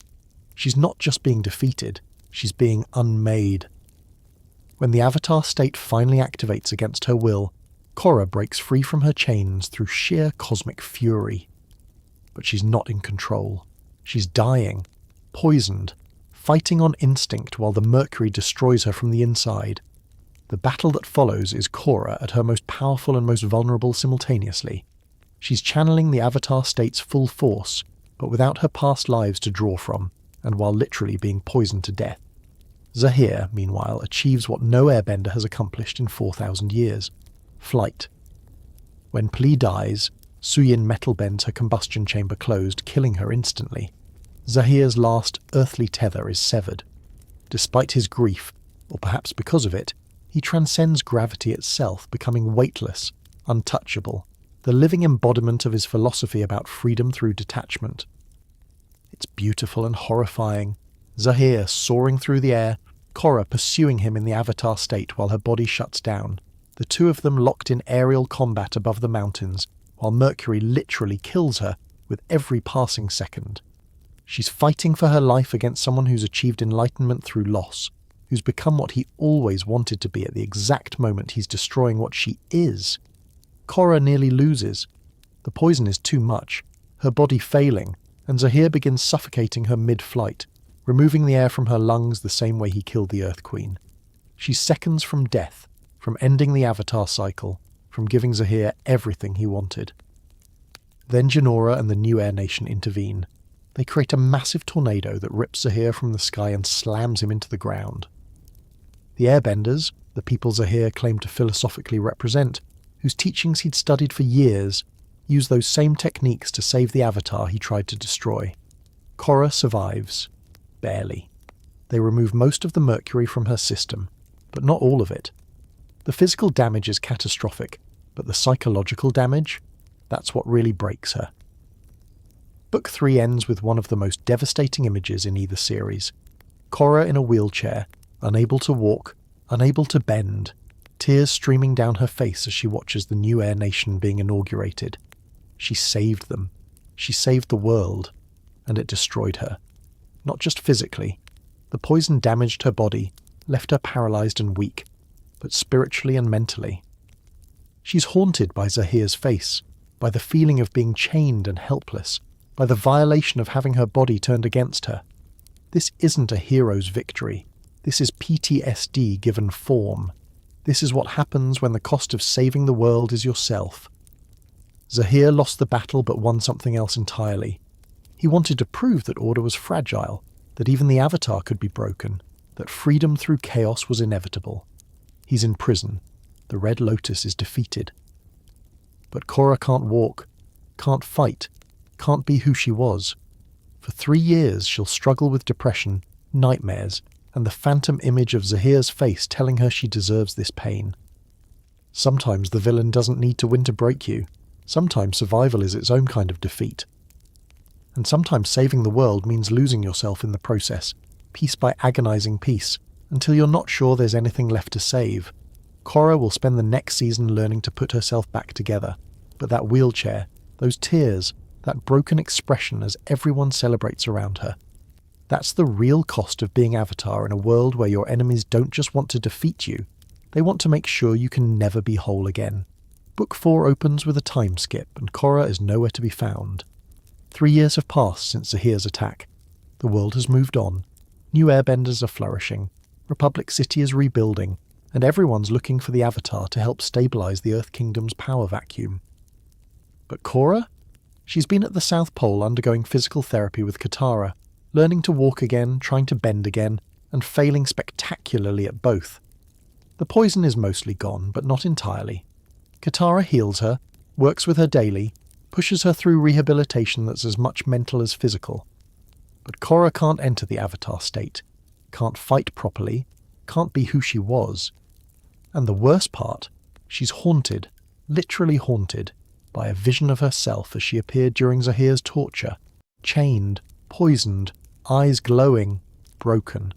She's not just being defeated, she's being unmade. When the Avatar state finally activates against her will, Korra breaks free from her chains through sheer cosmic fury. But she's not in control. She's dying, poisoned, fighting on instinct while the mercury destroys her from the inside. The battle that follows is Korra at her most powerful and most vulnerable simultaneously. She's channeling the Avatar state's full force, but without her past lives to draw from, and while literally being poisoned to death. Zahir, meanwhile, achieves what no airbender has accomplished in 4,000 years. Flight. When Pli dies, Suyin metal bends her combustion chamber closed, killing her instantly. Zahir's last earthly tether is severed. Despite his grief, or perhaps because of it, he transcends gravity itself, becoming weightless, untouchable, the living embodiment of his philosophy about freedom through detachment. It's beautiful and horrifying. Zahir soaring through the air, Korra pursuing him in the Avatar state while her body shuts down, the two of them locked in aerial combat above the mountains, while Mercury literally kills her with every passing second. She's fighting for her life against someone who's achieved enlightenment through loss, who's become what he always wanted to be at the exact moment he's destroying what she is. Korra nearly loses. The poison is too much, her body failing, and Zahir begins suffocating her mid-flight, removing the air from her lungs the same way he killed the Earth Queen. She's seconds from death, from ending the Avatar cycle, from giving Zahir everything he wanted. Then Jinora and the New Air Nation intervene. They create a massive tornado that rips Zahir from the sky and slams him into the ground. The Airbenders, the people Zahir claimed to philosophically represent, whose teachings he'd studied for years, use those same techniques to save the Avatar he tried to destroy. Korra survives. Barely. They remove most of the mercury from her system, but not all of it. The physical damage is catastrophic, but the psychological damage? That's what really breaks her. Book 3 ends with one of the most devastating images in either series. Korra in a wheelchair, unable to walk, unable to bend, tears streaming down her face as she watches the New Air Nation being inaugurated. She saved them. She saved the world. And it destroyed her. Not just physically. The poison damaged her body, left her paralysed and weak, but spiritually and mentally. She's haunted by Zahir's face, by the feeling of being chained and helpless, by the violation of having her body turned against her. This isn't a hero's victory. This is PTSD given form. This is what happens when the cost of saving the world is yourself. Zahir lost the battle but won something else entirely. He wanted to prove that order was fragile, that even the Avatar could be broken, that freedom through chaos was inevitable. He's in prison. The Red Lotus is defeated. But Korra can't walk, can't fight, can't be who she was. For 3 years she'll struggle with depression, nightmares, and the phantom image of Zahir's face telling her she deserves this pain. Sometimes the villain doesn't need to win to break you. Sometimes survival is its own kind of defeat. And sometimes saving the world means losing yourself in the process, piece by agonizing piece, until you're not sure there's anything left to save. Korra will spend the next season learning to put herself back together, but that wheelchair, those tears, that broken expression as everyone celebrates around her, that's the real cost of being Avatar in a world where your enemies don't just want to defeat you, they want to make sure you can never be whole again. Book 4 opens with a time skip, and Korra is nowhere to be found. 3 years have passed since Zahir's attack. The world has moved on. New airbenders are flourishing. Republic City is rebuilding, and everyone's looking for the Avatar to help stabilize the Earth Kingdom's power vacuum. But Korra? She's been at the South Pole undergoing physical therapy with Katara, learning to walk again, trying to bend again, and failing spectacularly at both. The poison is mostly gone, but not entirely. Katara heals her, works with her daily, pushes her through rehabilitation that's as much mental as physical. But Korra can't enter the Avatar state, can't fight properly, can't be who she was. And the worst part, she's haunted, literally haunted, by a vision of herself as she appeared during Zahir's torture, chained, poisoned, eyes glowing, broken.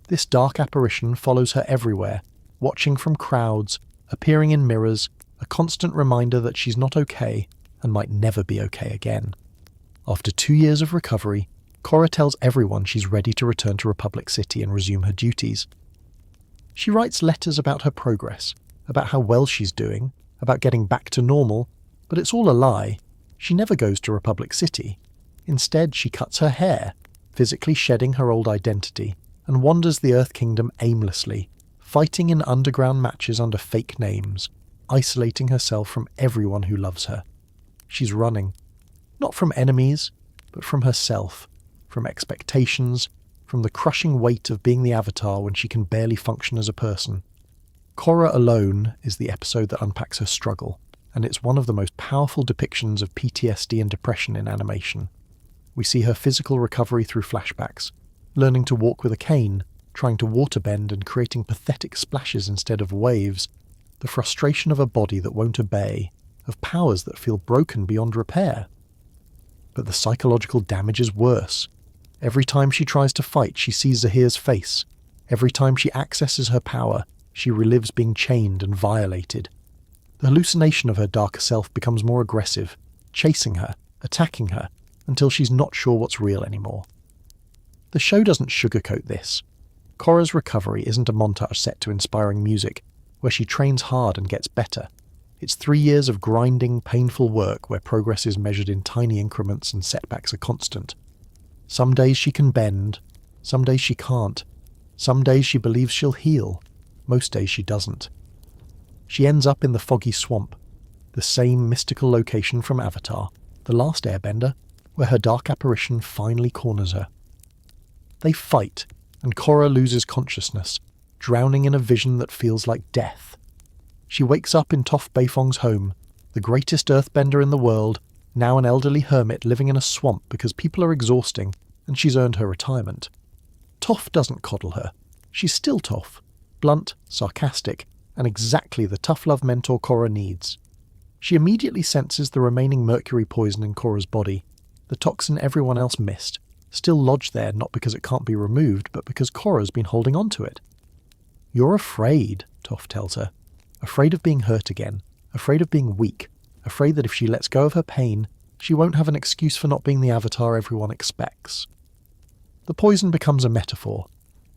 This dark apparition follows her everywhere, watching from crowds, appearing in mirrors, a constant reminder that she's not okay and might never be okay again. After 2 years of recovery, Korra tells everyone she's ready to return to Republic City and resume her duties. She writes letters about her progress, about how well she's doing, about getting back to normal, but it's all a lie. She never goes to Republic City. Instead, she cuts her hair, physically shedding her old identity, and wanders the Earth Kingdom aimlessly, fighting in underground matches under fake names, isolating herself from everyone who loves her. She's running, not from enemies, but from herself, from expectations, from the crushing weight of being the Avatar when she can barely function as a person. Korra Alone is the episode that unpacks her struggle, and it's one of the most powerful depictions of PTSD and depression in animation. We see her physical recovery through flashbacks, learning to walk with a cane, trying to waterbend and creating pathetic splashes instead of waves, the frustration of a body that won't obey, of powers that feel broken beyond repair. But the psychological damage is worse. Every time she tries to fight, she sees Zahir's face. Every time she accesses her power, she relives being chained and violated. The hallucination of her darker self becomes more aggressive, chasing her, attacking her, until she's not sure what's real anymore. The show doesn't sugarcoat this. Korra's recovery isn't a montage set to inspiring music, where she trains hard and gets better. It's 3 years of grinding, painful work where progress is measured in tiny increments and setbacks are constant. Some days she can bend, some days she can't. Some days she believes she'll heal, most days she doesn't. She ends up in the foggy swamp, the same mystical location from Avatar, the Last Airbender, where her dark apparition finally corners her. They fight, and Korra loses consciousness, drowning in a vision that feels like death. She wakes up in Toph Beifong's home, the greatest earthbender in the world, now an elderly hermit living in a swamp because people are exhausting and she's earned her retirement. Toph doesn't coddle her. She's still Toph, blunt, sarcastic, and exactly the tough love mentor Korra needs. She immediately senses the remaining mercury poison in Korra's body, the toxin everyone else missed, still lodged there not because it can't be removed, but because Korra's been holding on to it. "You're afraid," Toph tells her. Afraid of being hurt again, afraid of being weak, afraid that if she lets go of her pain, she won't have an excuse for not being the Avatar everyone expects. The poison becomes a metaphor.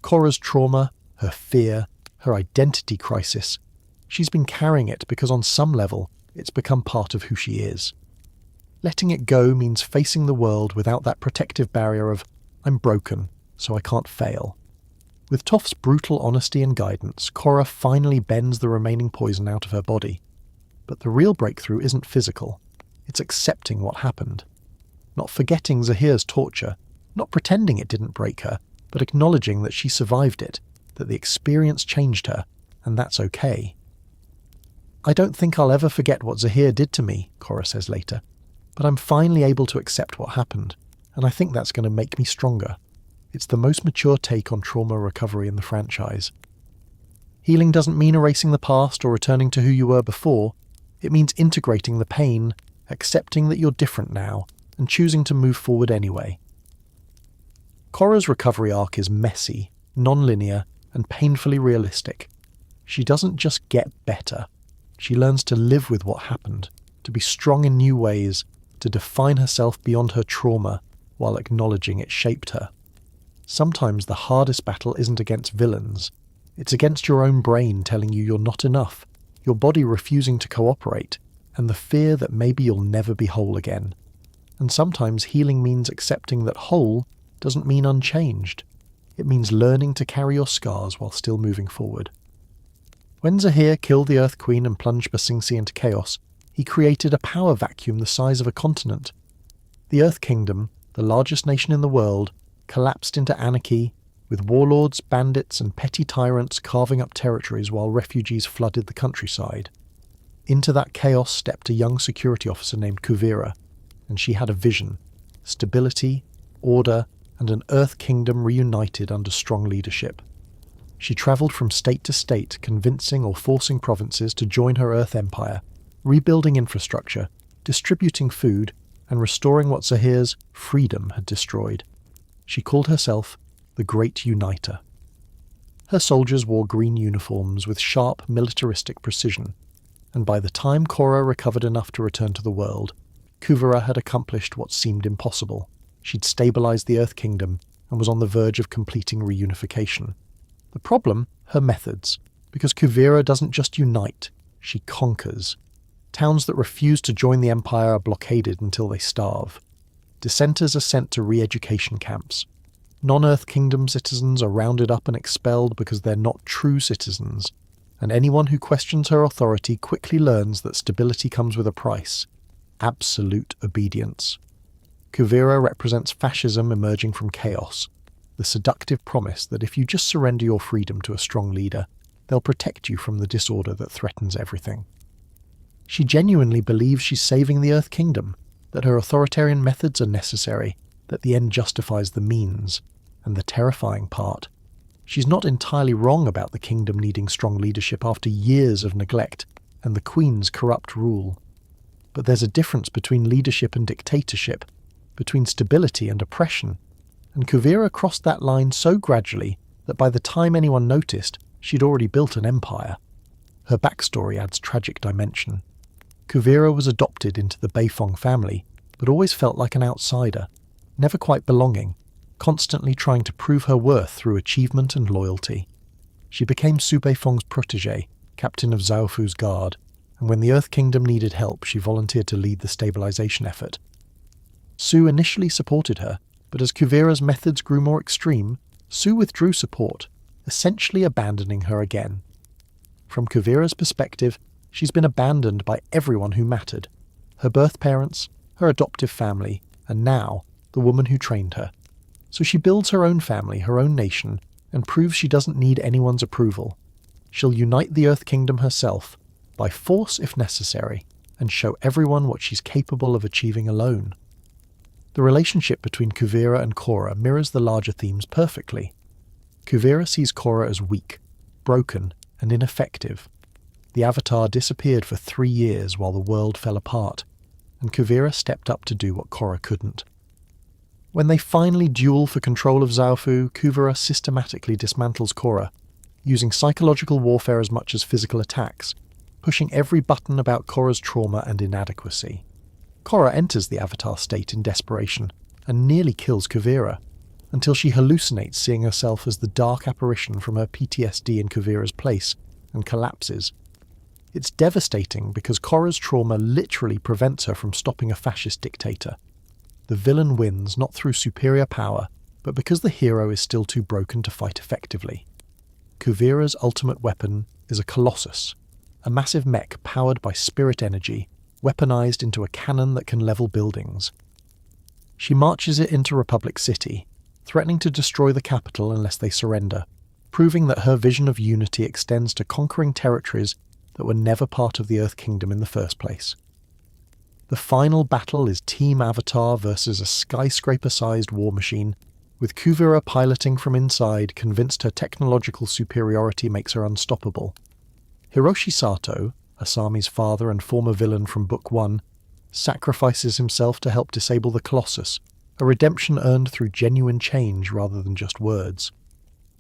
Korra's trauma, her fear, her identity crisis. She's been carrying it because on some level, it's become part of who she is. Letting it go means facing the world without that protective barrier of, "I'm broken, so I can't fail." With Toph's brutal honesty and guidance, Korra finally bends the remaining poison out of her body. But the real breakthrough isn't physical. It's accepting what happened. Not forgetting Zahir's torture, not pretending it didn't break her, but acknowledging that she survived it, that the experience changed her, and that's okay. "I don't think I'll ever forget what Zahir did to me," Korra says later, "but I'm finally able to accept what happened, and I think that's going to make me stronger." It's the most mature take on trauma recovery in the franchise. Healing doesn't mean erasing the past or returning to who you were before. It means integrating the pain, accepting that you're different now, and choosing to move forward anyway. Korra's recovery arc is messy, non-linear, and painfully realistic. She doesn't just get better. She learns to live with what happened, to be strong in new ways, to define herself beyond her trauma while acknowledging it shaped her. Sometimes the hardest battle isn't against villains. It's against your own brain telling you you're not enough, your body refusing to cooperate, and the fear that maybe you'll never be whole again. And sometimes healing means accepting that whole doesn't mean unchanged. It means learning to carry your scars while still moving forward. When Zahir killed the Earth Queen and plunged Ba Sing Se into chaos, he created a power vacuum the size of a continent. The Earth Kingdom, the largest nation in the world, collapsed into anarchy, with warlords, bandits, and petty tyrants carving up territories while refugees flooded the countryside. Into that chaos stepped a young security officer named Kuvira, and she had a vision: stability, order, and an Earth Kingdom reunited under strong leadership. She travelled from state to state, convincing or forcing provinces to join her Earth Empire, rebuilding infrastructure, distributing food, and restoring what Zahir's freedom had destroyed. She called herself the Great Uniter. Her soldiers wore green uniforms with sharp militaristic precision, and by the time Korra recovered enough to return to the world, Kuvira had accomplished what seemed impossible. She'd stabilized the Earth Kingdom and was on the verge of completing reunification. The problem? Her methods, because Kuvira doesn't just unite, she conquers. Towns that refuse to join the Empire are blockaded until they starve. Dissenters are sent to re-education camps. Non-Earth Kingdom citizens are rounded up and expelled because they're not true citizens, and anyone who questions her authority quickly learns that stability comes with a price: absolute obedience. Kuvira represents fascism emerging from chaos, the seductive promise that if you just surrender your freedom to a strong leader, they'll protect you from the disorder that threatens everything. She genuinely believes she's saving the Earth Kingdom, that her authoritarian methods are necessary, that the end justifies the means, and the terrifying part: she's not entirely wrong about the kingdom needing strong leadership after years of neglect and the Queen's corrupt rule. But there's a difference between leadership and dictatorship, between stability and oppression, and Kuvira crossed that line so gradually that by the time anyone noticed, she'd already built an empire. Her backstory adds tragic dimension. Kuvira was adopted into the Beifong family, but always felt like an outsider, never quite belonging, constantly trying to prove her worth through achievement and loyalty. She became Su Beifong's protégé, captain of Zhao Fu's guard, and when the Earth Kingdom needed help, she volunteered to lead the stabilization effort. Su initially supported her, but as Kuvira's methods grew more extreme, Su withdrew support, essentially abandoning her again. From Kuvira's perspective, she's been abandoned by everyone who mattered: her birth parents, her adoptive family, and now, the woman who trained her. So she builds her own family, her own nation, and proves she doesn't need anyone's approval. She'll unite the Earth Kingdom herself, by force if necessary, and show everyone what she's capable of achieving alone. The relationship between Kuvira and Korra mirrors the larger themes perfectly. Kuvira sees Korra as weak, broken, and ineffective. The Avatar disappeared for 3 years while the world fell apart, and Kuvira stepped up to do what Korra couldn't. When they finally duel for control of Zhao Fu, Kuvira systematically dismantles Korra, using psychological warfare as much as physical attacks, pushing every button about Korra's trauma and inadequacy. Korra enters the Avatar state in desperation and nearly kills Kuvira, until she hallucinates seeing herself as the dark apparition from her PTSD in Kuvira's place and collapses. It's devastating because Korra's trauma literally prevents her from stopping a fascist dictator. The villain wins not through superior power, but because the hero is still too broken to fight effectively. Kuvira's ultimate weapon is a Colossus, a massive mech powered by spirit energy, weaponized into a cannon that can level buildings. She marches it into Republic City, threatening to destroy the capital unless they surrender, proving that her vision of unity extends to conquering territories that were never part of the Earth Kingdom in the first place. The final battle is Team Avatar versus a skyscraper-sized war machine, with Kuvira piloting from inside, convinced her technological superiority makes her unstoppable. Hiroshi Sato, Asami's father and former villain from Book 1, sacrifices himself to help disable the Colossus, a redemption earned through genuine change rather than just words.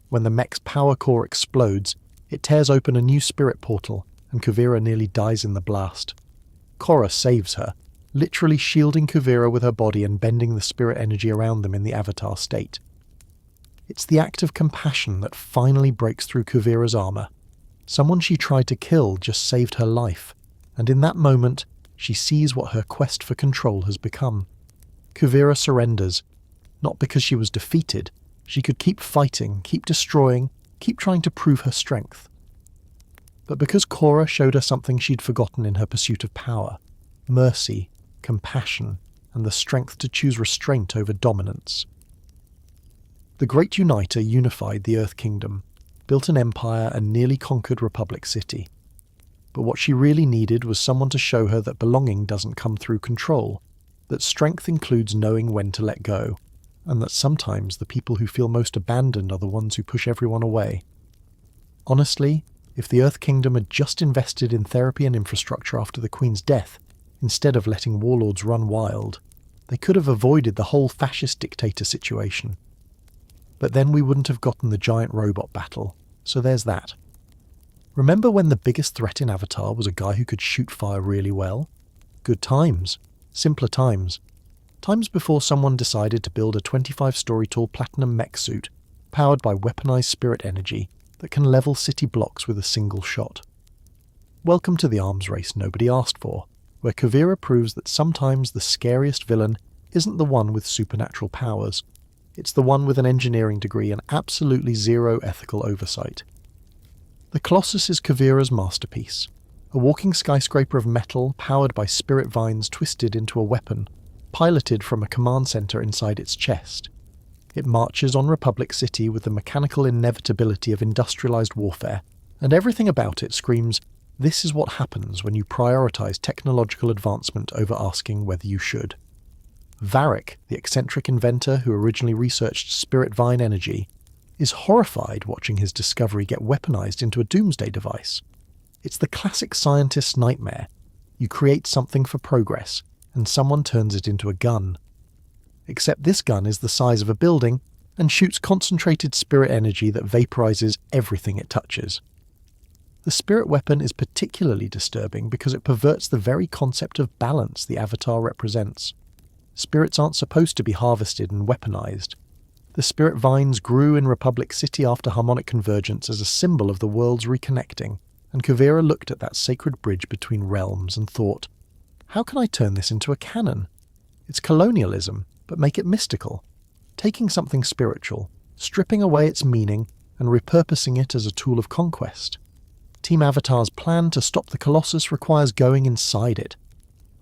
When the mech's power core explodes, it tears open a new spirit portal, and Kuvira nearly dies in the blast. Korra saves her, literally shielding Kuvira with her body and bending the spirit energy around them in the Avatar state. It's the act of compassion that finally breaks through Kuvira's armor. Someone she tried to kill just saved her life, and in that moment, she sees what her quest for control has become. Kuvira surrenders, not because she was defeated. She could keep fighting, keep destroying, keep trying to prove her strength. But because Korra showed her something she'd forgotten in her pursuit of power: mercy, compassion, and the strength to choose restraint over dominance. The Great Uniter unified the Earth Kingdom, built an empire, and nearly conquered Republic City. But what she really needed was someone to show her that belonging doesn't come through control, that strength includes knowing when to let go, and that sometimes the people who feel most abandoned are the ones who push everyone away. Honestly, if the Earth Kingdom had just invested in therapy and infrastructure after the Queen's death, instead of letting warlords run wild, they could have avoided the whole fascist dictator situation. But then we wouldn't have gotten the giant robot battle, so there's that. Remember when the biggest threat in Avatar was a guy who could shoot fire really well? Good times. Simpler times. Times before someone decided to build a 25-story tall platinum mech suit powered by weaponized spirit energy that can level city blocks with a single shot. Welcome to the arms race nobody asked for, where Kuvira proves that sometimes the scariest villain isn't the one with supernatural powers. It's the one with an engineering degree and absolutely zero ethical oversight. The Colossus is Kuvira's masterpiece, a walking skyscraper of metal powered by spirit vines twisted into a weapon, piloted from a command center inside its chest. It marches on Republic City with the mechanical inevitability of industrialized warfare, and everything about it screams, this is what happens when you prioritize technological advancement over asking whether you should. Varric, the eccentric inventor who originally researched spirit vine energy, is horrified watching his discovery get weaponized into a doomsday device. It's the classic scientist's nightmare. You create something for progress, and someone turns it into a gun. Except this gun is the size of a building and shoots concentrated spirit energy that vaporizes everything it touches. The spirit weapon is particularly disturbing because it perverts the very concept of balance the Avatar represents. Spirits aren't supposed to be harvested and weaponized. The spirit vines grew in Republic City after harmonic convergence as a symbol of the world's reconnecting, and Kuvira looked at that sacred bridge between realms and thought, how can I turn this into a canon? It's colonialism, but make it mystical. Taking something spiritual, stripping away its meaning, and repurposing it as a tool of conquest. Team Avatar's plan to stop the Colossus requires going inside it.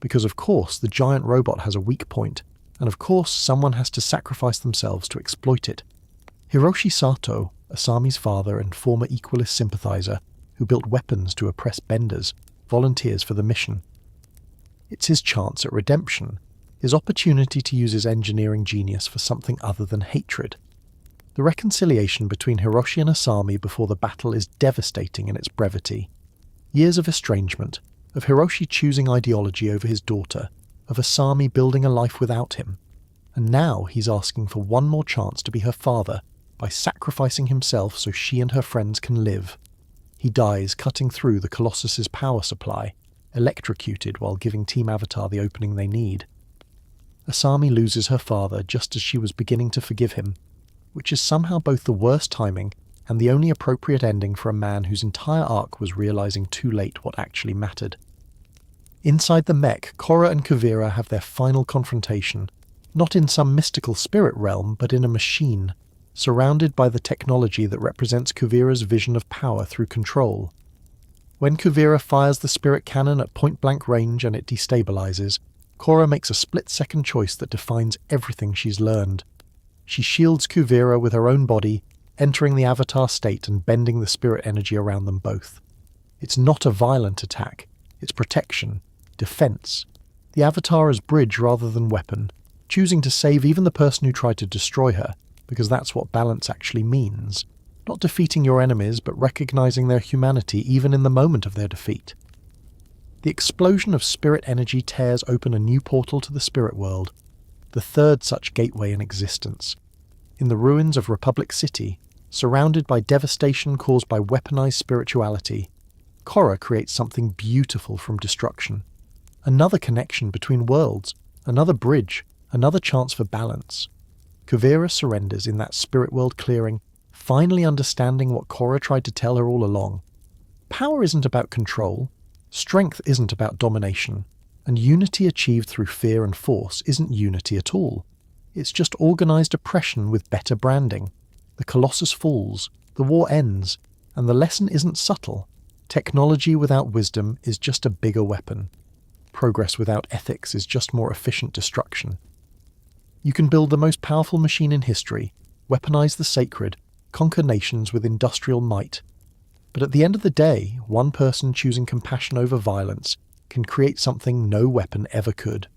Because of course the giant robot has a weak point, and of course someone has to sacrifice themselves to exploit it. Hiroshi Sato, Asami's father and former Equalist sympathizer, who built weapons to oppress benders, volunteers for the mission. It's his chance at redemption, his opportunity to use his engineering genius for something other than hatred. The reconciliation between Hiroshi and Asami before the battle is devastating in its brevity. Years of estrangement, of Hiroshi choosing ideology over his daughter, of Asami building a life without him. And now he's asking for one more chance to be her father by sacrificing himself so she and her friends can live. He dies cutting through the Colossus's power supply, electrocuted while giving Team Avatar the opening they need. Asami loses her father just as she was beginning to forgive him, which is somehow both the worst timing and the only appropriate ending for a man whose entire arc was realizing too late what actually mattered. Inside the mech, Korra and Kuvira have their final confrontation, not in some mystical spirit realm, but in a machine, surrounded by the technology that represents Kuvira's vision of power through control. When Kuvira fires the spirit cannon at point-blank range and it destabilizes, Korra makes a split-second choice that defines everything she's learned. She shields Kuvira with her own body, entering the Avatar state and bending the spirit energy around them both. It's not a violent attack, it's protection. Defense. The Avatar as bridge rather than weapon, choosing to save even the person who tried to destroy her, because that's what balance actually means. Not defeating your enemies, but recognizing their humanity even in the moment of their defeat. The explosion of spirit energy tears open a new portal to the spirit world, the third such gateway in existence. In the ruins of Republic City, surrounded by devastation caused by weaponized spirituality, Korra creates something beautiful from destruction. Another connection between worlds, another bridge, another chance for balance. Kuvira surrenders in that spirit world clearing, finally understanding what Korra tried to tell her all along. Power isn't about control, strength isn't about domination, and unity achieved through fear and force isn't unity at all. It's just organized oppression with better branding. The Colossus falls, the war ends, and the lesson isn't subtle. Technology without wisdom is just a bigger weapon. Progress without ethics is just more efficient destruction. You can build the most powerful machine in history, weaponize the sacred, conquer nations with industrial might. But at the end of the day, one person choosing compassion over violence can create something no weapon ever could.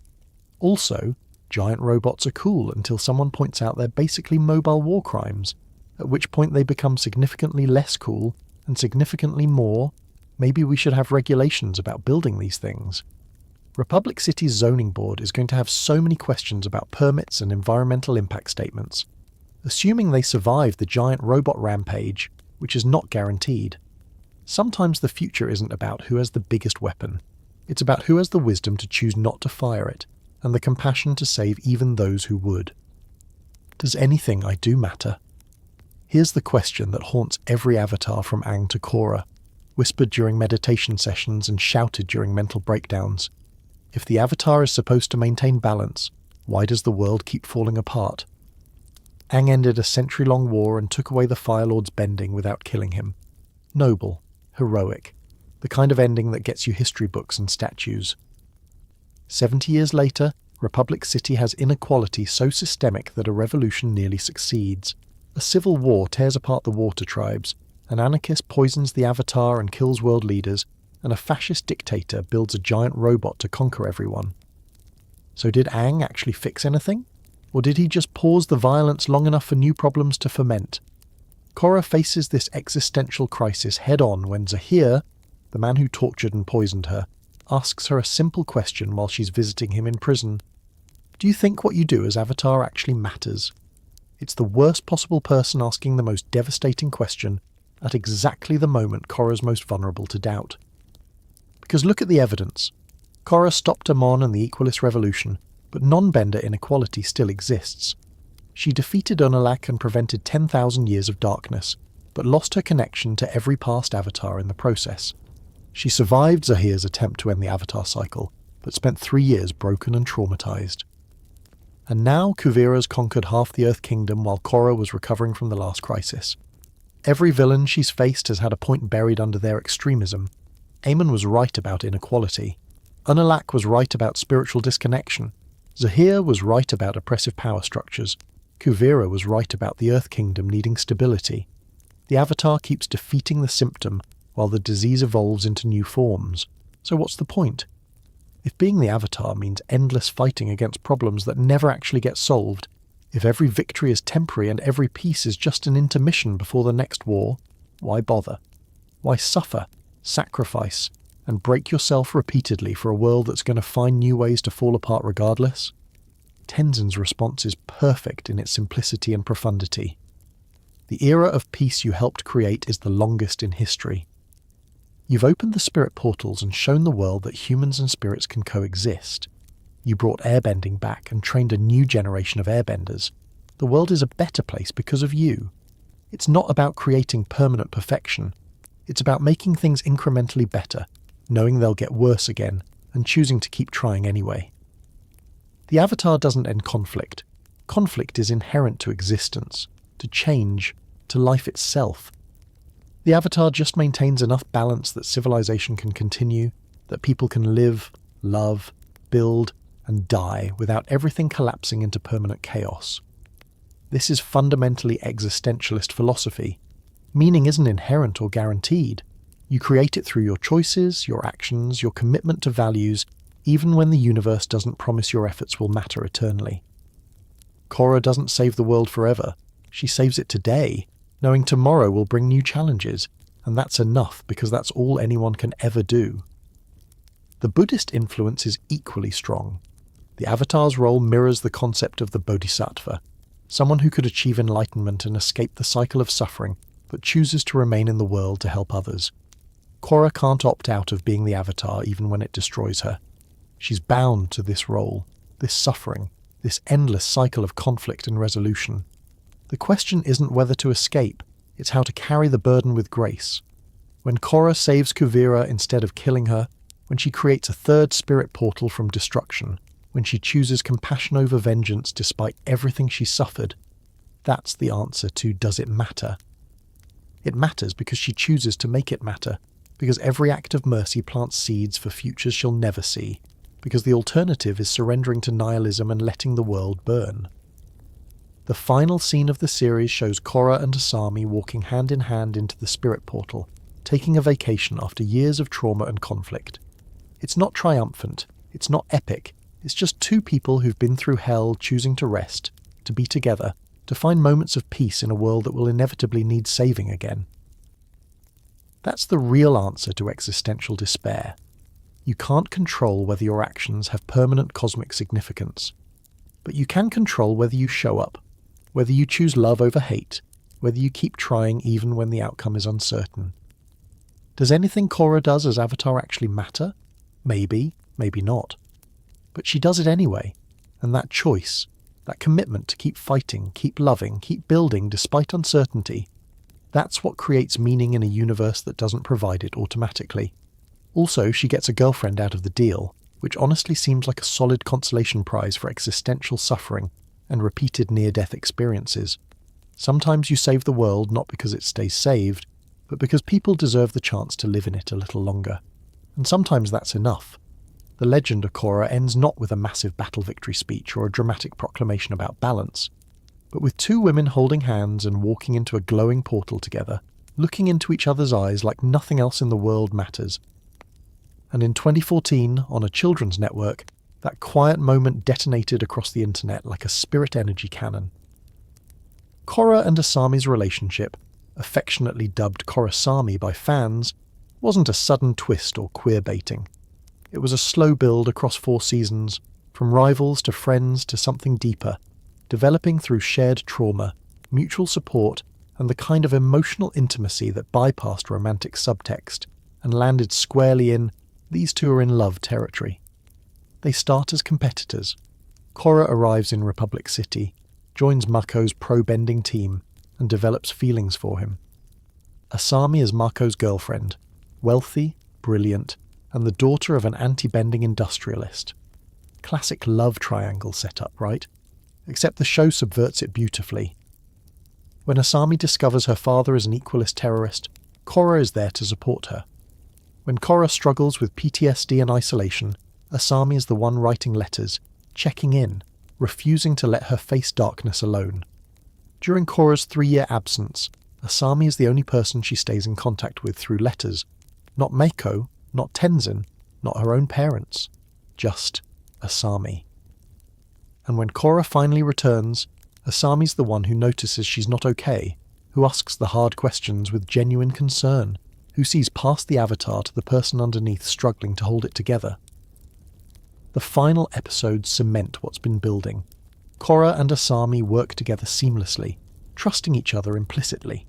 Also, giant robots are cool until someone points out they're basically mobile war crimes, at which point they become significantly less cool and significantly more. Maybe we should have regulations about building these things. Republic City's zoning board is going to have so many questions about permits and environmental impact statements. Assuming they survive the giant robot rampage, which is not guaranteed. Sometimes the future isn't about who has the biggest weapon. It's about who has the wisdom to choose not to fire it, and the compassion to save even those who would. Does anything I do matter? Here's the question that haunts every avatar from Aang to Korra, whispered during meditation sessions and shouted during mental breakdowns. If the Avatar is supposed to maintain balance, why does the world keep falling apart? Aang ended a century-long war and took away the Fire Lord's bending without killing him. Noble, heroic, the kind of ending that gets you history books and statues. 70 years later, Republic City has inequality so systemic that a revolution nearly succeeds. A civil war tears apart the water tribes, an anarchist poisons the Avatar and kills world leaders, and a fascist dictator builds a giant robot to conquer everyone. So did Aang actually fix anything? Or did he just pause the violence long enough for new problems to ferment? Korra faces this existential crisis head-on when Zahir, the man who tortured and poisoned her, asks her a simple question while she's visiting him in prison. Do you think what you do as Avatar actually matters? It's the worst possible person asking the most devastating question at exactly the moment Korra's most vulnerable to doubt. Because look at the evidence. Korra stopped Amon and the Equalist Revolution, but non-bender inequality still exists. She defeated Unalaq and prevented 10,000 years of darkness, but lost her connection to every past avatar in the process. She survived Zahir's attempt to end the avatar cycle, but spent 3 years broken and traumatized. And now Kuvira's conquered half the Earth Kingdom while Korra was recovering from the last crisis. Every villain she's faced has had a point buried under their extremism. Aemon was right about inequality. Unalaq was right about spiritual disconnection. Zahir was right about oppressive power structures. Kuvira was right about the Earth Kingdom needing stability. The Avatar keeps defeating the symptom while the disease evolves into new forms. So what's the point? If being the Avatar means endless fighting against problems that never actually get solved, if every victory is temporary and every peace is just an intermission before the next war, why bother? Why suffer, sacrifice, and break yourself repeatedly for a world that's going to find new ways to fall apart regardless? Tenzin's response is perfect in its simplicity and profundity. The era of peace you helped create is the longest in history. You've opened the spirit portals and shown the world that humans and spirits can coexist. You brought airbending back and trained a new generation of airbenders. The world is a better place because of you. It's not about creating permanent perfection. It's about making things incrementally better, knowing they'll get worse again, and choosing to keep trying anyway. The Avatar doesn't end conflict. Conflict is inherent to existence, to change, to life itself. The Avatar just maintains enough balance that civilization can continue, that people can live, love, build, and die without everything collapsing into permanent chaos. This is fundamentally existentialist philosophy. Meaning isn't inherent or guaranteed. You create it through your choices, your actions, your commitment to values, even when the universe doesn't promise your efforts will matter eternally. Korra doesn't save the world forever. She saves it today, knowing tomorrow will bring new challenges, and that's enough because that's all anyone can ever do. The Buddhist influence is equally strong. The Avatar's role mirrors the concept of the Bodhisattva, someone who could achieve enlightenment and escape the cycle of suffering, but chooses to remain in the world to help others. Korra can't opt out of being the Avatar even when it destroys her. She's bound to this role, this suffering, this endless cycle of conflict and resolution. The question isn't whether to escape, it's how to carry the burden with grace. When Korra saves Kuvira instead of killing her, when she creates a third spirit portal from destruction, when she chooses compassion over vengeance despite everything she suffered, that's the answer to does it matter? It matters because she chooses to make it matter, because every act of mercy plants seeds for futures she'll never see, because the alternative is surrendering to nihilism and letting the world burn. The final scene of the series shows Korra and Asami walking hand in hand into the spirit portal, taking a vacation after years of trauma and conflict. It's not triumphant, it's not epic, it's just two people who've been through hell choosing to rest, to be together, to find moments of peace in a world that will inevitably need saving again. That's the real answer to existential despair. You can't control whether your actions have permanent cosmic significance, but you can control whether you show up, whether you choose love over hate, whether you keep trying even when the outcome is uncertain. Does anything Korra does as Avatar actually matter? Maybe, maybe not. But she does it anyway, and that choice, that commitment to keep fighting, keep loving, keep building despite uncertainty, that's what creates meaning in a universe that doesn't provide it automatically. Also, she gets a girlfriend out of the deal, which honestly seems like a solid consolation prize for existential suffering and repeated near-death experiences. Sometimes you save the world not because it stays saved, but because people deserve the chance to live in it a little longer. And sometimes that's enough. The Legend of Korra ends not with a massive battle victory speech or a dramatic proclamation about balance, but with two women holding hands and walking into a glowing portal together, looking into each other's eyes like nothing else in the world matters. And in 2014, on a children's network, that quiet moment detonated across the internet like a spirit energy cannon. Korra and Asami's relationship, affectionately dubbed Korrasami by fans, wasn't a sudden twist or queer baiting. It was a slow build across 4 seasons, from rivals to friends to something deeper, developing through shared trauma, mutual support, and the kind of emotional intimacy that bypassed romantic subtext and landed squarely in "these two are in love" territory. They start as competitors. Korra arrives in Republic City, joins Mako's pro-bending team, and develops feelings for him. Asami is Mako's girlfriend, wealthy, brilliant, and the daughter of an anti-bending industrialist. Classic love triangle setup, right? Except the show subverts it beautifully. When Asami discovers her father is an equalist terrorist, Korra is there to support her. When Korra struggles with PTSD and isolation, Asami is the one writing letters, checking in, refusing to let her face darkness alone. During Korra's 3-year absence, Asami is the only person she stays in contact with through letters. Not Mako, not Tenzin, not her own parents. Just Asami. And when Korra finally returns, Asami's the one who notices she's not okay, who asks the hard questions with genuine concern, who sees past the avatar to the person underneath struggling to hold it together. The final episodes cement what's been building. Korra and Asami work together seamlessly, trusting each other implicitly.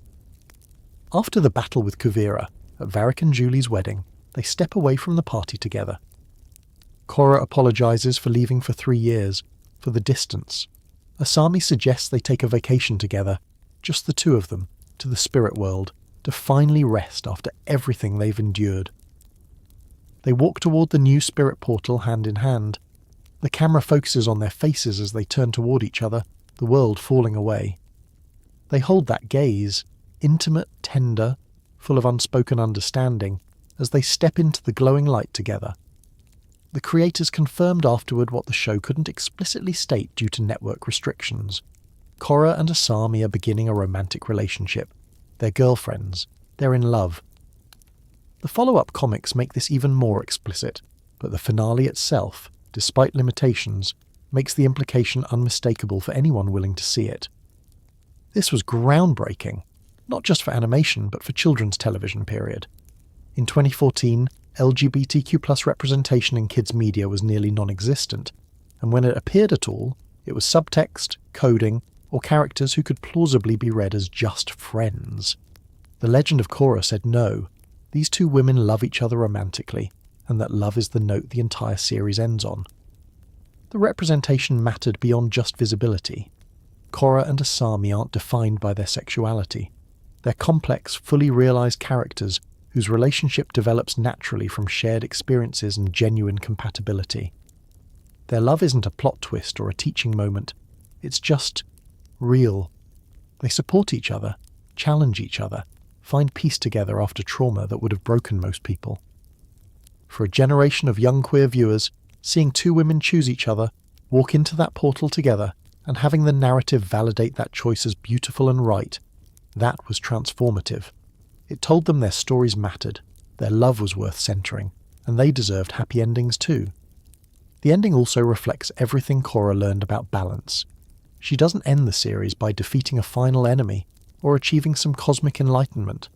After the battle with Kuvira, at Varric and Julie's wedding, they step away from the party together. Korra apologizes for leaving for 3 years, for the distance. Asami suggests they take a vacation together, just the two of them, to the spirit world, to finally rest after everything they've endured. They walk toward the new spirit portal hand in hand. The camera focuses on their faces as they turn toward each other, the world falling away. They hold that gaze, intimate, tender, full of unspoken understanding, as they step into the glowing light together. The creators confirmed afterward what the show couldn't explicitly state due to network restrictions. Korra and Asami are beginning a romantic relationship. They're girlfriends. They're in love. The follow-up comics make this even more explicit, but the finale itself, despite limitations, makes the implication unmistakable for anyone willing to see it. This was groundbreaking, not just for animation but for children's television period. In 2014, LGBTQ+ representation in kids' media was nearly non-existent, and when it appeared at all, it was subtext, coding, or characters who could plausibly be read as just friends. The Legend of Korra said no, these two women love each other romantically, and that love is the note the entire series ends on. The representation mattered beyond just visibility. Korra and Asami aren't defined by their sexuality. They're complex, fully realized characters whose relationship develops naturally from shared experiences and genuine compatibility. Their love isn't a plot twist or a teaching moment, it's just real. They support each other, challenge each other, find peace together after trauma that would have broken most people. For a generation of young queer viewers, seeing two women choose each other, walk into that portal together, and having the narrative validate that choice as beautiful and right, that was transformative. It told them their stories mattered, their love was worth centering, and they deserved happy endings too. The ending also reflects everything Korra learned about balance. She doesn't end the series by defeating a final enemy or achieving some cosmic enlightenment.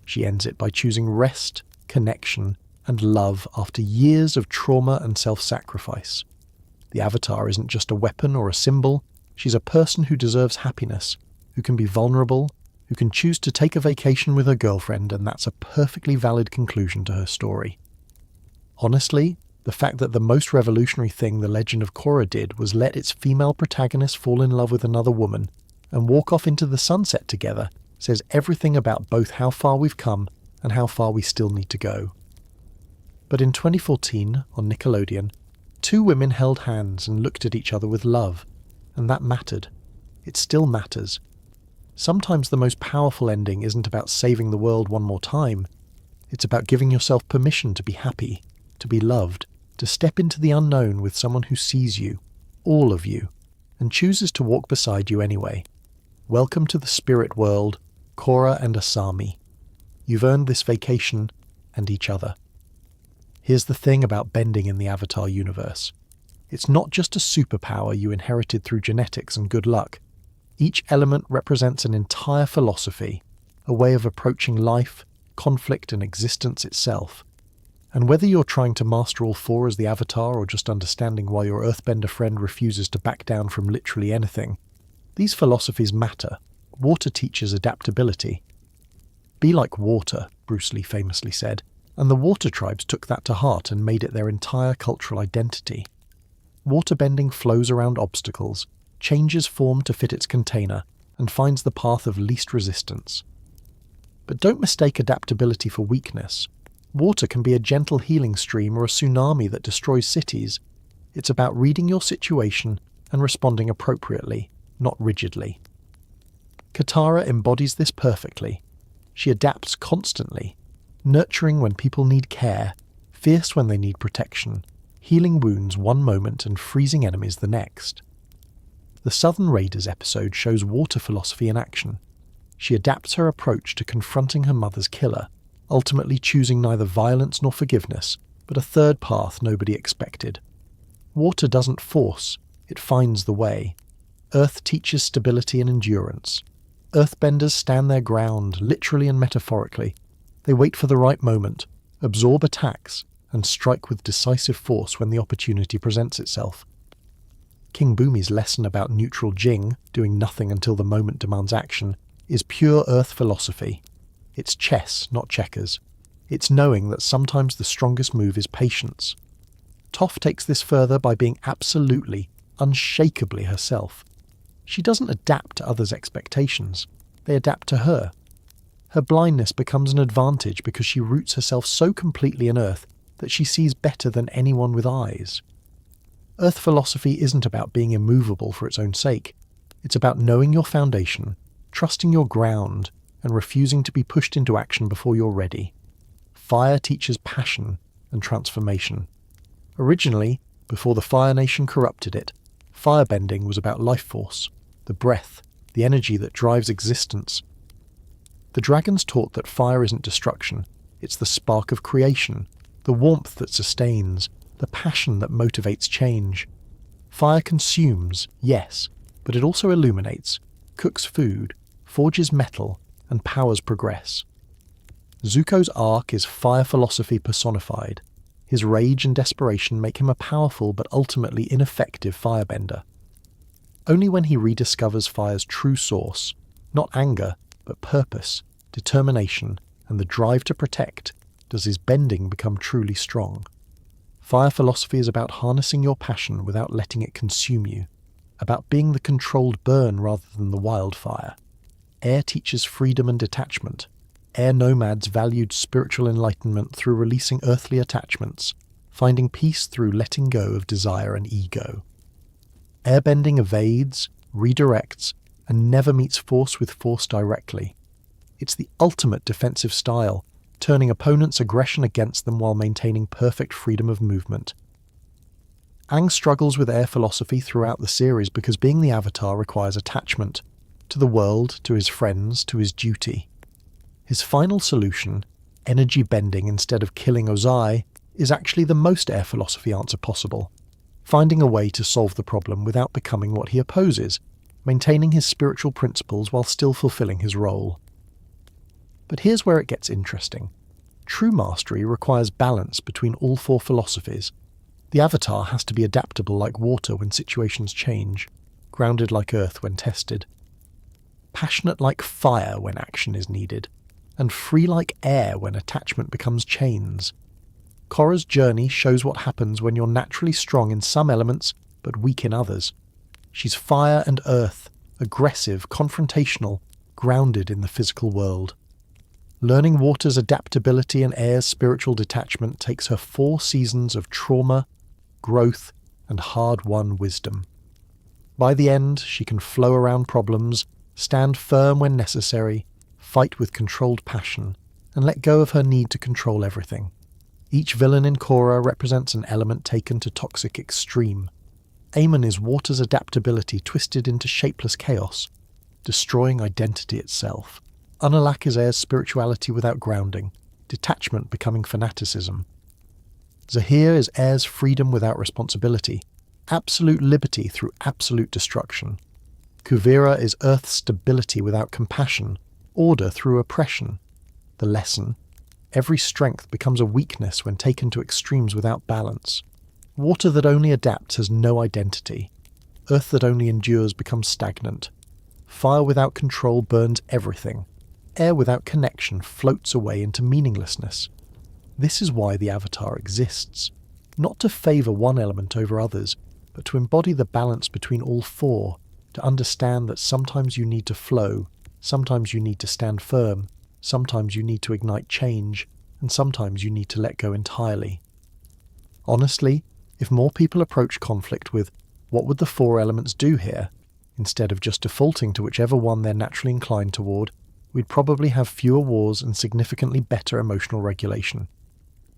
She ends it by choosing rest, connection, and love after years of trauma and self-sacrifice. The Avatar isn't just a weapon or a symbol, she's a person who deserves happiness, who can be vulnerable, who can choose to take a vacation with her girlfriend, and that's a perfectly valid conclusion to her story. Honestly, the fact that the most revolutionary thing The Legend of Korra did was let its female protagonist fall in love with another woman and walk off into the sunset together says everything about both how far we've come and how far we still need to go. But in 2014, on Nickelodeon, two women held hands and looked at each other with love, and that mattered. It still matters. Sometimes the most powerful ending isn't about saving the world one more time. It's about giving yourself permission to be happy, to be loved, to step into the unknown with someone who sees you, all of you, and chooses to walk beside you anyway. Welcome to the spirit world, Korra and Asami. You've earned this vacation and each other. Here's the thing about bending in the Avatar universe. It's not just a superpower you inherited through genetics and good luck. Each element represents an entire philosophy, a way of approaching life, conflict, and existence itself. And whether you're trying to master all four as the Avatar or just understanding why your Earthbender friend refuses to back down from literally anything, these philosophies matter. Water teaches adaptability. Be like water, Bruce Lee famously said, and the water tribes took that to heart and made it their entire cultural identity. Waterbending flows around obstacles, changes form to fit its container, and finds the path of least resistance. But don't mistake adaptability for weakness. Water can be a gentle healing stream or a tsunami that destroys cities. It's about reading your situation and responding appropriately, not rigidly. Katara embodies this perfectly. She adapts constantly, nurturing when people need care, fierce when they need protection, healing wounds one moment and freezing enemies the next. The Southern Raiders episode shows water philosophy in action. She adapts her approach to confronting her mother's killer, ultimately choosing neither violence nor forgiveness, but a third path nobody expected. Water doesn't force, it finds the way. Earth teaches stability and endurance. Earthbenders stand their ground, literally and metaphorically. They wait for the right moment, absorb attacks, and strike with decisive force when the opportunity presents itself. King Bumi's lesson about neutral Jing, doing nothing until the moment demands action, is pure Earth philosophy. It's chess, not checkers. It's knowing that sometimes the strongest move is patience. Toph takes this further by being absolutely, unshakably herself. She doesn't adapt to others' expectations. They adapt to her. Her blindness becomes an advantage because she roots herself so completely in Earth that she sees better than anyone with eyes. Earth philosophy isn't about being immovable for its own sake. It's about knowing your foundation, trusting your ground, and refusing to be pushed into action before you're ready. Fire teaches passion and transformation. Originally, before the Fire Nation corrupted it, firebending was about life force, the breath, the energy that drives existence. The dragons taught that fire isn't destruction, it's the spark of creation, the warmth that sustains, the passion that motivates change. Fire consumes, yes, but it also illuminates, cooks food, forges metal, and powers progress. Zuko's arc is fire philosophy personified. His rage and desperation make him a powerful but ultimately ineffective firebender. Only when he rediscovers fire's true source, not anger, but purpose, determination, and the drive to protect, does his bending become truly strong. Fire philosophy is about harnessing your passion without letting it consume you, about being the controlled burn rather than the wildfire. Air teaches freedom and detachment. Air Nomads valued spiritual enlightenment through releasing earthly attachments, finding peace through letting go of desire and ego. Airbending evades, redirects, and never meets force with force directly. It's the ultimate defensive style, turning opponents' aggression against them while maintaining perfect freedom of movement. Aang struggles with air philosophy throughout the series because being the Avatar requires attachment, to the world, to his friends, to his duty. His final solution, energy bending instead of killing Ozai, is actually the most air philosophy answer possible, finding a way to solve the problem without becoming what he opposes, maintaining his spiritual principles while still fulfilling his role. But here's where it gets interesting. True mastery requires balance between all four philosophies. The Avatar has to be adaptable like water when situations change, grounded like earth when tested, passionate like fire when action is needed, and free like air when attachment becomes chains. Korra's journey shows what happens when you're naturally strong in some elements but weak in others. She's fire and earth, aggressive, confrontational, grounded in the physical world. Learning water's adaptability and air's spiritual detachment takes her 4 seasons of trauma, growth, and hard-won wisdom. By the end, she can flow around problems, stand firm when necessary, fight with controlled passion, and let go of her need to control everything. Each villain in Korra represents an element taken to toxic extreme. Aemon is water's adaptability twisted into shapeless chaos, destroying identity itself. Unalak is air's spirituality without grounding, detachment becoming fanaticism. Zahir is air's freedom without responsibility, absolute liberty through absolute destruction. Kuvira is earth's stability without compassion, order through oppression. The lesson: every strength becomes a weakness when taken to extremes without balance. Water that only adapts has no identity. Earth that only endures becomes stagnant. Fire without control burns everything. Air without connection floats away into meaninglessness. This is why the Avatar exists. Not to favour one element over others, but to embody the balance between all four, to understand that sometimes you need to flow, sometimes you need to stand firm, sometimes you need to ignite change, and sometimes you need to let go entirely. Honestly, if more people approach conflict with, what would the four elements do here, instead of just defaulting to whichever one they're naturally inclined toward, we'd probably have fewer wars and significantly better emotional regulation.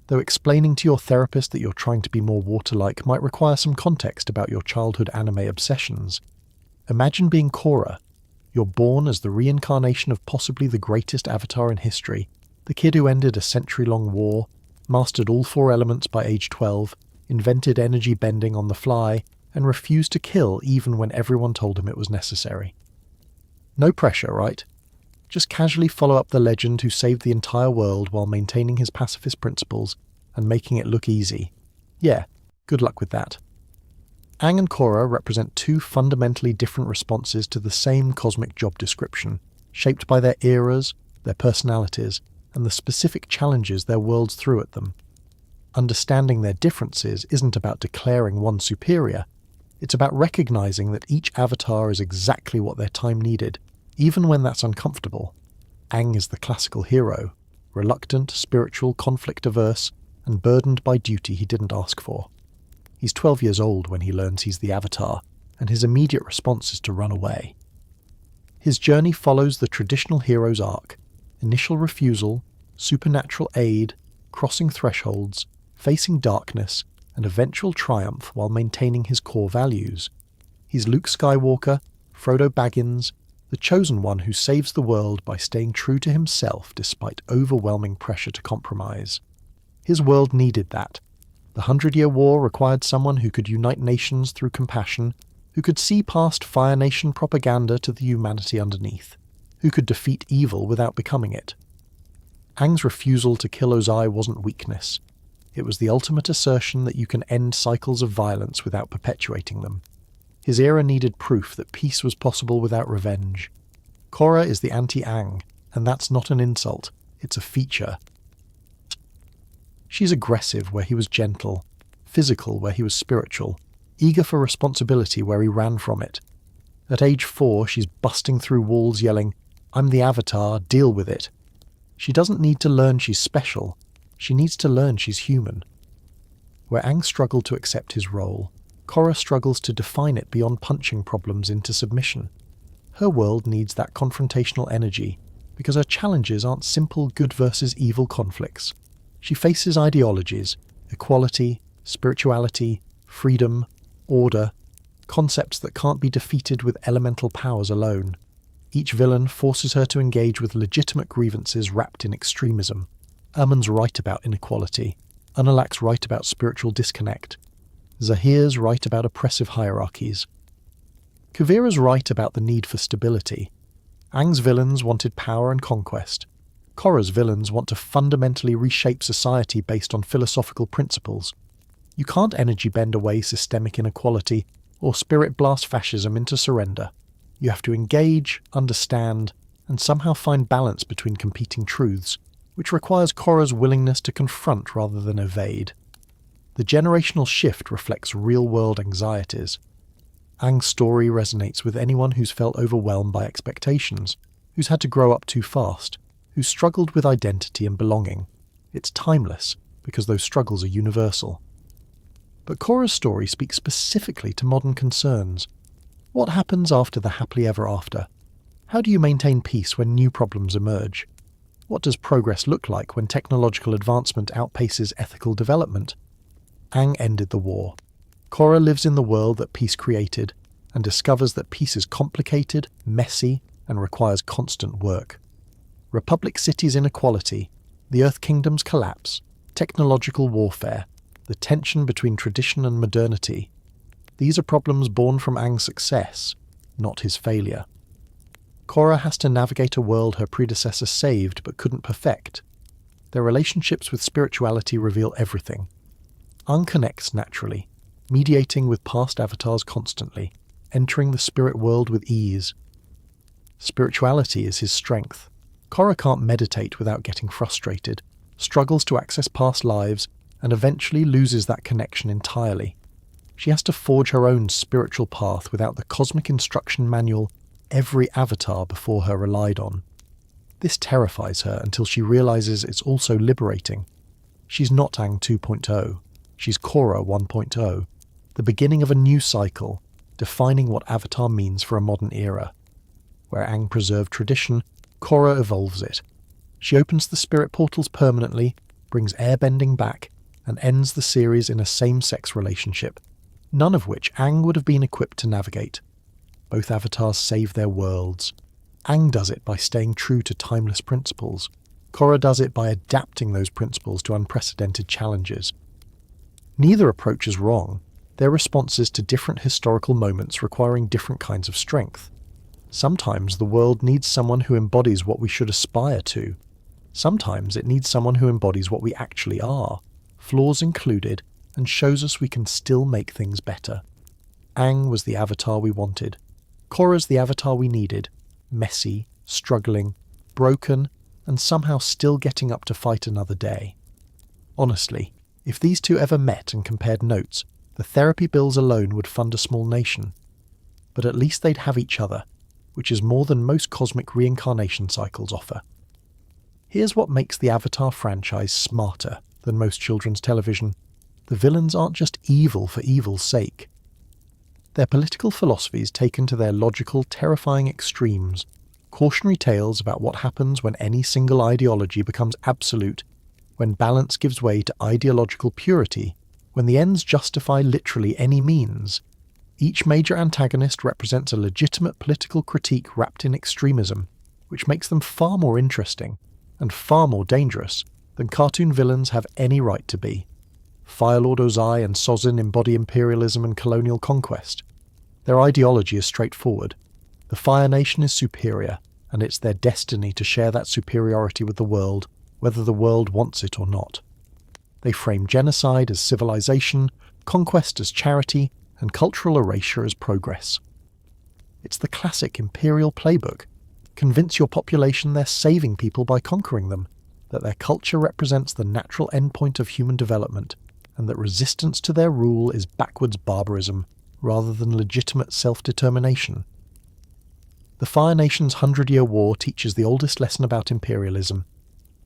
Though explaining to your therapist that you're trying to be more water-like might require some context about your childhood anime obsessions. Imagine being Korra. You're born as the reincarnation of possibly the greatest avatar in history, the kid who ended a century-long war, mastered all four elements by age 12, invented energy bending on the fly, and refused to kill even when everyone told him it was necessary. No pressure, right? Just casually follow up the legend who saved the entire world while maintaining his pacifist principles and making it look easy. Yeah, good luck with that. Aang and Korra represent two fundamentally different responses to the same cosmic job description, shaped by their eras, their personalities, and the specific challenges their worlds threw at them. Understanding their differences isn't about declaring one superior. It's about recognizing that each avatar is exactly what their time needed, even when that's uncomfortable. Aang is the classical hero, reluctant, spiritual, conflict-averse, and burdened by duty he didn't ask for. He's 12 years old when he learns he's the Avatar, and his immediate response is to run away. His journey follows the traditional hero's arc: initial refusal, supernatural aid, crossing thresholds, facing darkness, and eventual triumph while maintaining his core values. He's Luke Skywalker, Frodo Baggins, the chosen one who saves the world by staying true to himself despite overwhelming pressure to compromise. His world needed that. The 100-Year War required someone who could unite nations through compassion, who could see past Fire Nation propaganda to the humanity underneath, who could defeat evil without becoming it. Aang's refusal to kill Ozai wasn't weakness. It was the ultimate assertion that you can end cycles of violence without perpetuating them. His era needed proof that peace was possible without revenge. Korra is the anti-Aang, and that's not an insult, it's a feature. She's aggressive where he was gentle, physical where he was spiritual, eager for responsibility where he ran from it. At age 4, she's busting through walls yelling, "I'm the Avatar, deal with it." She doesn't need to learn she's special, she needs to learn she's human. Where Aang struggled to accept his role, Korra struggles to define it beyond punching problems into submission. Her world needs that confrontational energy, because her challenges aren't simple good versus evil conflicts. She faces ideologies, equality, spirituality, freedom, order, concepts that can't be defeated with elemental powers alone. Each villain forces her to engage with legitimate grievances wrapped in extremism. Amun's right about inequality, Unalak's right about spiritual disconnect, Zahir's right about oppressive hierarchies. Kuvira's right about the need for stability. Aang's villains wanted power and conquest. Korra's villains want to fundamentally reshape society based on philosophical principles. You can't energy bend away systemic inequality or spirit blast fascism into surrender. You have to engage, understand, and somehow find balance between competing truths, which requires Korra's willingness to confront rather than evade. The generational shift reflects real-world anxieties. Aang's story resonates with anyone who's felt overwhelmed by expectations, who's had to grow up too fast, who's struggled with identity and belonging. It's timeless, because those struggles are universal. But Korra's story speaks specifically to modern concerns. What happens after the happily ever after? How do you maintain peace when new problems emerge? What does progress look like when technological advancement outpaces ethical development? Aang ended the war. Korra lives in the world that peace created, and discovers that peace is complicated, messy, and requires constant work. Republic City's inequality, the Earth Kingdom's collapse, technological warfare, the tension between tradition and modernity. These are problems born from Aang's success, not his failure. Korra has to navigate a world her predecessor saved but couldn't perfect. Their relationships with spirituality reveal everything. Aang connects naturally, mediating with past avatars constantly, entering the spirit world with ease. Spirituality is his strength. Korra can't meditate without getting frustrated, struggles to access past lives, and eventually loses that connection entirely. She has to forge her own spiritual path without the cosmic instruction manual every avatar before her relied on. This terrifies her until she realizes it's also liberating. She's not Aang 2.0, she's Korra 1.0, the beginning of a new cycle, defining what Avatar means for a modern era. Where Aang preserved tradition, Korra evolves it. She opens the spirit portals permanently, brings airbending back, and ends the series in a same-sex relationship, none of which Aang would have been equipped to navigate. Both avatars save their worlds. Aang does it by staying true to timeless principles. Korra does it by adapting those principles to unprecedented challenges. Neither approach is wrong. They're responses to different historical moments requiring different kinds of strength. Sometimes the world needs someone who embodies what we should aspire to. Sometimes it needs someone who embodies what we actually are, flaws included, and shows us we can still make things better. Aang was the avatar we wanted. Korra's the avatar we needed. Messy, struggling, broken, and somehow still getting up to fight another day. Honestly, if these two ever met and compared notes, the therapy bills alone would fund a small nation. But at least they'd have each other, which is more than most cosmic reincarnation cycles offer. Here's what makes the Avatar franchise smarter than most children's television. The villains aren't just evil for evil's sake. Their political philosophies taken to their logical, terrifying extremes, cautionary tales about what happens when any single ideology becomes absolute, when balance gives way to ideological purity, when the ends justify literally any means. Each major antagonist represents a legitimate political critique wrapped in extremism, which makes them far more interesting and far more dangerous than cartoon villains have any right to be. Fire Lord Sozin and Sozin embody imperialism and colonial conquest. Their ideology is straightforward. The Fire Nation is superior, and it's their destiny to share that superiority with the world, whether the world wants it or not. They frame genocide as civilization, conquest as charity, and cultural erasure as progress. It's the classic imperial playbook. Convince your population they're saving people by conquering them, that their culture represents the natural endpoint of human development, and that resistance to their rule is backwards barbarism, rather than legitimate self-determination. The Fire Nation's 100-Year War teaches the oldest lesson about imperialism.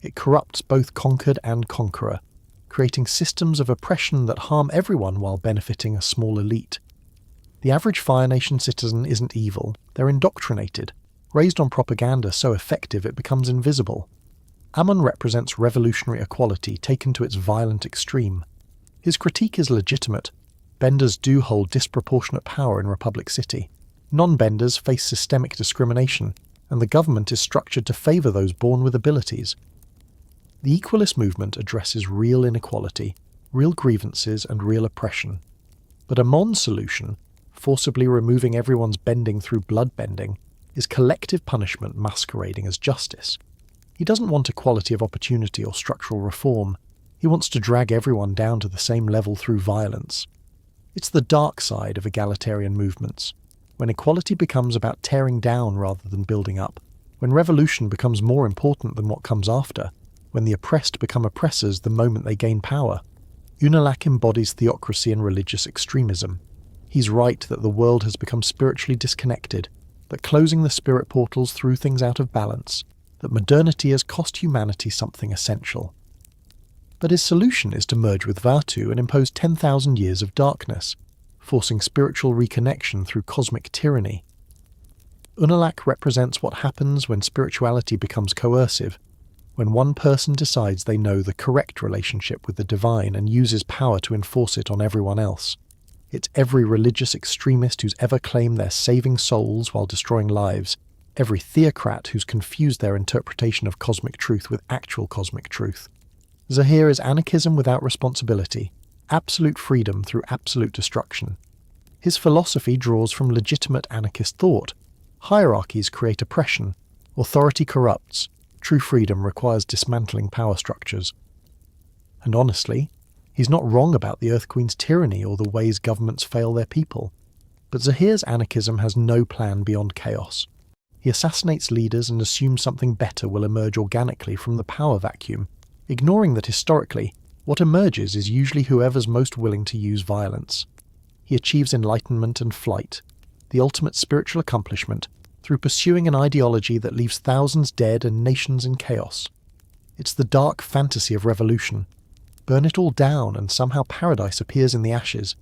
It corrupts both conquered and conqueror, creating systems of oppression that harm everyone while benefiting a small elite. The average Fire Nation citizen isn't evil, they're indoctrinated, raised on propaganda so effective it becomes invisible. Ammon represents revolutionary equality taken to its violent extreme. His critique is legitimate. Benders do hold disproportionate power in Republic City. Non-benders face systemic discrimination, and the government is structured to favour those born with abilities. The Equalist movement addresses real inequality, real grievances and real oppression. But Ammon's solution, forcibly removing everyone's bending through blood bending, is collective punishment masquerading as justice. He doesn't want equality of opportunity or structural reform. He wants to drag everyone down to the same level through violence. It's the dark side of egalitarian movements, when equality becomes about tearing down rather than building up, when revolution becomes more important than what comes after, when the oppressed become oppressors the moment they gain power. Unalaq embodies theocracy and religious extremism. He's right that the world has become spiritually disconnected, that closing the spirit portals threw things out of balance, that modernity has cost humanity something essential. But his solution is to merge with Vaatu and impose 10,000 years of darkness, forcing spiritual reconnection through cosmic tyranny. Unalaq represents what happens when spirituality becomes coercive, when one person decides they know the correct relationship with the divine and uses power to enforce it on everyone else. It's every religious extremist who's ever claimed they're saving souls while destroying lives, every theocrat who's confused their interpretation of cosmic truth with actual cosmic truth. Zahir is anarchism without responsibility, absolute freedom through absolute destruction. His philosophy draws from legitimate anarchist thought. Hierarchies create oppression, authority corrupts, true freedom requires dismantling power structures. And honestly, he's not wrong about the Earth Queen's tyranny or the ways governments fail their people. But Zahir's anarchism has no plan beyond chaos. He assassinates leaders and assumes something better will emerge organically from the power vacuum, ignoring that historically, what emerges is usually whoever's most willing to use violence. he achieves enlightenment and flight, the ultimate spiritual accomplishment, through pursuing an ideology that leaves thousands dead and nations in chaos. It's the dark fantasy of revolution. Burn it all down and somehow paradise appears in the ashes.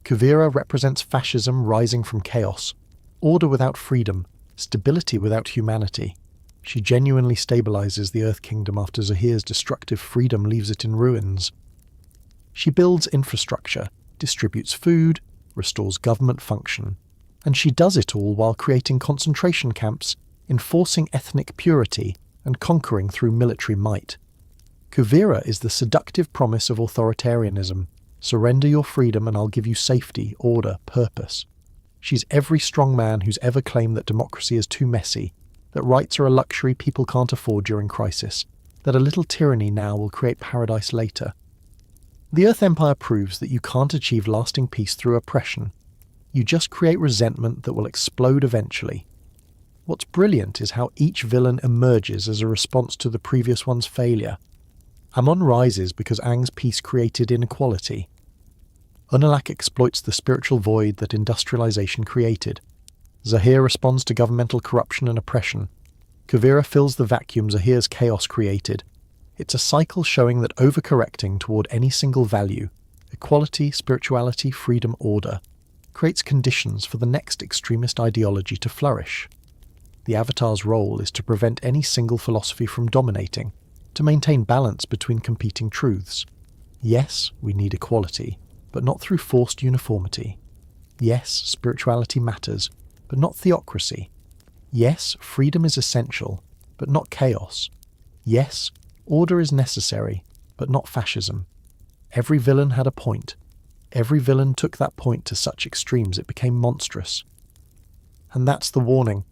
Kuvira represents fascism rising from chaos, order without freedom, stability without humanity. She genuinely stabilizes the Earth Kingdom after Zahir's destructive freedom leaves it in ruins. She builds infrastructure, distributes food, restores government function, and she does it all while creating concentration camps, enforcing ethnic purity, and conquering through military might. Kuvira is the seductive promise of authoritarianism. Surrender your freedom and I'll give you safety, order, purpose. She's every strong man who's ever claimed that democracy is too messy, that rights are a luxury people can't afford during crisis, that a little tyranny now will create paradise later. The Earth Empire proves that you can't achieve lasting peace through oppression. You just create resentment that will explode eventually. What's brilliant is how each villain emerges as a response to the previous one's failure. Amon rises because Aang's peace created inequality. Unalaq exploits the spiritual void that industrialization created. Zahir responds to governmental corruption and oppression. Kuvira fills the vacuum Zahir's chaos created. It's a cycle showing that overcorrecting toward any single value, equality, spirituality, freedom, order, creates conditions for the next extremist ideology to flourish. The Avatar's role is to prevent any single philosophy from dominating, to maintain balance between competing truths. Yes, we need equality, but not through forced uniformity. Yes, spirituality matters, but not theocracy. Yes, freedom is essential, but not chaos. Yes, order is necessary, but not fascism. Every villain had a point. Every villain took that point to such extremes it became monstrous. And that's the warning.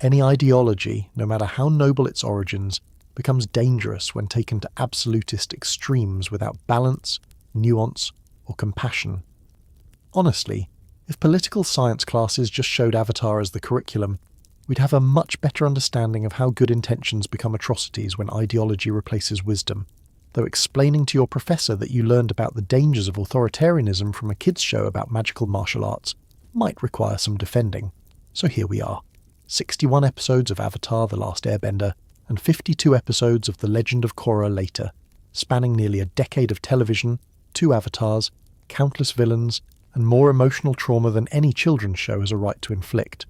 Any ideology, no matter how noble its origins, becomes dangerous when taken to absolutist extremes without balance, nuance, or compassion. Honestly, if political science classes just showed Avatar as the curriculum, we'd have a much better understanding of how good intentions become atrocities when ideology replaces wisdom. Though explaining to your professor that you learned about the dangers of authoritarianism from a kids' show about magical martial arts might require some defending. So here we are. 61 episodes of Avatar: The Last Airbender, and 52 episodes of The Legend of Korra later, spanning nearly a decade of television, 2 avatars, countless villains, and more emotional trauma than any children's show has a right to inflict.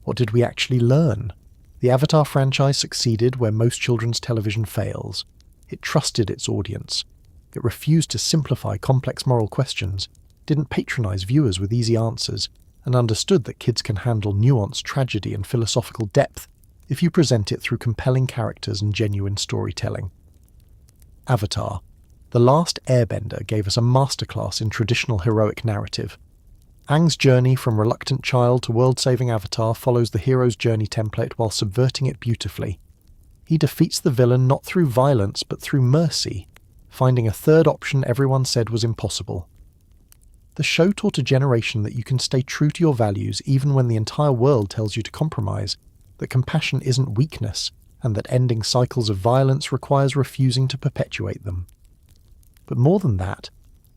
What did we actually learn? The Avatar franchise succeeded where most children's television fails. It trusted its audience. It refused to simplify complex moral questions, didn't patronize viewers with easy answers, and understood that kids can handle nuance, tragedy, and philosophical depth if you present it through compelling characters and genuine storytelling. Avatar: The Last Airbender gave us a masterclass in traditional heroic narrative. Aang's journey from reluctant child to world-saving avatar follows the hero's journey template while subverting it beautifully. He defeats the villain not through violence but through mercy, finding a third option everyone said was impossible. The show taught a generation that you can stay true to your values even when the entire world tells you to compromise, that compassion isn't weakness, and that ending cycles of violence requires refusing to perpetuate them. But more than that,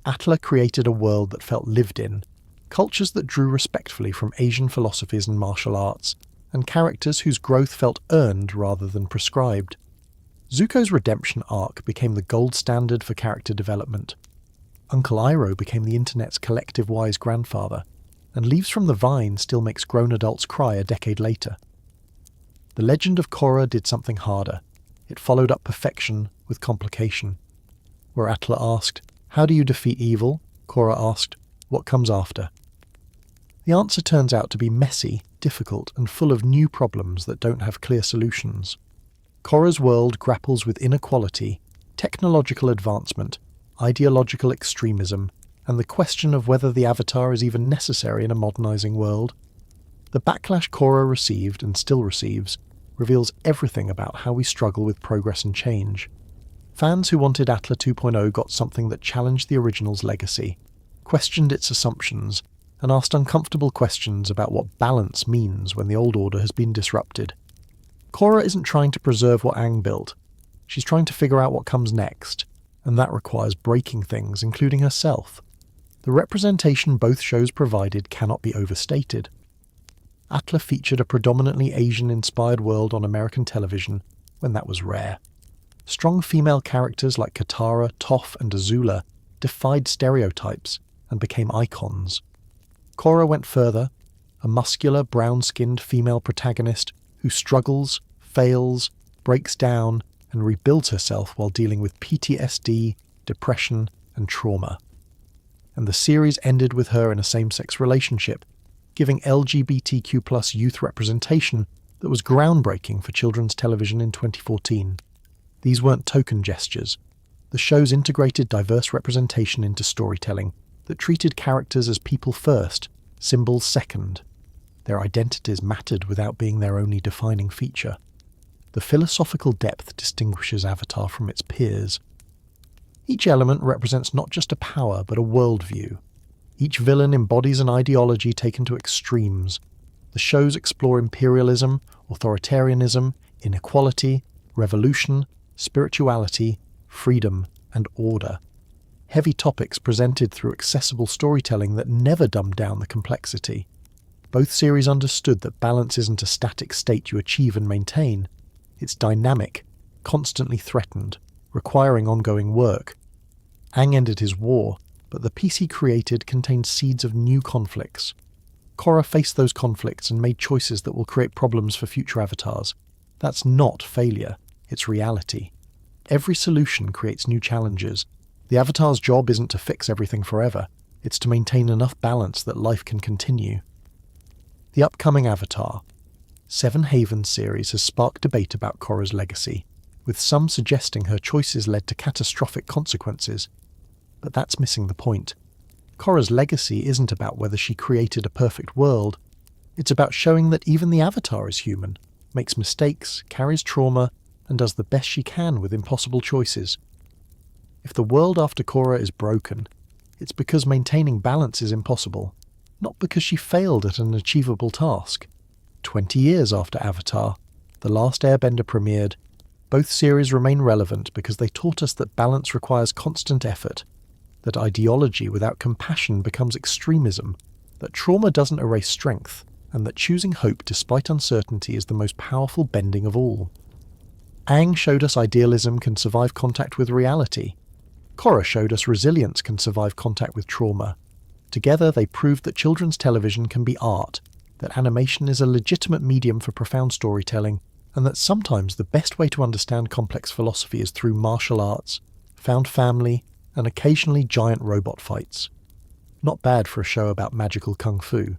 ATLA created a world that felt lived in, cultures that drew respectfully from Asian philosophies and martial arts, and characters whose growth felt earned rather than prescribed. Zuko's redemption arc became the gold standard for character development. Uncle Iroh became the internet's collective wise grandfather, and Leaves from the Vine still makes grown adults cry a decade later. The Legend of Korra did something harder. It followed up perfection with complication. Where ATLA asked, "How do you defeat evil?" Korra asked, "What comes after?" The answer turns out to be messy, difficult, and full of new problems that don't have clear solutions. Korra's world grapples with inequality, technological advancement, ideological extremism, and the question of whether the Avatar is even necessary in a modernizing world. The backlash Korra received, and still receives, reveals everything about how we struggle with progress and change. Fans who wanted ATLA 2.0 got something that challenged the original's legacy, questioned its assumptions, and asked uncomfortable questions about what balance means when the old order has been disrupted. Korra isn't trying to preserve what Aang built. She's trying to figure out what comes next, and that requires breaking things, including herself. The representation both shows provided cannot be overstated. ATLA featured a predominantly Asian-inspired world on American television when that was rare. Strong female characters like Katara, Toph, and Azula defied stereotypes and became icons. Korra went further, a muscular, brown-skinned female protagonist who struggles, fails, breaks down, and rebuilds herself while dealing with PTSD, depression, and trauma. And the series ended with her in a same-sex relationship, giving LGBTQ+ youth representation that was groundbreaking for children's television in 2014. These weren't token gestures. The shows integrated diverse representation into storytelling that treated characters as people first, symbols second. Their identities mattered without being their only defining feature. The philosophical depth distinguishes Avatar from its peers. Each element represents not just a power, but a worldview. Each villain embodies an ideology taken to extremes. The shows explore imperialism, authoritarianism, inequality, revolution, spirituality, freedom, and order. Heavy topics presented through accessible storytelling that never dumbed down the complexity. Both series understood that balance isn't a static state you achieve and maintain. It's dynamic, constantly threatened, requiring ongoing work. Aang ended his war, but the peace he created contained seeds of new conflicts. Korra faced those conflicts and made choices that will create problems for future avatars. That's not failure, it's reality. Every solution creates new challenges. The Avatar's job isn't to fix everything forever, it's to maintain enough balance that life can continue. The upcoming Avatar, Seven Havens series has sparked debate about Korra's legacy, with some suggesting her choices led to catastrophic consequences. But that's missing the point. Korra's legacy isn't about whether she created a perfect world, it's about showing that even the Avatar is human, makes mistakes, carries trauma, and does the best she can with impossible choices. If the world after Korra is broken, it's because maintaining balance is impossible, not because she failed at an achievable task. 20 years after Avatar, The Last Airbender premiered, both series remain relevant because they taught us that balance requires constant effort, that ideology without compassion becomes extremism, that trauma doesn't erase strength, and that choosing hope despite uncertainty is the most powerful bending of all. Aang showed us idealism can survive contact with reality. Korra showed us resilience can survive contact with trauma. Together they proved that children's television can be art, that animation is a legitimate medium for profound storytelling, and that sometimes the best way to understand complex philosophy is through martial arts, found family, and occasionally giant robot fights. Not bad for a show about magical kung fu.